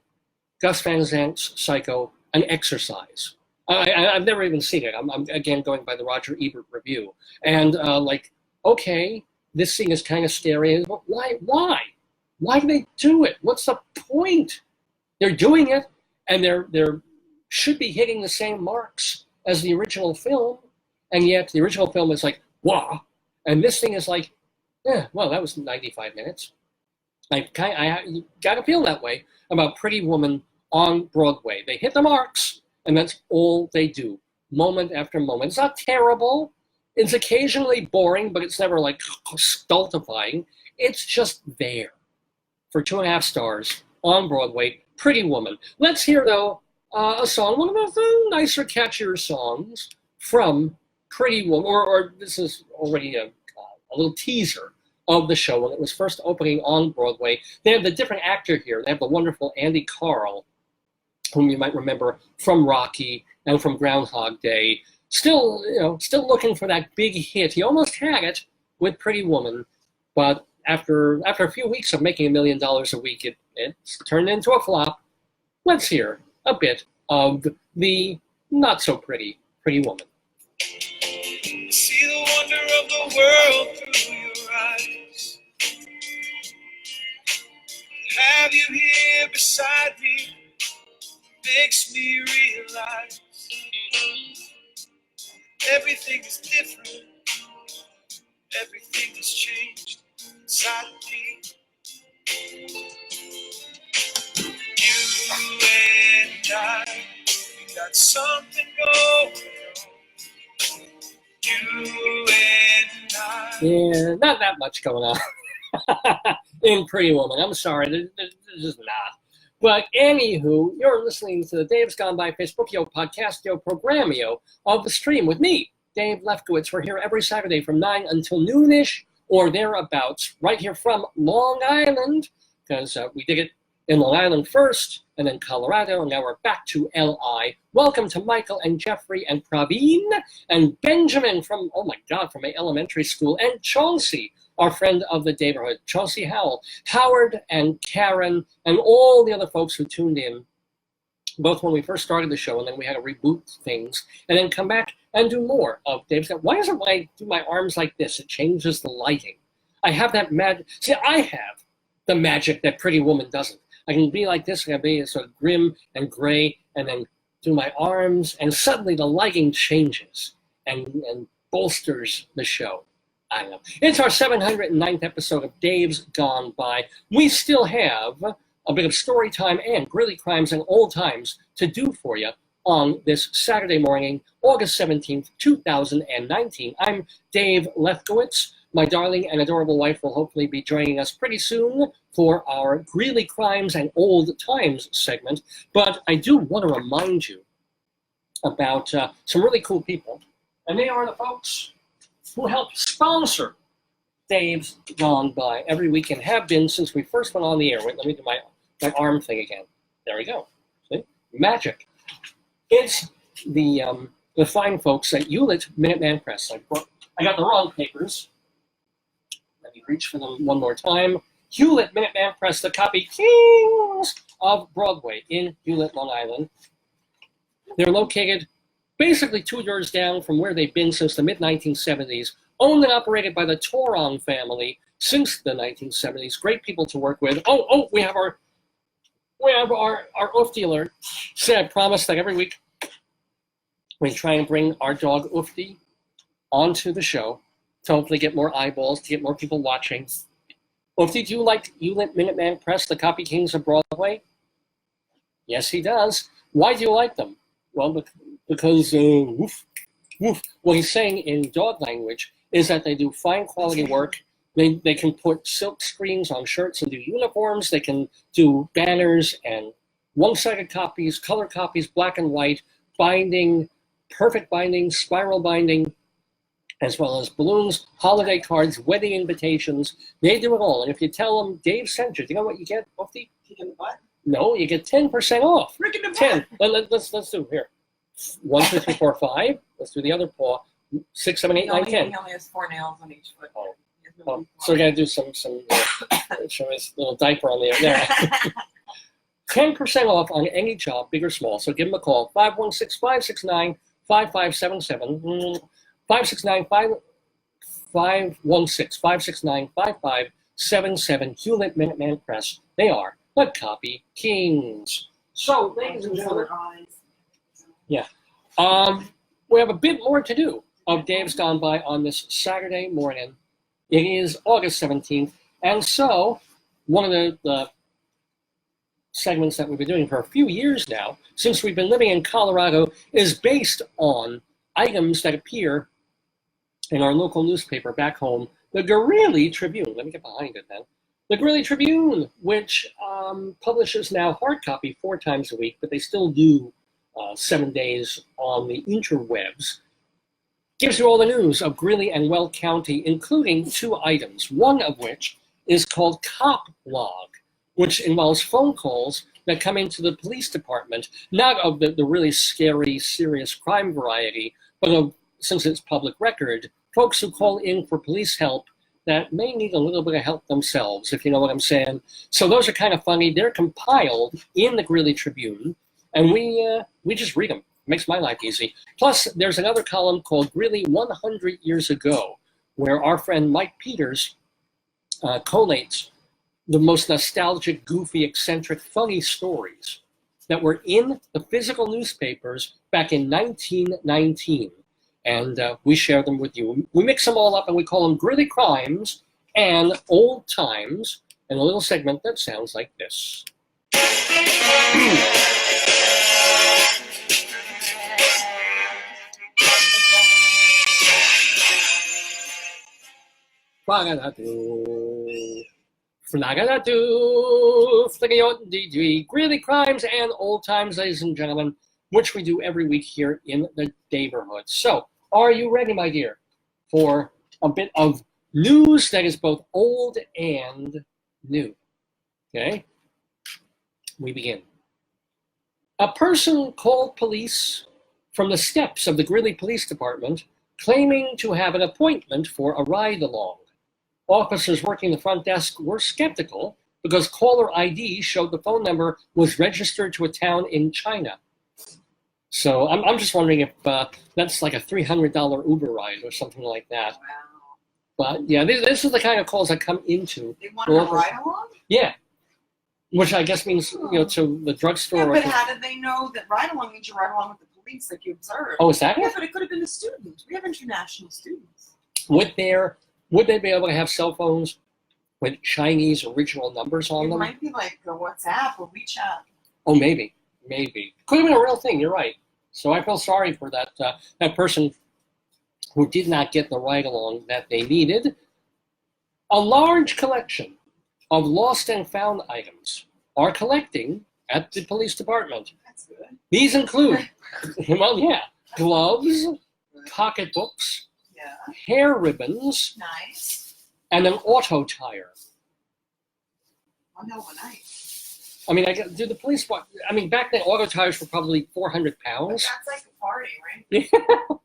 Gus Van Sant's Psycho, an exercise. I've never even seen it. I'm again going by the Roger Ebert review. And okay, this scene is kind of scary. But why? Why do they do it? What's the point? They're doing it, and they're should be hitting the same marks as the original film, and yet the original film is like, wah, and this thing is like, well, that was 95 minutes. I got to feel that way about Pretty Woman on Broadway. They hit the marks, and that's all they do, moment after moment. It's not terrible. It's occasionally boring, but it's never like stultifying. It's just there for 2.5 stars on Broadway, Pretty Woman. Let's hear, though, a song, one of the nicer, catchier songs from Pretty Woman, or this is already a little teaser of the show when it was first opening on Broadway. They have the different actor here. They have the wonderful Andy Carl, whom you might remember from Rocky and from Groundhog Day. Still looking for that big hit. He almost had it with Pretty Woman, but after a few weeks of making $1 million a week, it turned into a flop. Let's hear a bit of the not so pretty Woman. See the wonder of the world through your eyes. Have you here beside me makes me realize everything is different. Everything has changed inside of me. You and I, we got something going on. You and I. Yeah, not that much going on in Pretty Woman. I'm sorry, there's just not. But anywho, you're listening to the Dave's Gone By Facebookio, Podcastio, Programmio of the stream with me, Dave Lefkowitz. We're here every Saturday from 9 until noonish or thereabouts, right here from Long Island, because we did it in Long Island first, and then Colorado, and now we're back to LI. Welcome to Michael and Jeffrey and Praveen and Benjamin from my elementary school, and Chauncey, our friend of the Daverhood, Chauncey Howell, Howard and Karen, and all the other folks who tuned in, both when we first started the show, and then we had to reboot things, and then come back and do more of Dave's. Why isn't when I do my arms like this, it changes the lighting? I have that magic. See, I have the magic that Pretty Woman doesn't. I can be like this, I can be sort of grim and gray, and then do my arms, and suddenly the lighting changes and bolsters the show. I don't know. It's our 709th episode of Dave's Gone By. We still have a bit of story time and Greeley crimes and old times to do for you on this Saturday morning, August 17th, 2019. I'm Dave Lefkowitz. My darling and adorable wife will hopefully be joining us pretty soon for our Greeley Crimes and Old Times segment. But I do want to remind you about some really cool people. And they are the folks who help sponsor Dave's Gone By every week and have been since we first went on the air. Wait, let me do my arm thing again. There we go. See? Magic. It's the fine folks at Hewlett Minuteman Press. I got the wrong papers. Let me reach for them one more time. Hewlett Minuteman Press, the copy kings of Broadway in Hewlett, Long Island. They're located basically 2 doors down from where they've been since the mid-1970s, owned and operated by the Torong family since the 1970s. Great people to work with. We have our Oofty alert. See, I promise that every week we try and bring our dog Oofty onto the show to hopefully get more eyeballs, to get more people watching. Oofty, do you like Hewlett Minuteman Press, the copy kings of Broadway? Yes, he does. Why do you like them? Well, because woof, woof. What he's saying in dog language is that they do fine quality work. They can put silk screens on shirts and do uniforms. They can do banners and one-sided copies, color copies, black and white, binding, perfect binding, spiral binding, as well as balloons, holiday cards, wedding invitations. They do it all. And if you tell them Dave sent you, do you know what you get, Oofty? Kick in the butt? No, you get 10% off. Rick in the butt. 10. Let's do here. 1, 2, 3, 4, 5. Let's do the other paw. 6, 7, 8, 9, 10. He only has 4 nails on each foot. Oh, so we got to do some show his little diaper on the there. 10% off on any job, big or small. So give them a call. 516-569-5577. 516-569-5577. Hewlett Minuteman Press. They are the copy kings. So, ladies and gentlemen, yeah, we have a bit more to do of Dave's Gone By on this Saturday morning. It is August 17th, and so one of the segments that we've been doing for a few years now, since we've been living in Colorado, is based on items that appear in our local newspaper back home, the Greeley Tribune. Let me get behind it then. The Greeley Tribune, which publishes now hard copy 4 times a week, but they still do 7 days on the interwebs. Gives you all the news of Greeley and Weld County, including 2 items, one of which is called Cop Log, which involves phone calls that come into the police department, not of the really scary, serious crime variety, but of, since it's public record, folks who call in for police help that may need a little bit of help themselves, if you know what I'm saying. So those are kind of funny. They're compiled in the Greeley Tribune, and we just read them. Makes my life easy. Plus, there's another column called Greeley 100 Years Ago, where our friend Mike Peters collates the most nostalgic, goofy, eccentric, funny stories that were in the physical newspapers back in 1919. And we share them with you. We mix them all up and we call them Greeley Crimes and Old Times, in a little segment that sounds like this. Greeley Crimes and Old Times, ladies and gentlemen, which we do every week here in the Daverhood. So, are you ready, my dear, for a bit of news that is both old and new? Okay, we begin. A person called police from the steps of the Greeley Police Department claiming to have an appointment for a ride-along. Officers working the front desk were skeptical because caller ID showed the phone number was registered to a town in China. So I'm just wondering if that's like a $300 Uber ride or something like that. Wow. But yeah, this is the kind of calls I come into. They want to ride along? Yeah. Which I guess means, to the drugstore. Yeah, but how did they know that ride along means you ride along with the police like you observed? Oh, is that Yeah, it? but it could have been a student. We have international students. Would they be able to have cell phones with Chinese original numbers on them? It might be like a WhatsApp or WeChat. Oh, maybe. Could have been a real thing, you're right. So I feel sorry for that that person who did not get the ride-along that they needed. A large collection of lost and found items are collecting at the police department. That's good. These include, gloves, pocketbooks, Yeah. hair ribbons, Nice. and an auto tire. Oh, no, nice. I mean, do the police? Back then, auto tires were probably 400 But pounds. that's like a party, right?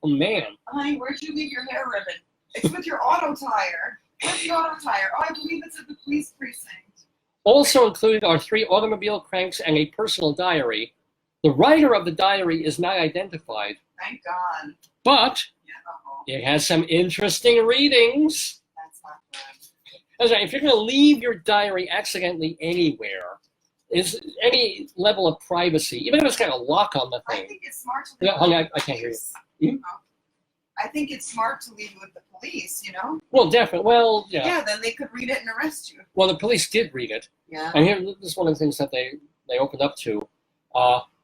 Oh man! Honey, where'd you leave your hair ribbon? It's with your auto tire. Where's the auto tire? Oh, I believe it's at the police precinct. Also included are 3 automobile cranks and a personal diary. The writer of the diary is not identified, Thank God. but Yeah, uh-oh. it has some interesting readings. That's not good. That's right. If you're going to leave your diary accidentally anywhere, is any level of privacy, even if it's got a lock on the I thing. think it's smart to leave Yeah, it honey, with I can't hear the you. police. I think it's smart to leave it with the police, Well, definitely. Well, yeah. Yeah, then they could read it and arrest you. Well, the police did read it. Yeah. And here, this is one of the things that they opened up to.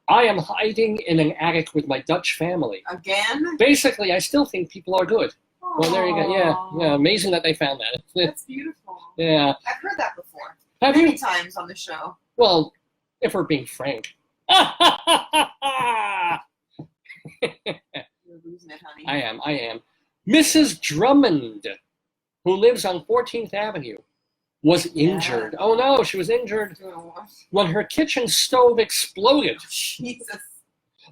I am hiding in an attic with my Dutch family. Again? Basically, I still think people are good. Well, there you go. Yeah. Amazing that they found that. That's beautiful. Yeah. I've heard that before. Have Many you? times on the show. Well, if we're being frank. You're losing it, honey. I am. Mrs. Drummond, who lives on 14th Avenue, was injured. Yeah. Oh no, she was injured when her kitchen stove exploded Jesus.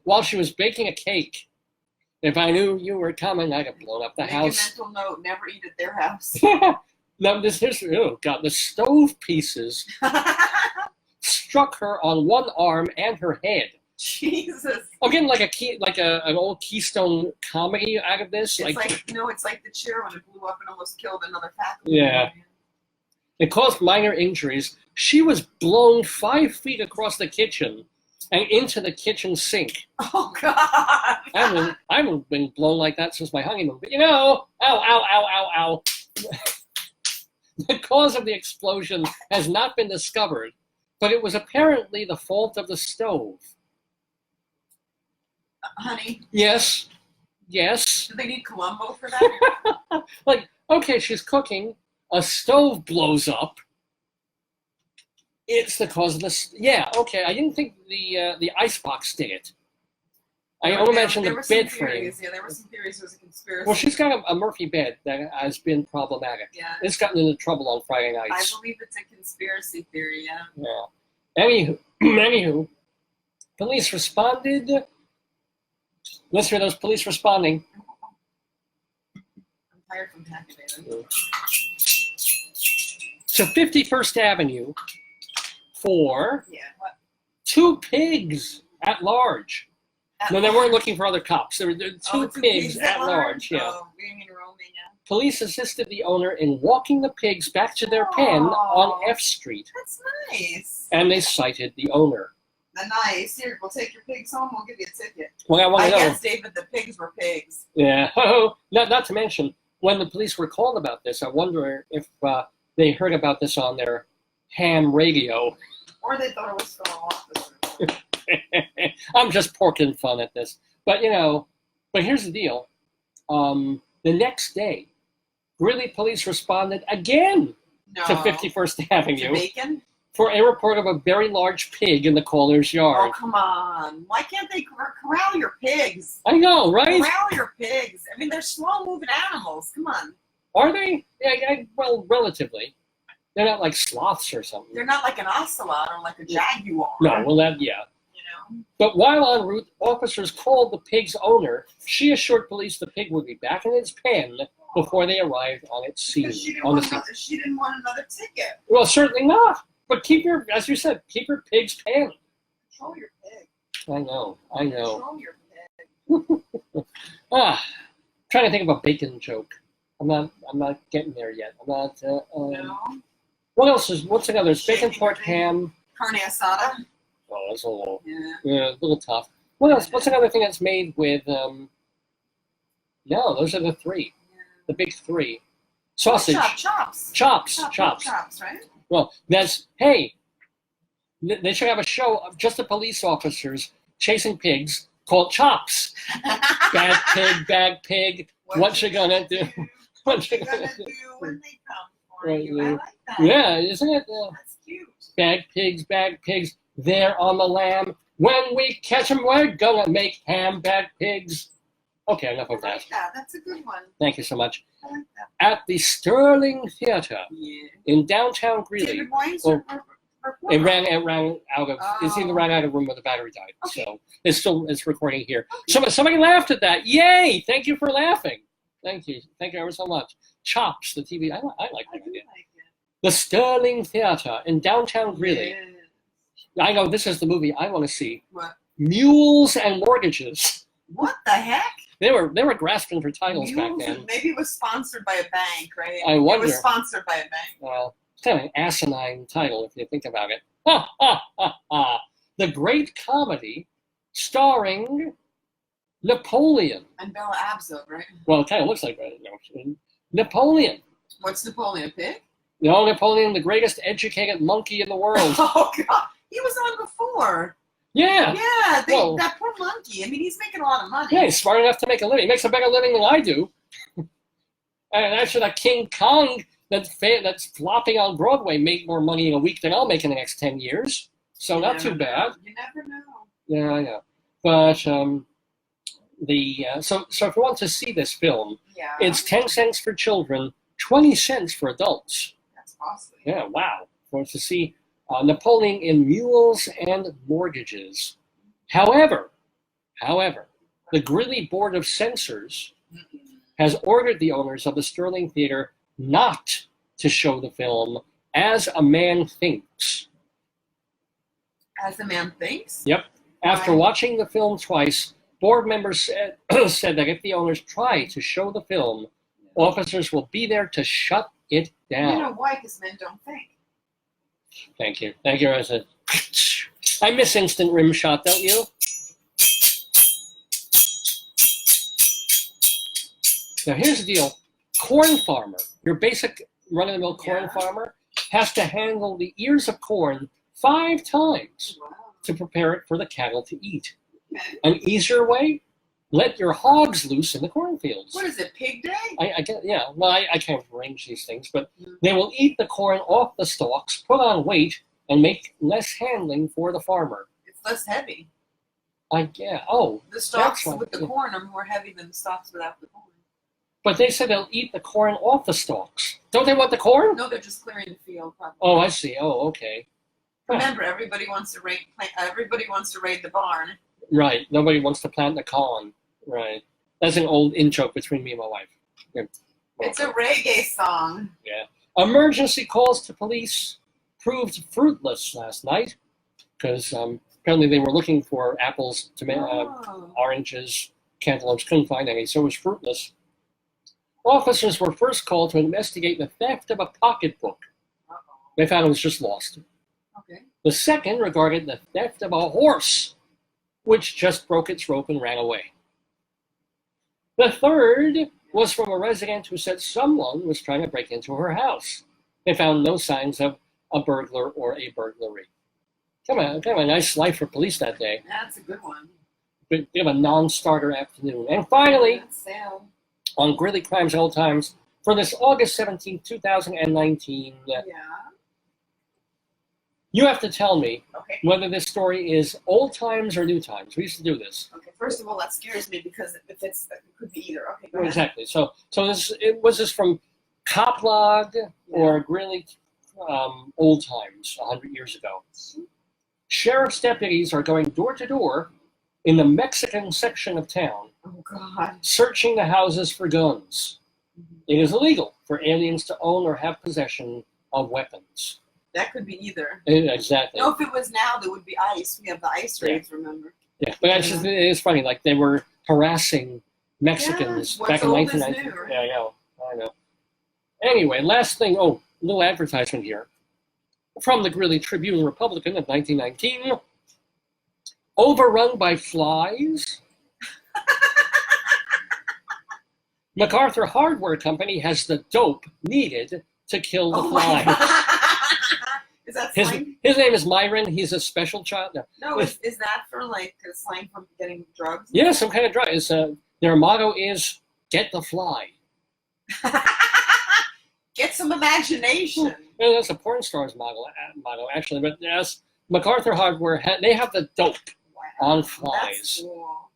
while she was baking a cake. If I knew you were coming, I'd have blown up the Make house. a mental note, never eat at their house. Now, the stove pieces struck her on one arm and her head. Jesus. I'm getting like an old Keystone comedy out of this. It's like the chair when it blew up and almost killed another faculty. Yeah. It caused minor injuries. She was blown 5 feet across the kitchen and into the kitchen sink. Oh, God. I haven't been blown like that since my honeymoon. But ow, ow, ow, ow, ow. The cause of the explosion has not been discovered, but it was apparently the fault of the stove. Honey, Yes. do they need Columbo for that? Okay, she's cooking. A stove blows up. It's the cause of this. Yeah, okay. I didn't think the icebox did it. I only mentioned there the were some bed frame. theories. Yeah, there were some theories it was a conspiracy. Well, she's got a Murphy bed that has been problematic. Yeah. It's gotten into trouble on Friday I nights. believe it's a conspiracy theory, yeah. Yeah. Anywho, police responded. Let's hear those police responding. I'm tired from activating. To 51st Avenue for Yeah. What? 2 pigs at large. No, they weren't looking for other cops. There were 2 pigs at large. Yeah. Oh, we mean roaming, yeah. Police assisted the owner in walking the pigs back to their pen on F Street. That's nice. And they cited the owner. Nice. Here, we'll take your pigs home. We'll give you a ticket. Well, I want to know. guess, David, the pigs were pigs. Yeah. Not to mention, when the police were called about this, I wonder if they heard about this on their ham radio. Or they thought it was fellow officer. I'm just poking fun at this. But, but here's the deal. The next day, Greeley police responded again to 51st Avenue To bacon? for a report of a very large pig in the caller's yard. Oh, come on. Why can't they corral your pigs? I know, right? Corral your pigs. I mean, they're slow-moving animals. Come on. Are they? Yeah, well, relatively. They're not like sloths or something. They're not like an ocelot or like a jaguar. No, well, yeah. But while en route, officers called the pig's owner. She assured police the pig would be back in its pen before they arrived on its scene. Because she didn't want another ticket. Well, certainly not. But as you said, keep your pig's pen. Control your pig. I know. Control your pig. Trying to think of a bacon joke. I'm not getting there yet. I'm not. No. What else what's another? There's bacon, pork, ham. Carne asada. Oh, that's a little. Yeah. A little tough. What else? What's another thing that's made with? No, those are the 3. Yeah. The big 3. Sausage. Chops. Chops, right? Well, hey, they should have a show of just the police officers chasing pigs called Chops. Bag pig. What you gonna do? What you gonna do when they come for you? I like that. Yeah, isn't it? That's cute. Bag pigs. They're on the lam. When we catch them, we're gonna make ham bag pigs. Okay, enough of that. I like that. That's a good one. Thank you so much. I like that. At the Sterling Theater Yeah. in downtown Greeley. David Wines It ran out of. It's either Oh. ran out of room or the battery died. Okay. So it's recording here. Somebody laughed at that. Yay! Thank you for laughing. Thank you ever so much. Chops, the TV. I like I that do idea. like it. The Sterling Theater in downtown Greeley. Yes. I know this is the movie I want to see. What? Mules and Mortgages. What the heck? They were grasping for titles back Mules? then. Maybe it was sponsored by a bank, right? I wonder. It was sponsored by a bank. Well, it's kind of an asinine title if you think about it. The Great Comedy, starring Napoleon. And Bella Abzug, right? Well, it kind of looks like Napoleon. What's Napoleon, pig? No, Napoleon, the greatest educated monkey in the world. Oh, God. He was on before. Yeah. Yeah, Well, that poor monkey. I mean, he's making a lot of money. Yeah, he's smart enough to make a living. He makes a better living than I do. And actually, that King Kong that's flopping on Broadway made more money in a week than I'll make in the next 10 years. So not too bad. You never know. Yeah, I know. But so if you want to see this film, Yeah. it's 10 cents for children, 20 cents for adults. That's costly. Yeah, wow. For to see Napoleon in Mules and Mortgages. However, the Greeley Board of Censors has ordered the owners of the Sterling Theater not to show the film As a Man Thinks. As the man thinks? Yep. After Why? watching the film twice, board members said that if the owners try to show the film, officers will be there to shut it down. You know why? Because men don't think. Thank you. I miss instant rim shot, don't you? Now here's the deal. Corn farmer, your basic run-of-the-mill corn farmer, has to handle the ears of corn 5 times Wow. to prepare it for the cattle to eat. Okay. An easier way? Let your hogs loose in the cornfields. What is it, pig day? I get, yeah, well, I can't arrange these things, but they will eat the corn off the stalks, put on weight, and make less handling for the farmer. It's less heavy. The stalks that's right. with the corn are more heavy than the stalks without the corn. But they said they'll eat the corn off the stalks. Don't they want the corn? No, they're just clearing the field. Probably. Oh, I see. Oh, okay. Remember, everybody wants to raid the barn. Right. Nobody wants to plant the corn. Right. That's an old in-joke between me and my wife. Yeah. It's a reggae song. Yeah. Emergency calls to police proved fruitless last night because apparently they were looking for apples, oranges, cantaloupes, couldn't find any, so it was fruitless. Officers were first called to investigate the theft of a pocketbook. They found it was just lost. Okay. The second regarded the theft of a horse, which just broke its rope and ran away. The third was from a resident who said someone was trying to break into her house. They found no signs of a burglar or a burglary. Kind of a nice life for police that day. That's a good one. Bit of a non-starter afternoon. And finally, That's sad. on Greeley Crimes and Old Times, for this August 17, 2019, you have to tell me whether this story is old times or new times. We used to do this. Okay, first of all, that scares me because it could be either. Okay, go ahead. Exactly. So was this from Coplog or Greeley Old Times 100 years ago? Sheriff's deputies are going door to door in the Mexican section of town, searching the houses for guns. It is illegal for aliens to own or have possession of weapons. That could be either. Exactly. No, if it was now, there would be ICE. We have the ICE raids, remember? Yeah, but it is funny. Like they were harassing Mexicans back in 1990. Yeah, I know. Anyway, last thing. Oh, little advertisement here from the Greeley Tribune Republican of 1919. Overrun by flies. MacArthur Hardware Company has the dope needed to kill the flies. Is that his name is Myron. He's a special child. No, is that for like slang for getting drugs? Yeah, some kind of drug. Their motto is "Get the fly." Get some imagination. Yeah, that's a porn star's motto actually. But yes, MacArthur Hardware they have the dope on flies. That's cool.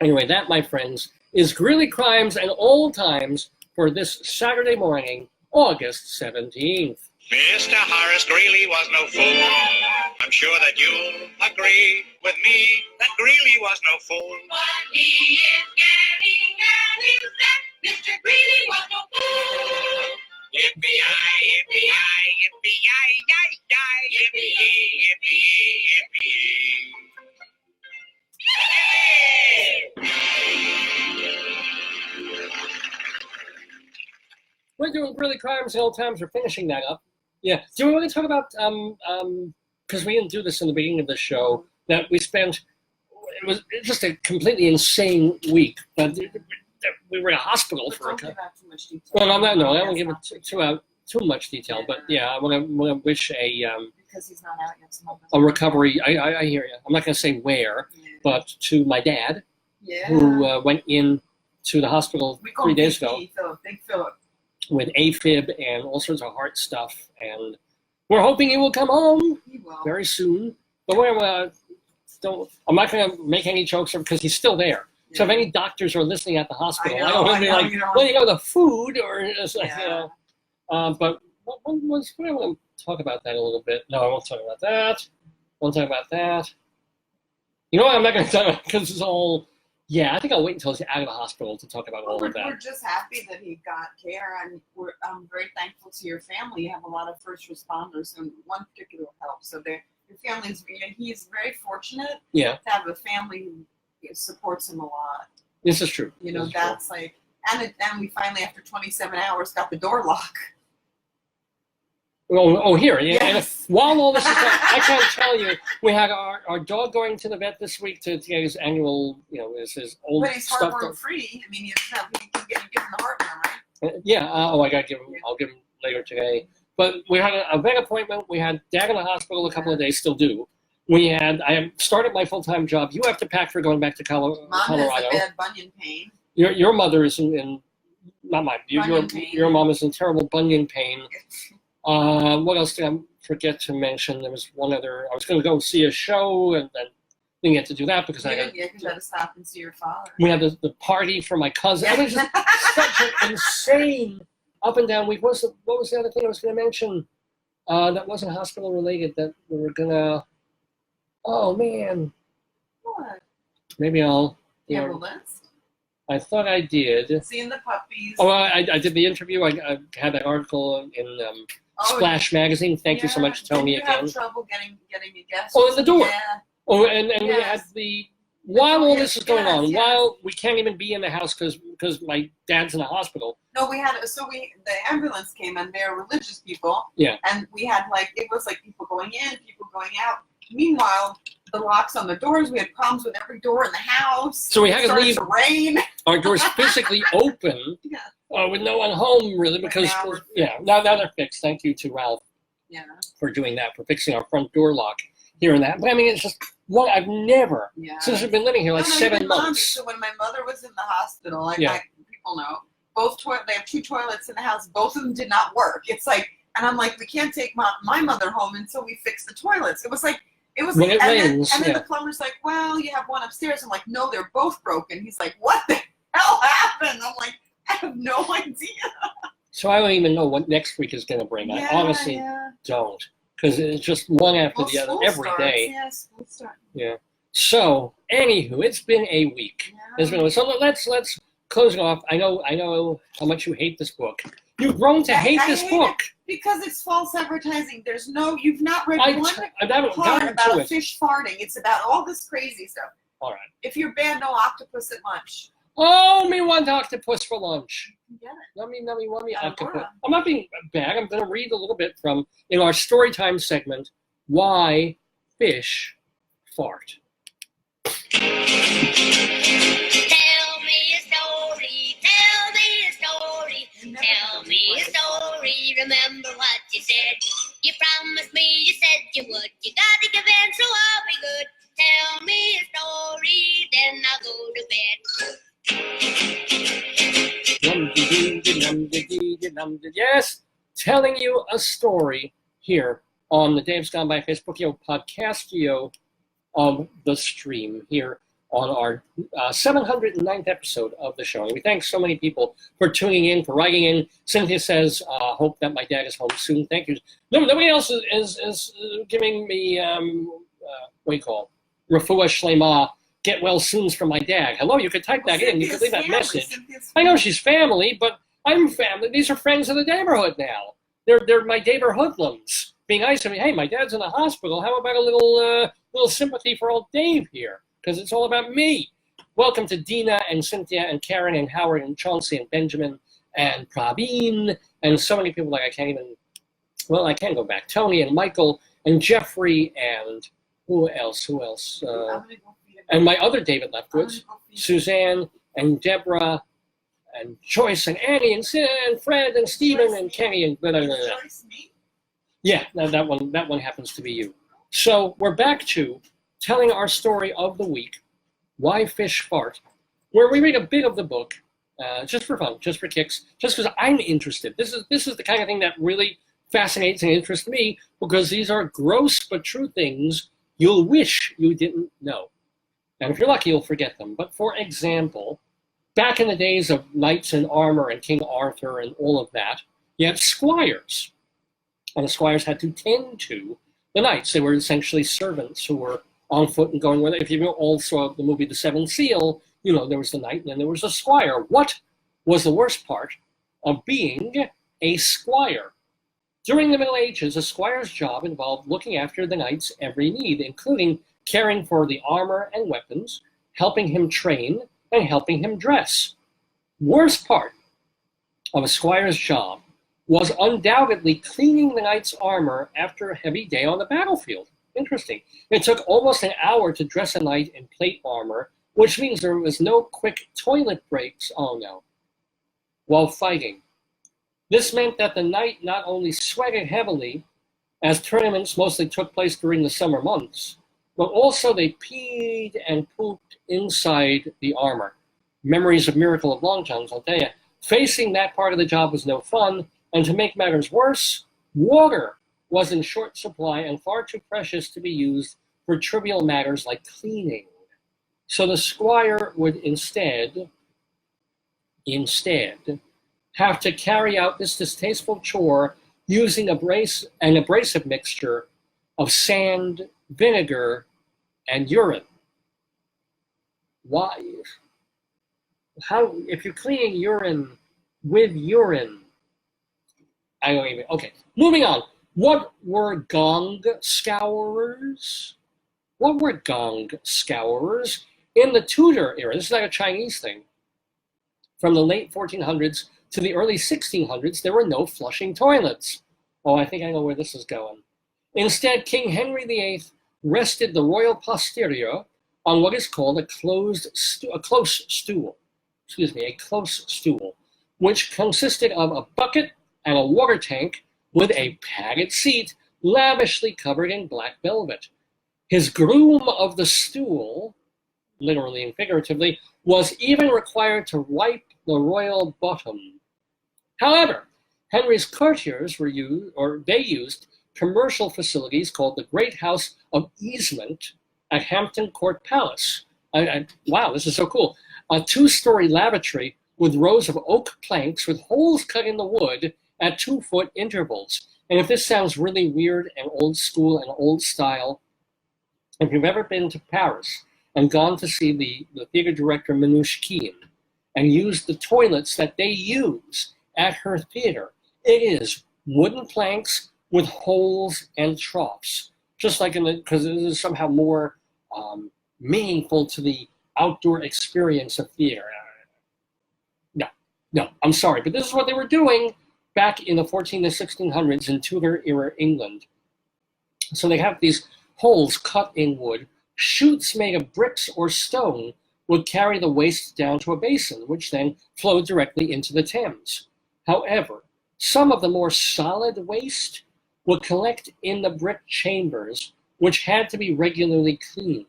Anyway, that, my friends, is Greeley Crimes and Old Times for this Saturday morning, August 17th. Mr. Horace Greeley was no fool. I'm sure that you'll agree with me that Greeley was no fool. What he is getting at is that Mr. Greeley was no fool. Yippee-yi, yippee-yi, yippee-yi, yi-yi, yippee-yi, yippee-yi, yippee-yi. We're doing Greeley Crimes and Old Times. We're finishing that up. Yeah. Do we want to talk about, because we didn't do this in the beginning of the show, that we spent, it was just a completely insane week. But we were in a hospital for a couple. Too much detail. Well, I won't give it too much detail, but yeah, I want to wish because he's not out yet. A recovery. I hear you. I'm not going to say where, but to my dad, who went in to the hospital 3 days ago. Big Philip. With AFib and all sorts of heart stuff, and we're hoping he will come home very soon. But I'm not going to make any jokes because he's still there. Yeah. So if any doctors are listening at the hospital, I don't want to be like, well, you know, the food or like, you know. But what I want to talk about that a little bit. No, I won't talk about that. I won't talk about that. You know what? I'm not going to talk about because it's all. Yeah, I think I'll wait until he's out of the hospital to talk about all of that. We're just happy that he got care, and I'm very thankful to your family. You have a lot of first responders, and one particular helps. So your family's, he's very fortunate to have a family who supports him a lot. This is true. You know, that's true. And we finally, after 27 hours, got the door lock. Oh, here. Yeah. Yes. And while all this is going, I can't tell you, we had our dog going to the vet this week to get his annual, his old But he's stuff. heartworm free. I mean, he can give him the heart now, right? Yeah. I got to give him. I'll give him later today. But we had a vet appointment. We had Dad in the hospital a couple of days. Still do. I have started my full-time job. You have to pack for going back to Colorado. Mom has a bad bunion pain. Your mother is in not mine. Your mom is in terrible bunion pain. What else did I forget to mention? There was one other. I was going to go see a show, and then Didn't get to do that because I got. You had to stop and see your father. We had the party for my cousin. It was just such an insane up and down week. What was the other thing I was going to mention? That wasn't hospital related. That we were gonna. Oh man. What? Maybe I'll. You have a list? I thought I did. Seeing the puppies. Oh, I did the interview. I had that article in Splash Magazine. Thank you so much for telling me again. You have trouble getting a guest. Oh, in the door. Yeah. Oh, and we had while all this is going on, yes. while we can't even be in the house because my dad's in the hospital. No, the ambulance came and they're religious people. Yeah. And we had it was like people going in, people going out. Meanwhile, the locks on the doors, we had problems with every door in the house. So we had to leave to rain. our doors physically open with no one home really because now they're fixed. Thank you to Ralph for doing that, for fixing our front door lock here and that. But I mean, it's just what I've never since I've been living here 7 months. So when my mother was in the hospital, people know they have 2 toilets in the house. Both of them did not work. It's like, and I'm like, we can't take my mother home until we fix the toilets. It was like. When it rains, then the plumber's like, well, you have one upstairs. I'm like, no, they're both broken. He's like, what the hell happened? I'm like, I have no idea. So I don't even know what next week is going to bring. I honestly don't. Because it's just one after the other every day. Yeah, school starts. Yeah. So, anywho, it's been a week. Yeah. So let's close it off. I know how much you hate this book. You've grown to hate this book. Because it's false advertising. You've not read one part about a fish farting. It's about all this crazy stuff. All right. If you're bad, no octopus at lunch. Oh, me want octopus for lunch. Get it. Let me want me octopus. I'm not being bad. I'm going to read a little bit from, in our Storytime segment, Why Fish Fart. Tell me a story, tell me a story, tell me a story, remember what you said. You promised me, you said you would, you gotta give in, so I'll be good. Tell me a story, then I'll go to bed. Yes, telling you a story here on the Dave's Gone By Facebook podcastio of the stream here on our 709th episode of the show. And we thank so many people for tuning in, for writing in. Cynthia says, hope that my dad is home soon. Thank you. Nobody else is giving me, what do you call it? Refuah Shlema, get well soons from my dad. Hello, you could type that in. You could leave that message. I know she's family, but I'm family. These are friends of the Daverhood now. They're my Daverhoodlums. Being nice to me, hey, my dad's in the hospital. How about a little sympathy for old Dave here? Because it's all about me. Welcome to Dina and Cynthia and Karen and Howard and Chauncey and Benjamin and Praveen and so many people like I can't go back. Tony and Michael and Jeffrey and who else? And my other David Lefkowitz, Suzanne and Deborah and Joyce and Annie and Fred and Stephen and Kenny and blah, blah, blah, blah. Yeah, that one happens to be you. So we're back to telling our story of the week, Why Fish Fart, where we read a bit of the book, just for fun, just for kicks, just because I'm interested. This is the kind of thing that really fascinates and interests me, because these are gross but true things you'll wish you didn't know. And if you're lucky, you'll forget them. But for example, back in the days of knights in armor and King Arthur and all of that, you had squires. And the squires had to tend to the knights. They were essentially servants who were on foot and going with it. If you all saw the movie The Seventh Seal, there was the knight and then there was a squire. What was the worst part of being a squire? During the Middle Ages, a squire's job involved looking after the knight's every need, including caring for the armor and weapons, helping him train, and helping him dress. Worst part of a squire's job was undoubtedly cleaning the knight's armor after a heavy day on the battlefield. Interesting. It took almost an hour to dress a knight in plate armor, which means there was no quick toilet breaks, while fighting. This meant that the knight not only sweated heavily, as tournaments mostly took place during the summer months, but also they peed and pooped inside the armor. Memories of Miracle of Long Johns, I'll tell you. Facing that part of the job was no fun, and to make matters worse, water was in short supply and far too precious to be used for trivial matters like cleaning. So the squire would instead have to carry out this distasteful chore using an abrasive mixture of sand, vinegar, and urine. Why? How, if you're cleaning urine with urine, I don't even, okay, moving on. What were gong scourers? What were gong scourers? In the Tudor era, this is like a Chinese thing, from the late 1400s to the early 1600s, there were no flushing toilets. Oh, I think I know where this is going. Instead, King Henry VIII rested the royal posterior on what is called a close stool, which consisted of a bucket and a water tank with a padded seat lavishly covered in black velvet. His groom of the stool, literally and figuratively, was even required to wipe the royal bottom. However, Henry's courtiers used commercial facilities called the Great House of Easement at Hampton Court Palace. Wow, this is so cool. A 2-story lavatory with rows of oak planks with holes cut in the wood at 2-foot intervals. And if this sounds really weird and old school and old style, if you've ever been to Paris and gone to see the theater director Minushkin and used the toilets that they use at her theater, it is wooden planks with holes and troughs, just like because it is somehow more meaningful to the outdoor experience of theater. No, I'm sorry, but this is what they were doing back in the 14 to 1600s in Tudor era England. So they have these holes cut in wood. Chutes made of bricks or stone would carry the waste down to a basin, which then flowed directly into the Thames. However, some of the more solid waste would collect in the brick chambers, which had to be regularly cleaned.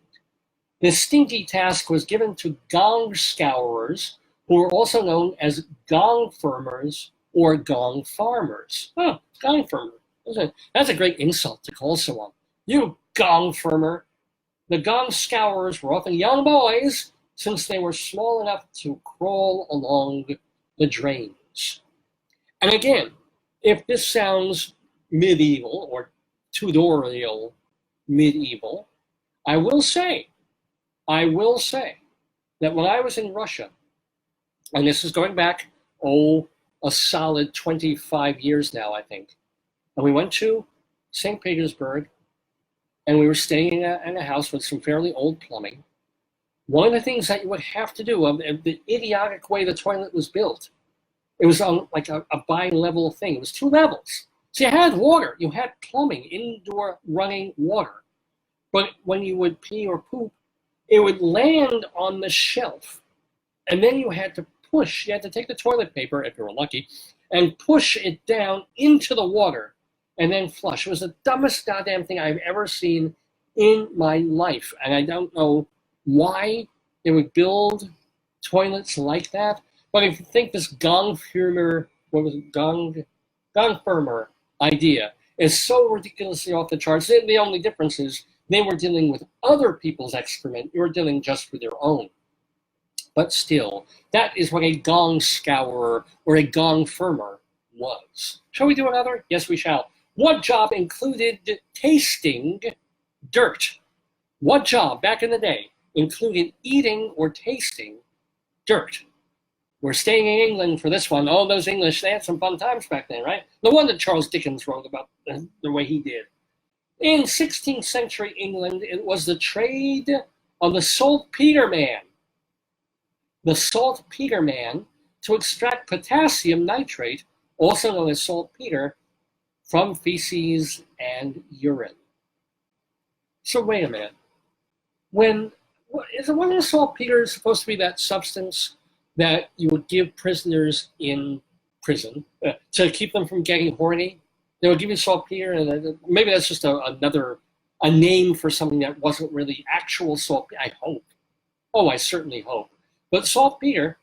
This stinky task was given to gong scourers, who were also known as gong firmers or gong farmers. Oh, gong firmer. That's a great insult to call someone. You gong firmer. The gong scourers were often young boys, since they were small enough to crawl along the drains. And again, if this sounds medieval or Tudorial medieval, I will say that when I was in Russia, and this is going back, a solid 25 years now, I think, and we went to St. Petersburg, and we were staying in a house with some fairly old plumbing. One of the things that you would have to do, the idiotic way the toilet was built, it was on like a bi-level thing. It was 2 levels. So you had water, you had plumbing, indoor running water. But when you would pee or poop, it would land on the shelf. And then you had to take the toilet paper, if you were lucky, and push it down into the water and then flush. It was the dumbest goddamn thing I've ever seen in my life. And I don't know why they would build toilets like that. But if you think this gong firmer idea is so ridiculously off the charts, the only difference is they were dealing with other people's excrement. You were dealing just with your own. But still, that is what a gong scourer or a gong firmer was. Shall we do another? Yes, we shall. What job included tasting dirt? What job back in the day included eating or tasting dirt? We're staying in England for this one. Oh, those English, they had some fun times back then, right? No wonder Charles Dickens wrote about the way he did. In 16th century England, it was the trade of the saltpeter man. The saltpeter man to extract potassium nitrate, also known as saltpeter, from feces and urine. So wait a minute. Is one of the saltpeter supposed to be that substance that you would give prisoners in prison to keep them from getting horny? They would give you saltpeter, and maybe that's just a name for something that wasn't really actual saltpeter. I hope. Oh, I certainly hope. But saltpeter,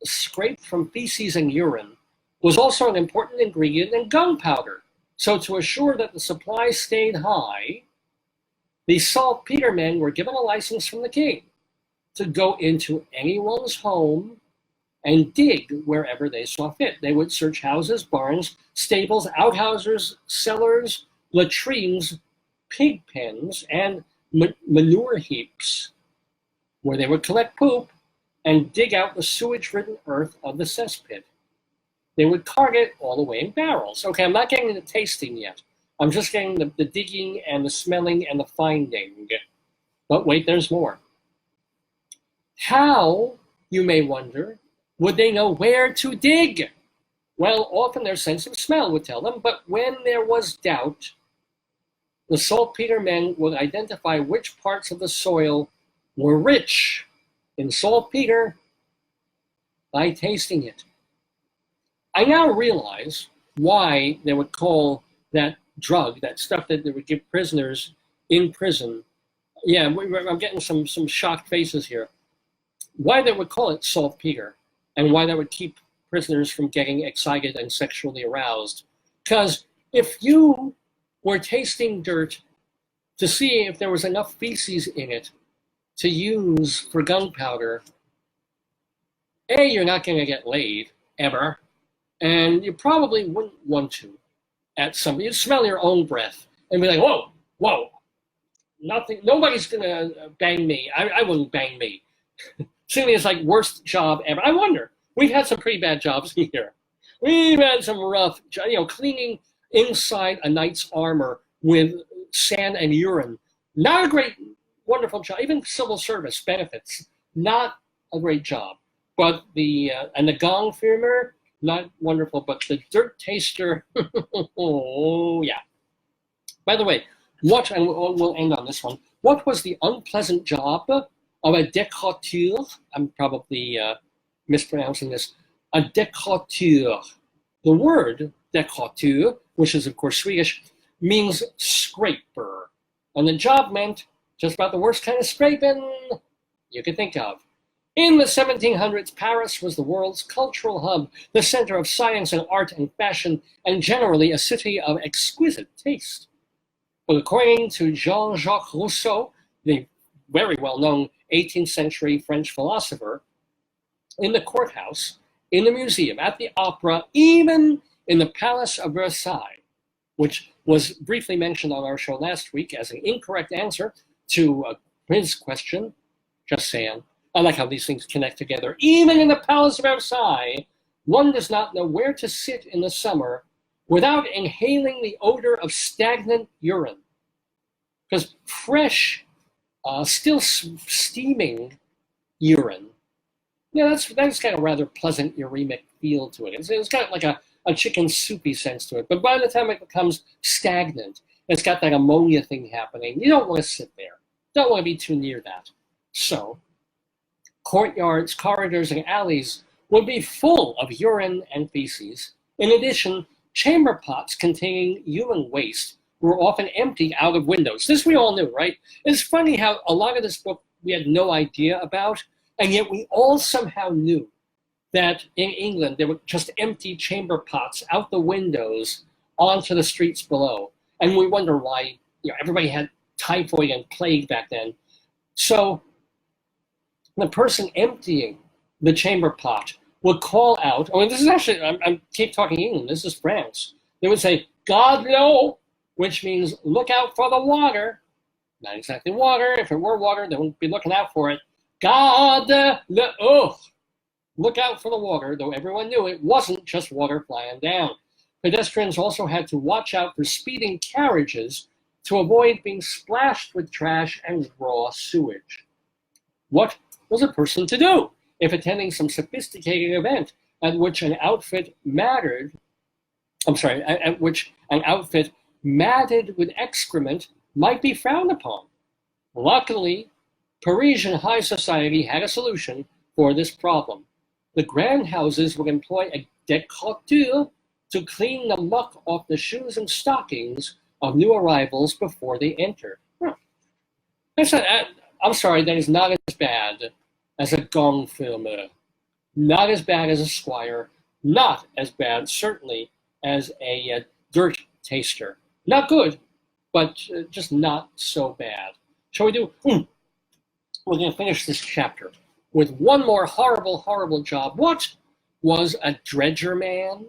scraped from feces and urine, was also an important ingredient in gunpowder. So to assure that the supply stayed high, The saltpeter men were given a license from the king to go into anyone's home and dig wherever they saw fit. They would search houses, barns, stables, outhouses, cellars, latrines, pig pens, and manure heaps, where they would collect poop and dig out the sewage-ridden earth of the cesspit. They would cart it all the way in barrels. Okay, I'm not getting into tasting yet. I'm just getting the digging and the smelling and the finding. But wait, there's more. How, you may wonder, would they know where to dig? Well, often their sense of smell would tell them, but when there was doubt, the saltpeter men would identify which parts of the soil were rich in saltpeter by tasting it. I now realize why they would call that drug, that stuff that they would give prisoners in prison. Yeah, I'm getting some shocked faces here. Why they would call it saltpeter, and why that would keep prisoners from getting excited and sexually aroused. Because if you were tasting dirt to see if there was enough feces in it to use for gunpowder, A, you're not going to get laid, ever, and you probably wouldn't want to. You'd smell your own breath and be like, whoa, nothing, nobody's going to bang me. I wouldn't bang me. Seemingly it's like worst job ever. I wonder, we've had some pretty bad jobs here. We've had some rough, cleaning inside a knight's armor with sand and urine. Not a great, wonderful job. Even civil service benefits, not a great job. But the gong firmer, not wonderful. But the dirt taster, oh yeah. By the way, and we'll end on this one. What was the unpleasant job of a décorateur? I'm probably mispronouncing this. A décorateur. The word décorateur, which is of course Swedish, means scraper. And the job meant just about the worst kind of scraping you could think of. In the 1700s, Paris was the world's cultural hub, the center of science and art and fashion, and generally a city of exquisite taste. But according to Jean-Jacques Rousseau, the very well-known 18th century French philosopher, in the courthouse, in the museum, at the opera, even in the Palace of Versailles, which was briefly mentioned on our show last week as an incorrect answer to a quiz question, just saying. I like how these things connect together. Even in the Palace of Versailles, one does not know where to sit in the summer without inhaling the odor of stagnant urine. Because fresh, still steaming urine, that's got a rather pleasant uremic feel to it. It's got like a chicken soupy sense to it. But by the time it becomes stagnant, it's got that ammonia thing happening. You don't want to sit there. Don't want to be too near that. So, courtyards, corridors, and alleys would be full of urine and feces. In addition, chamber pots containing human waste were often emptied out of windows. This we all knew, right? It's funny how a lot of this book we had no idea about, and yet we all somehow knew that in England there were just empty chamber pots out the windows onto the streets below. And we wonder why everybody had typhoid and plague back then. So the person emptying the chamber pot would call out, this is actually, I keep talking England, this is France. They would say, God no, which means look out for the water. Not exactly water. If it were water, they wouldn't be looking out for it. God no, look out for the water, though everyone knew it wasn't just water flying down. Pedestrians also had to watch out for speeding carriages to avoid being splashed with trash and raw sewage. What was a person to do if attending some sophisticated event at which an outfit matted with excrement might be frowned upon? Luckily, Parisian high society had a solution for this problem. The grand houses would employ a décorateur to clean the muck off the shoes and stockings of new arrivals before they entered. I'm sorry, that is not as bad as a gong filmer, not as bad as a squire, not as bad, certainly, as a dirt taster. Not good, but just not so bad. Shall we do? We're going to finish this chapter with one more horrible, horrible job. What was a dredger man?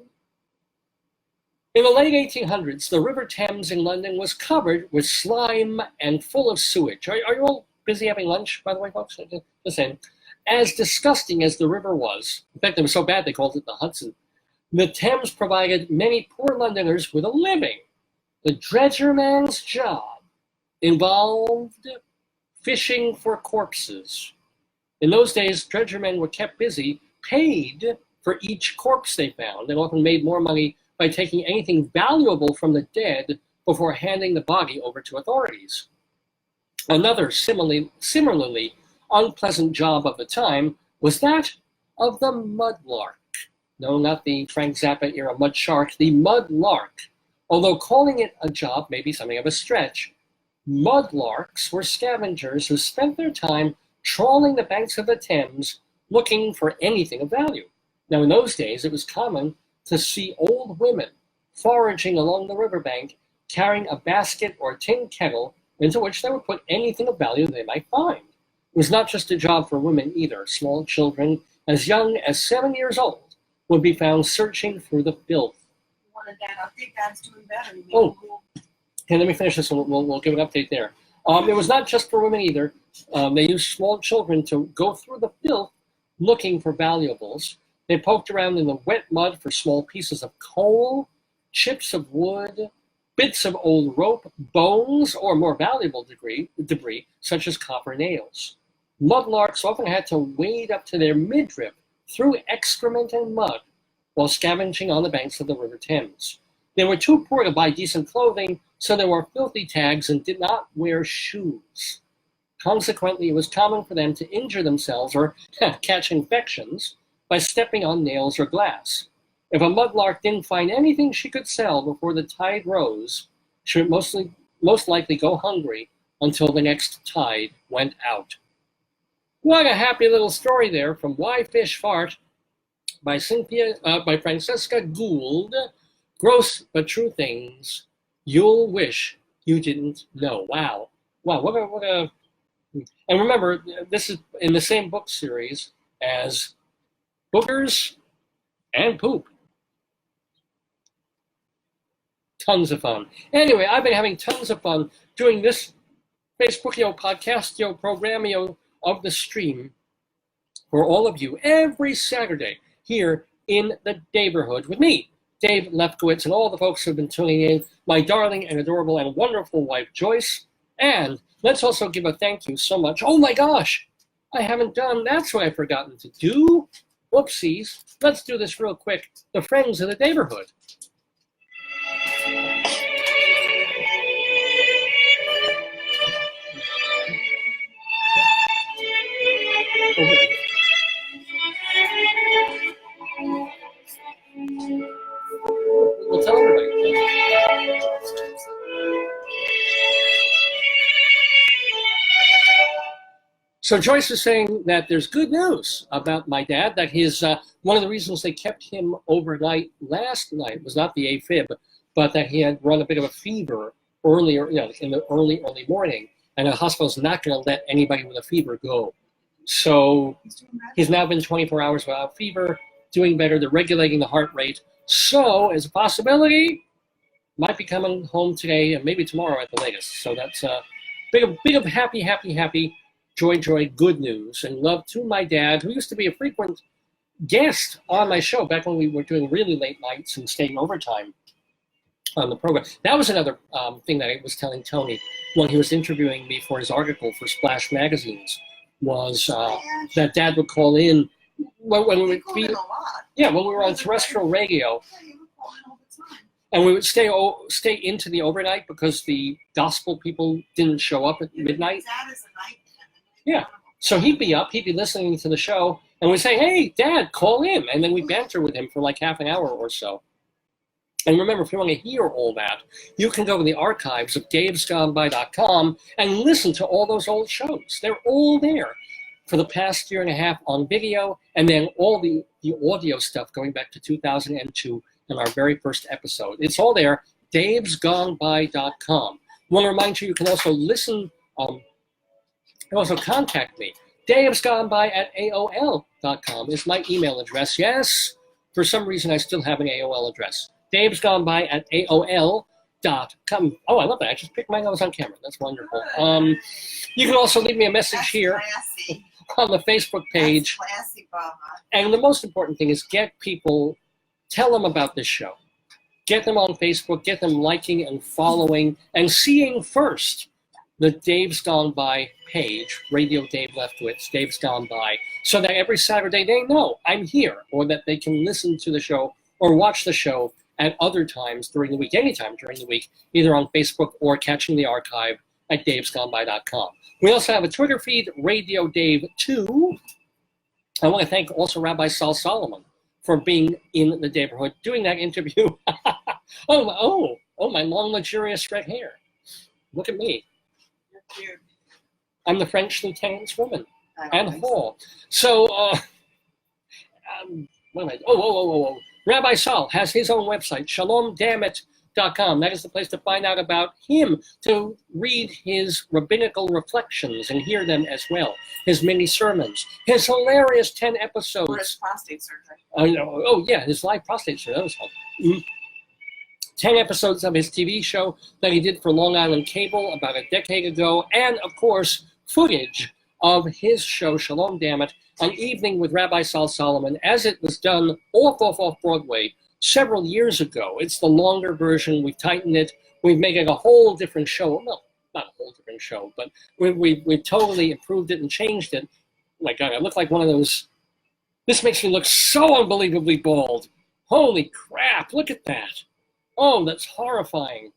In the late 1800s, the River Thames in London was covered with slime and full of sewage. Are you all busy having lunch, by the way, folks? Just saying. As disgusting as the river was, in fact, it was so bad they called it the Hudson, the Thames provided many poor Londoners with a living. The dredger man's job involved fishing for corpses. In those days, dredger men were kept busy, paid for each corpse they found, and often made more money by taking anything valuable from the dead before handing the body over to authorities. Another similarly unpleasant job of the time was that of the mudlark. No, not the Frank Zappa era mud shark, the mudlark. Although calling it a job may be something of a stretch, mudlarks were scavengers who spent their time trawling the banks of the Thames looking for anything of value. Now, in those days, it was common to see old women foraging along the riverbank, carrying a basket or tin kettle into which they would put anything of value they might find. It was not just a job for women either. Small children, as young as 7 years old, would be found searching through the filth. I think Dad's doing better. Oh, okay, let me finish this and we'll give an update there. It was not just for women either. They used small children to go through the filth looking for valuables. They poked around in the wet mud for small pieces of coal, chips of wood, bits of old rope, bones, or more valuable debris such as copper nails. Mudlarks often had to wade up to their midriff through excrement and mud while scavenging on the banks of the River Thames. They were too poor to buy decent clothing, so they wore filthy tags and did not wear shoes. Consequently, it was common for them to injure themselves or catch infections by stepping on nails or glass. If a mudlark didn't find anything she could sell before the tide rose, she would most likely go hungry until the next tide went out. What a happy little story there from Why Fish Fart by Francesca Gould. Gross but true things you'll wish you didn't know. Wow, what a. And remember, this is in the same book series as Boogers and Poop. Tons of fun. Anyway, I've been having tons of fun doing this Facebook podcast program of the stream for all of you every Saturday here in the Daverhood with me, Dave Lefkowitz, and all the folks who have been tuning in, my darling and adorable and wonderful wife, Joyce. And let's also give a thank you so much. Oh my gosh, I haven't done, that's what I've forgotten to do. Whoopsies. Let's do this real quick. The friends of the Daverhood. We'll tell everybody. So Joyce is saying that there's good news about my dad, that his one of the reasons they kept him overnight last night was not the AFib, but that he had run a bit of a fever earlier, in the early morning, and the hospital's not going to let anybody with a fever go. So he's now been 24 hours without fever, doing better. They're regulating the heart rate. So, as a possibility, might be coming home today and maybe tomorrow at the latest. So that's big of happy, joy, good news. And love to my dad, who used to be a frequent guest on my show back when we were doing really late nights and staying overtime on the program. That was another thing that I was telling Tony when he was interviewing me for his article for Splash Magazines, was that Dad would call in when we would be, when we were on terrestrial radio, and we would stay into the overnight because the gospel people didn't show up at midnight. Yeah, so he'd be up, he'd be listening to the show, and we'd say, "Hey, Dad, call in," and then we'd banter with him for like half an hour or so. And remember, if you want to hear all that, you can go to the archives of davesgoneby.com and listen to all those old shows. They're all there for the past year and a half on video, and then all the audio stuff going back to 2002 and our very first episode. It's all there, davesgoneby.com. want to remind you, you can also listen, also contact me. davesgoneby@aol.com is my email address. Yes, for some reason I still have an AOL address. davesgoneby@aol.com. Oh, I love that. I just picked my nose on camera. That's wonderful. You can also leave me a message here Classy. on the Facebook page. That's classy, Baba. And the most important thing is get people, tell them about this show. Get them on Facebook, get them liking and following and seeing first the Dave's Gone By page, Radio Dave Lefkowitz, Dave's Gone By, so that every Saturday they know I'm here, or that they can listen to the show or watch the show at other times during the week, anytime during the week, either on Facebook or catching the archive at davesgoneby.com. We also have a Twitter feed, Radio Dave 2. I want to thank also Rabbi Saul Solomon for being in the Daverhood, doing that interview. oh, my long, luxurious red hair. Look at me. You're cute. I'm the French lieutenant's woman. I don't And think Hall. So, what am I? Oh. Rabbi Saul has his own website, shalomdammit.com. That is the place to find out about him, to read his rabbinical reflections and hear them as well. His mini sermons, his hilarious 10 episodes. Or his prostate surgery. His live prostate surgery. That was fun. 10 episodes of his TV show that he did for Long Island Cable about a decade ago, and of course, footage of his show, Shalom Dammit, An Evening with Rabbi Saul Solomon, as it was done off Broadway several years ago. It's the longer version. We've tightened it. We've made it a whole different show. Well, not a whole different show, but we've totally improved it and changed it. Oh my God, I look like one of those. This makes me look so unbelievably bald. Holy crap, look at that. Oh, that's horrifying.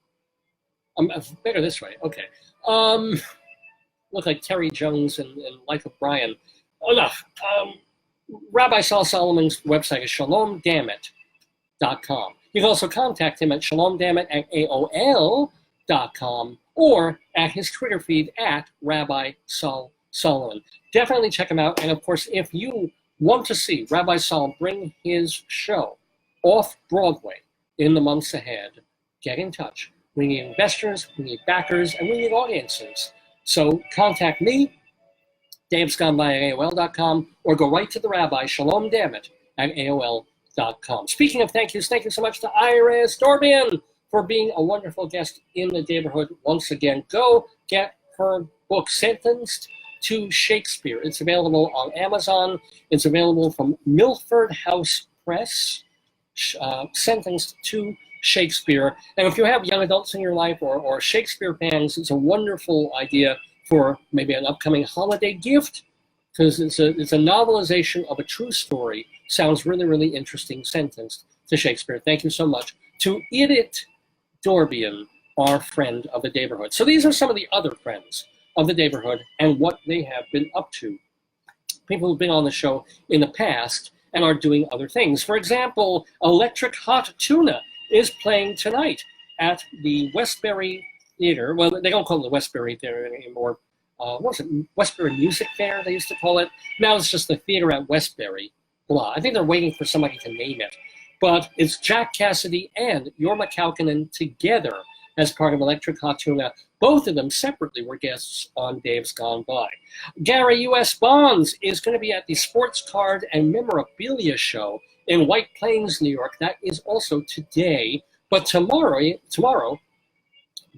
I'm better this way. Okay. Look like Terry Jones in Life of Brian. Enough. Rabbi Saul Solomon's website is shalomdammit.com. You can also contact him at shalomdammit@aol.com or at his Twitter feed at Rabbi Saul Solomon. Definitely check him out. And of course, if you want to see Rabbi Saul bring his show off Broadway in the months ahead, get in touch. We need investors, we need backers, and we need audiences. So contact me, davesgoneby@aol.com, or go right to the Rabbi, shalomdammit@aol.com. Speaking of thank you so much to Iris Dorbian for being a wonderful guest in the Daverhood once again. Go get her book, Sentenced to Shakespeare. It's available on Amazon. It's available from Milford House Press, Sentenced to Shakespeare. And if you have young adults in your life or Shakespeare fans, it's a wonderful idea for maybe an upcoming holiday gift, because it's a novelization of a true story. Sounds really, really interesting. Sentenced to Shakespeare. Thank you so much to Iris Dorbian, our friend of the Daverhood. So these are some of the other friends of the Daverhood and what they have been up to. People who've been on the show in the past and are doing other things. For example, Electric Hot Tuna is playing tonight at the Westbury Theater. Well, they don't call it the Westbury Theater anymore. What was it? Westbury Music Fair, they used to call it. Now it's just the theater at Westbury. Blah. I think they're waiting for somebody to name it. But it's Jack Cassidy and Jorma Kaukonen together as part of Electric Hot Tuna. Both of them separately were guests on Dave's Gone By. Gary U.S. Bonds is going to be at the Sports Card and Memorabilia Show in White Plains, New York. That is also today. But tomorrow,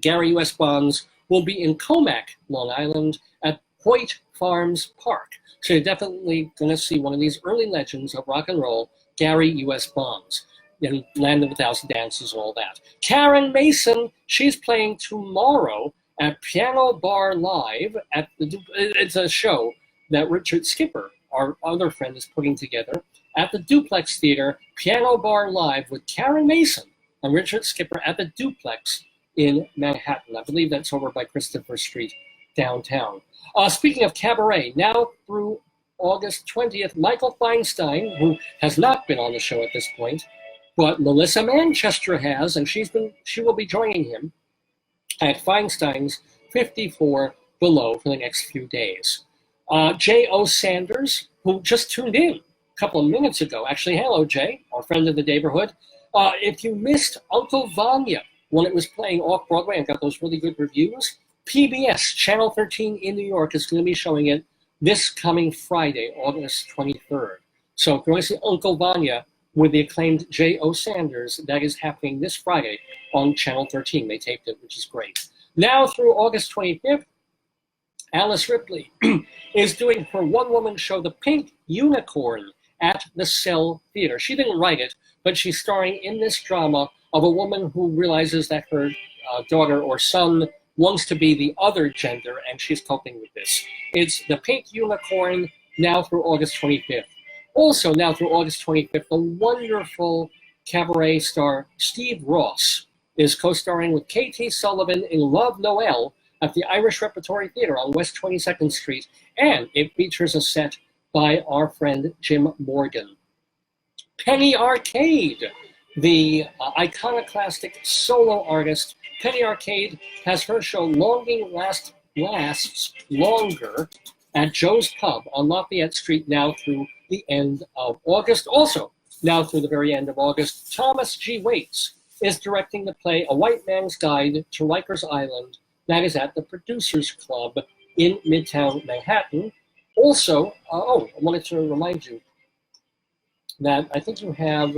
Gary U.S. Bonds will be in Comac, Long Island, at Hoyt Farms Park. So you're definitely going to see one of these early legends of rock and roll, Gary U.S. Bonds, in Land of a Thousand Dances and all that. Karen Mason, she's playing tomorrow at Piano Bar Live. It's a show that Richard Skipper, our other friend, is putting together at the Duplex Theater. Piano Bar Live with Karen Mason and Richard Skipper at the Duplex in Manhattan. I believe that's over by Christopher Street downtown. Speaking of cabaret, now through August 20th, Michael Feinstein, who has not been on the show at this point, but Melissa Manchester has, and she will be joining him at Feinstein's 54 Below for the next few days. J.O. Sanders, who just tuned in a couple of minutes ago. Actually, hello, Jay, our friend of the Daverhood. If you missed Uncle Vanya when it was playing off-Broadway and got those really good reviews. PBS, Channel 13 in New York, is going to be showing it this coming Friday, August 23rd. So if you want to see Uncle Vanya with the acclaimed J.O. Sanders, that is happening this Friday on Channel 13. They taped it, which is great. Now through August 25th, Alice Ripley is doing her one-woman show, The Pink Unicorn, at the Cell Theater. She didn't write it, but she's starring in this drama of a woman who realizes that her daughter or son wants to be the other gender, and she's coping with this. It's The Pink Unicorn, now through August 25th. Also, now through August 25th, the wonderful cabaret star Steve Ross is co-starring with K.T. Sullivan in Love Noel at the Irish Repertory Theater on West 22nd Street, and it features a set by our friend Jim Morgan. Penny Arcade, the iconoclastic solo artist. Penny Arcade has her show Longing Lasts Longer at Joe's Pub on Lafayette Street now through the end of August. Also, now through the very end of August, Thomas G. Waits is directing the play A White Man's Guide to Rikers Island. That is at the Producers Club in Midtown Manhattan. Also, I wanted to remind you that I think you have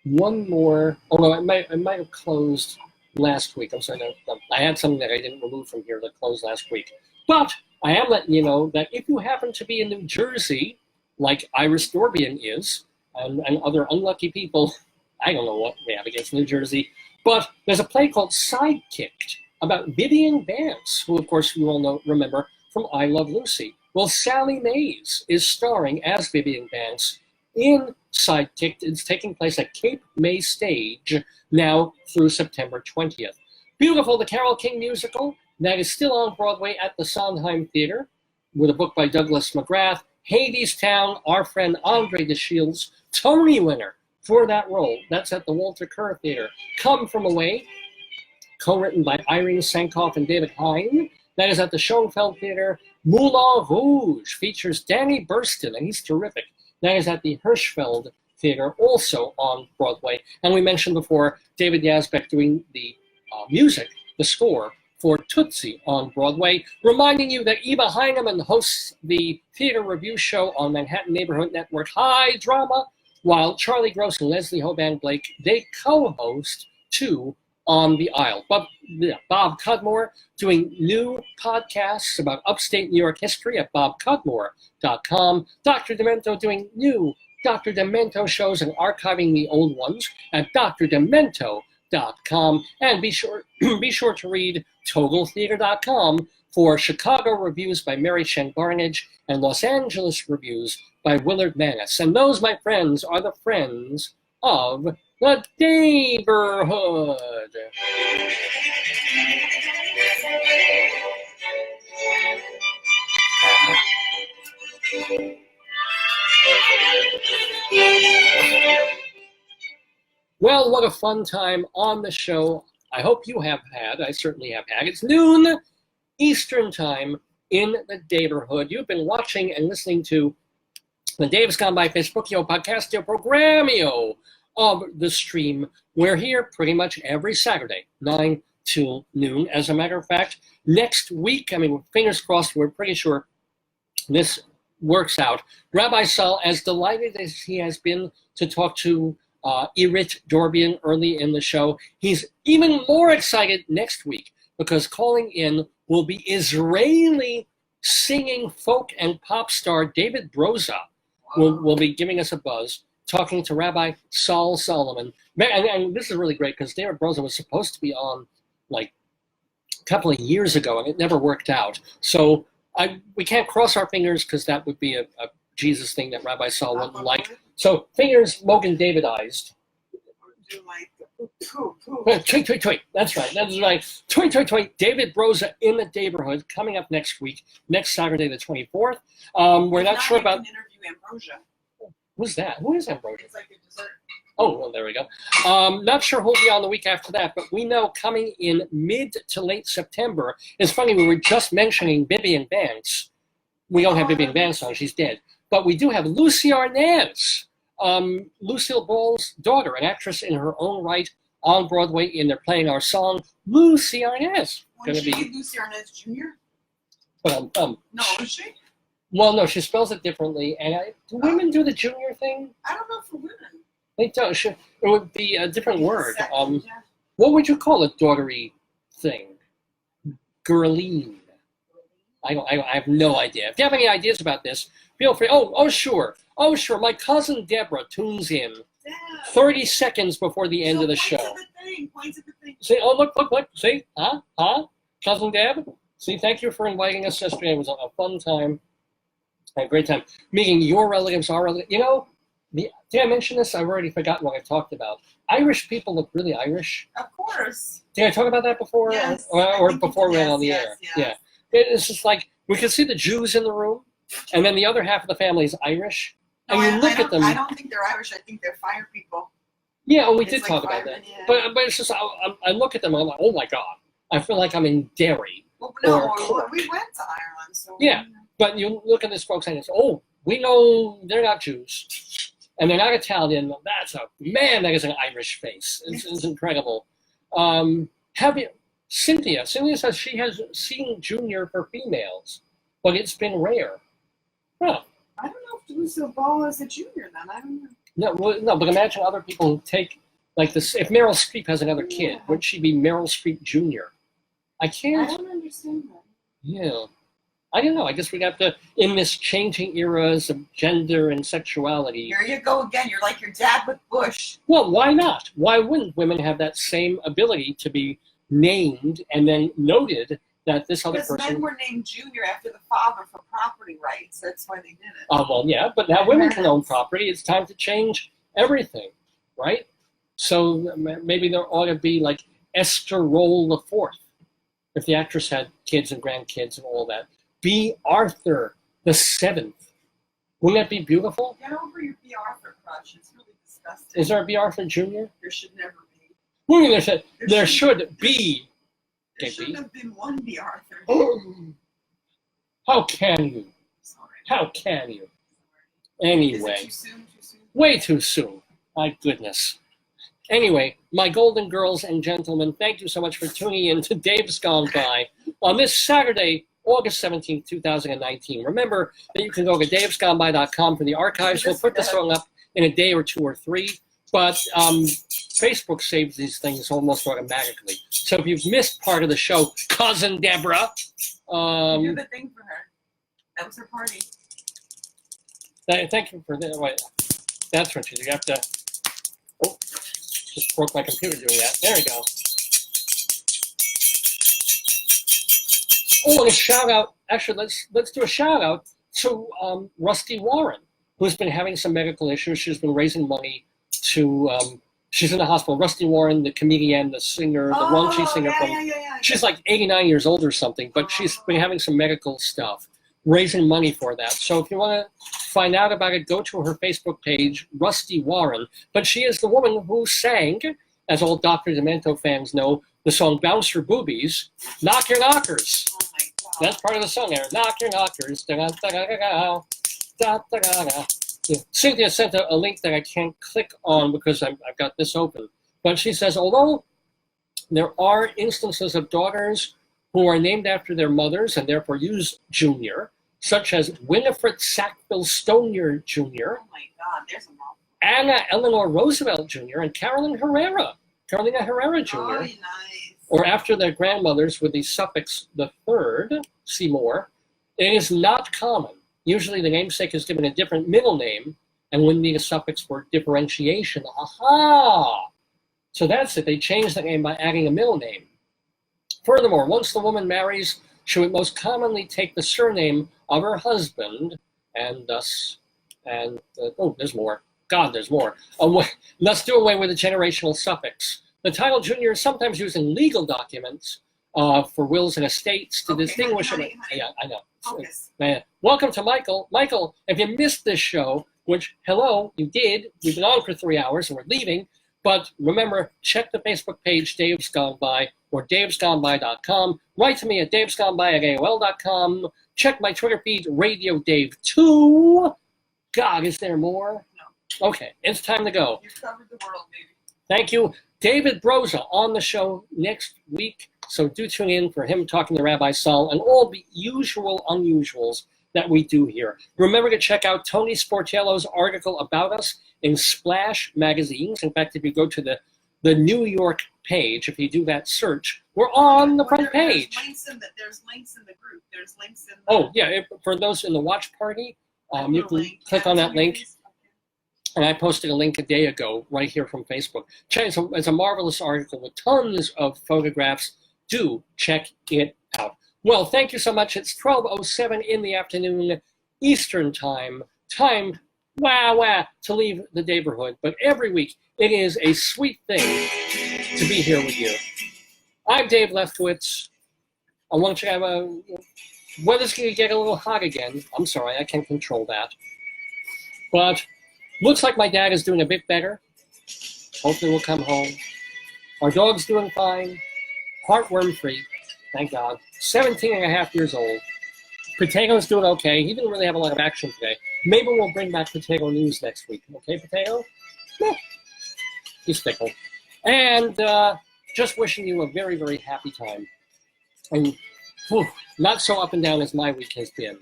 one more. Oh no, I might have closed last week. I'm sorry, no, I had something that I didn't remove from here that closed last week. But I am letting you know that if you happen to be in New Jersey, like Iris Dorbian is, and other unlucky people, I don't know what they have against New Jersey, but there's a play called Sidekicked about Vivian Vance, who of course you all remember from I Love Lucy. Well, Sally Mays is starring as Vivian Vance in Sidekicked. It's taking place at Cape May Stage now through September 20th. Beautiful, the Carole King musical, that is still on Broadway at the Sondheim Theater with a book by Douglas McGrath. Hadestown, our friend Andre DeShields, Tony winner for that role. That's at the Walter Kerr Theater. Come From Away, co-written by Irene Sankoff and David Hine. That is at the Schoenfeld Theater. Moulin Rouge features Danny Burston, and he's terrific. That is at the Hirschfeld Theater, also on Broadway. And we mentioned before David Yazbek doing the music, the score, for Tootsie on Broadway. Reminding you that Eva Heinemann hosts the theater review show on Manhattan Neighborhood Network High Drama, while Charlie Gross and Leslie Hoban Blake, they co-host Two on the Aisle. But Bob Cudmore doing new podcasts about upstate New York history at bobcudmore.com. Dr. Demento doing new Dr. Demento shows and archiving the old ones at drdemento.com. And be sure to read TogleTheater.com for Chicago reviews by Mary Chen Barnage and Los Angeles reviews by Willard Maness. And those, my friends, are the friends of the Daverhood. Well, what a fun time on the show. I hope you have had. I certainly have had. It's noon Eastern time in the Daverhood. You've been watching and listening to the Dave's Gone By Facebookio Podcastio Programmio of the stream. We're here pretty much every Saturday, 9 till noon. As a matter of fact, next week, fingers crossed, we're pretty sure this works out. Rabbi Saul, as delighted as he has been to talk to Iris Dorbian early in the show, he's even more excited next week because calling in will be Israeli singing folk and pop star David Broza. Will be giving us a buzz, talking to Rabbi Saul Solomon. And this is really great because David Broza was supposed to be on like a couple of years ago and it never worked out. So we can't cross our fingers because that would be a Jesus thing that Rabbi Saul wouldn't like. So fingers Logan Davidized. Do like poo. Tweet. That's right. Tweet. David Broza in the Daverhood coming up next week, next Saturday the 24th. We're not sure about. Interview Ambrosia. Who's that? Who is Ambrosia? It's like a dessert. Oh, well, there we go. Not sure who'll be on the week after that, but we know coming in mid to late September. It's funny, we were just mentioning Vivian Vance. We don't have Vivian Vance on, she's dead. But we do have Lucy Arnaz, Lucille Ball's daughter, an actress in her own right, on Broadway, and they're playing our song, Lucy Arnaz. Was she Lucy Arnaz Jr.? No, is she? Well, no, she spells it differently. And do women do the junior thing? I don't know for women. They don't. It would be a different word. Second, yeah. What would you call a daughtery thing? Girleen. I have no idea. If you have any ideas about this, feel free. Oh, sure. My cousin Deborah tunes in 30 seconds before the end of the show. Points of the thing. See, look. See? Huh? Cousin Deb? See, thank you for inviting us yesterday. It was a fun time. I had a great time meeting your relatives, our relatives. You know, did I mention this? I've already forgotten what I talked about. Irish people look really Irish. Of course. Did I talk about that before? Yes. Or before we went on the yes, air? yes. Yeah. It's just like, we could see the Jews in the room, and then the other half of the family is Irish. And you look at them. I don't think they're Irish. I think they're fire people. Yeah, we It's did like talk about firemen, that. yeah. But it's just, I look at them and I'm like, oh my God. I feel like I'm in Derry. Well, no, Or we went to Ireland. So Yeah. But you look at this folks and it's, we know they're not Jews. And they're not Italian. That is an Irish face. It's incredible. Cynthia says she has seen Junior for females, but it's been rare. Huh. I don't know if Lucille Ball is a junior then. I don't know. No, but imagine other people who take, like this. If Meryl Streep has another kid, would she be Meryl Streep Jr.? I can't. I don't understand that. Yeah. I don't know. I guess we got to, in this changing eras of gender and sexuality. Here you go again. You're like your dad with Bush. Well, why not? Why wouldn't women have that same ability to be named and then noted that this other Because person... men were named Junior after the father for property rights. That's why they did it. Well, yeah, but now women can own property. It's time to change everything, right? So maybe there ought to be like Esther Roll the Fourth, if the actress had kids and grandkids and all that. B. Arthur the Seventh. Wouldn't that be beautiful? Get over your B. Arthur crush. It's really disgusting. Is there a B. Arthur Jr.? There should never be. What do you mean there should be? There shouldn't have been one B. Arthur. How can you? Sorry. How can you? Anyway. Is it too soon? Too soon? Way too soon. My goodness. Anyway, my golden girls and gentlemen, thank you so much for tuning in to Dave's Gone By on this Saturday, August 17th, 2019. Remember that you can go to davesgoneby.com for the archives. We'll put this song up in a day or two or three, but Facebook saves these things almost automatically. So if you've missed part of the show, Cousin Deborah... do the thing for her. That was her party. Thank you for that. Wait, that's what you do. You have to... Oh, just broke my computer doing that. There we go. Oh, and a shout out. Actually, let's do a shout out to Rusty Warren, who's been having some medical issues. She's been raising money to. She's in the hospital. Rusty Warren, the comedian, the singer, the raunchy singer she's like 89 years old or something, but she's been having some medical stuff, raising money for that. So if you want to find out about it, go to her Facebook page, Rusty Warren. But she is the woman who sang, as all Dr. Demento fans know, the song Bounce Your Boobies, Knock Your Knockers. Oh my God. That's part of the song there. Knock Your Knockers. Yeah. Cynthia sent a link that I can't click on because I've got this open. But she says, although there are instances of daughters who are named after their mothers and therefore use Junior, such as Winifred Sackville Stonier Jr., Oh my God, there's a mouth. Anna Eleanor Roosevelt Jr., and Carolina Herrera Jr., Oh, nice. or after their grandmothers with the suffix the third, Seymour. It is not common. Usually the namesake is given a different middle name and would need a suffix for differentiation. Aha! So that's it. They changed the name by adding a middle name. Furthermore, once the woman marries, she would most commonly take the surname of her husband, and thus, there's more. God, there's more. Thus do away with the generational suffix. The title Junior is sometimes used in legal documents for wills and estates to distinguish it. Yeah, I know. Focus. Man. Welcome to Michael. Michael, if you missed this show, which, hello, you did. We've been on for 3 hours and we're leaving. But remember, check the Facebook page, Dave's Gone By, or davesgoneby.com. Write to me at davesgoneby@aol.com. Check my Twitter feed, Radio Dave 2. God, is there more? No. Okay, it's time to go. You've covered the world, baby. Thank you. David Broza on the show next week, so do tune in for him talking to Rabbi Saul and all the usual unusuals that we do here. Remember to check out Tony Sportiello's article about us in Splash magazines. In fact, if you go to the New York page, if you do that search, we're on the front page. There's links in the group. There's links in the... Oh, yeah, for those in the watch party, you can click on that link. And I posted a link a day ago right here from Facebook. It's a marvelous article with tons of photographs. Do check it out. Well, thank you so much. It's 12:07 in the afternoon Eastern time. Time, to leave the Daverhood. But every week, it is a sweet thing to be here with you. I'm Dave Lefkowitz. I want you to have weather's going to get a little hot again. I'm sorry, I can't control that. But looks like my dad is doing a bit better. Hopefully we'll come home. Our dog's doing fine. Heartworm-free, thank God. 17 and a half years old. Potato's doing okay. He didn't really have a lot of action today. Maybe we'll bring back Potato News next week. Okay, Potato? Yeah. He's fickle. And just wishing you a very, very happy time. And not so up and down as my week has been.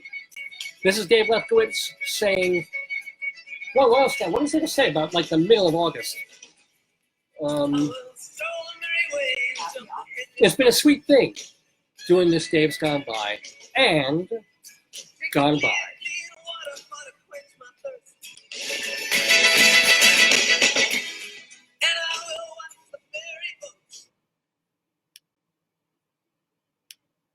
This is Dave Lefkowitz saying, well, what else? What is there to say about like the middle of August? It's been a sweet thing doing this Dave's Gone By and Gone By.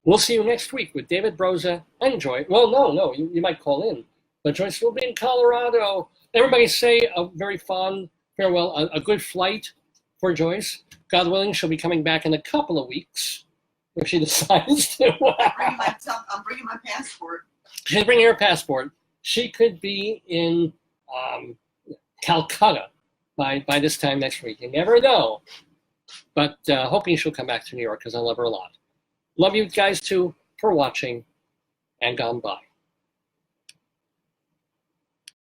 We'll see you next week with David Broza and Joyce. Well, no, you might call in, but Joyce will be in Colorado. Everybody say a very fond farewell, a good flight for Joyce. God willing, she'll be coming back in a couple of weeks if she decides to. I'm bringing my passport. She's bringing her passport. She could be in Calcutta by this time next week. You never know. But hoping she'll come back to New York because I love her a lot. Love you guys too for watching and Gone By.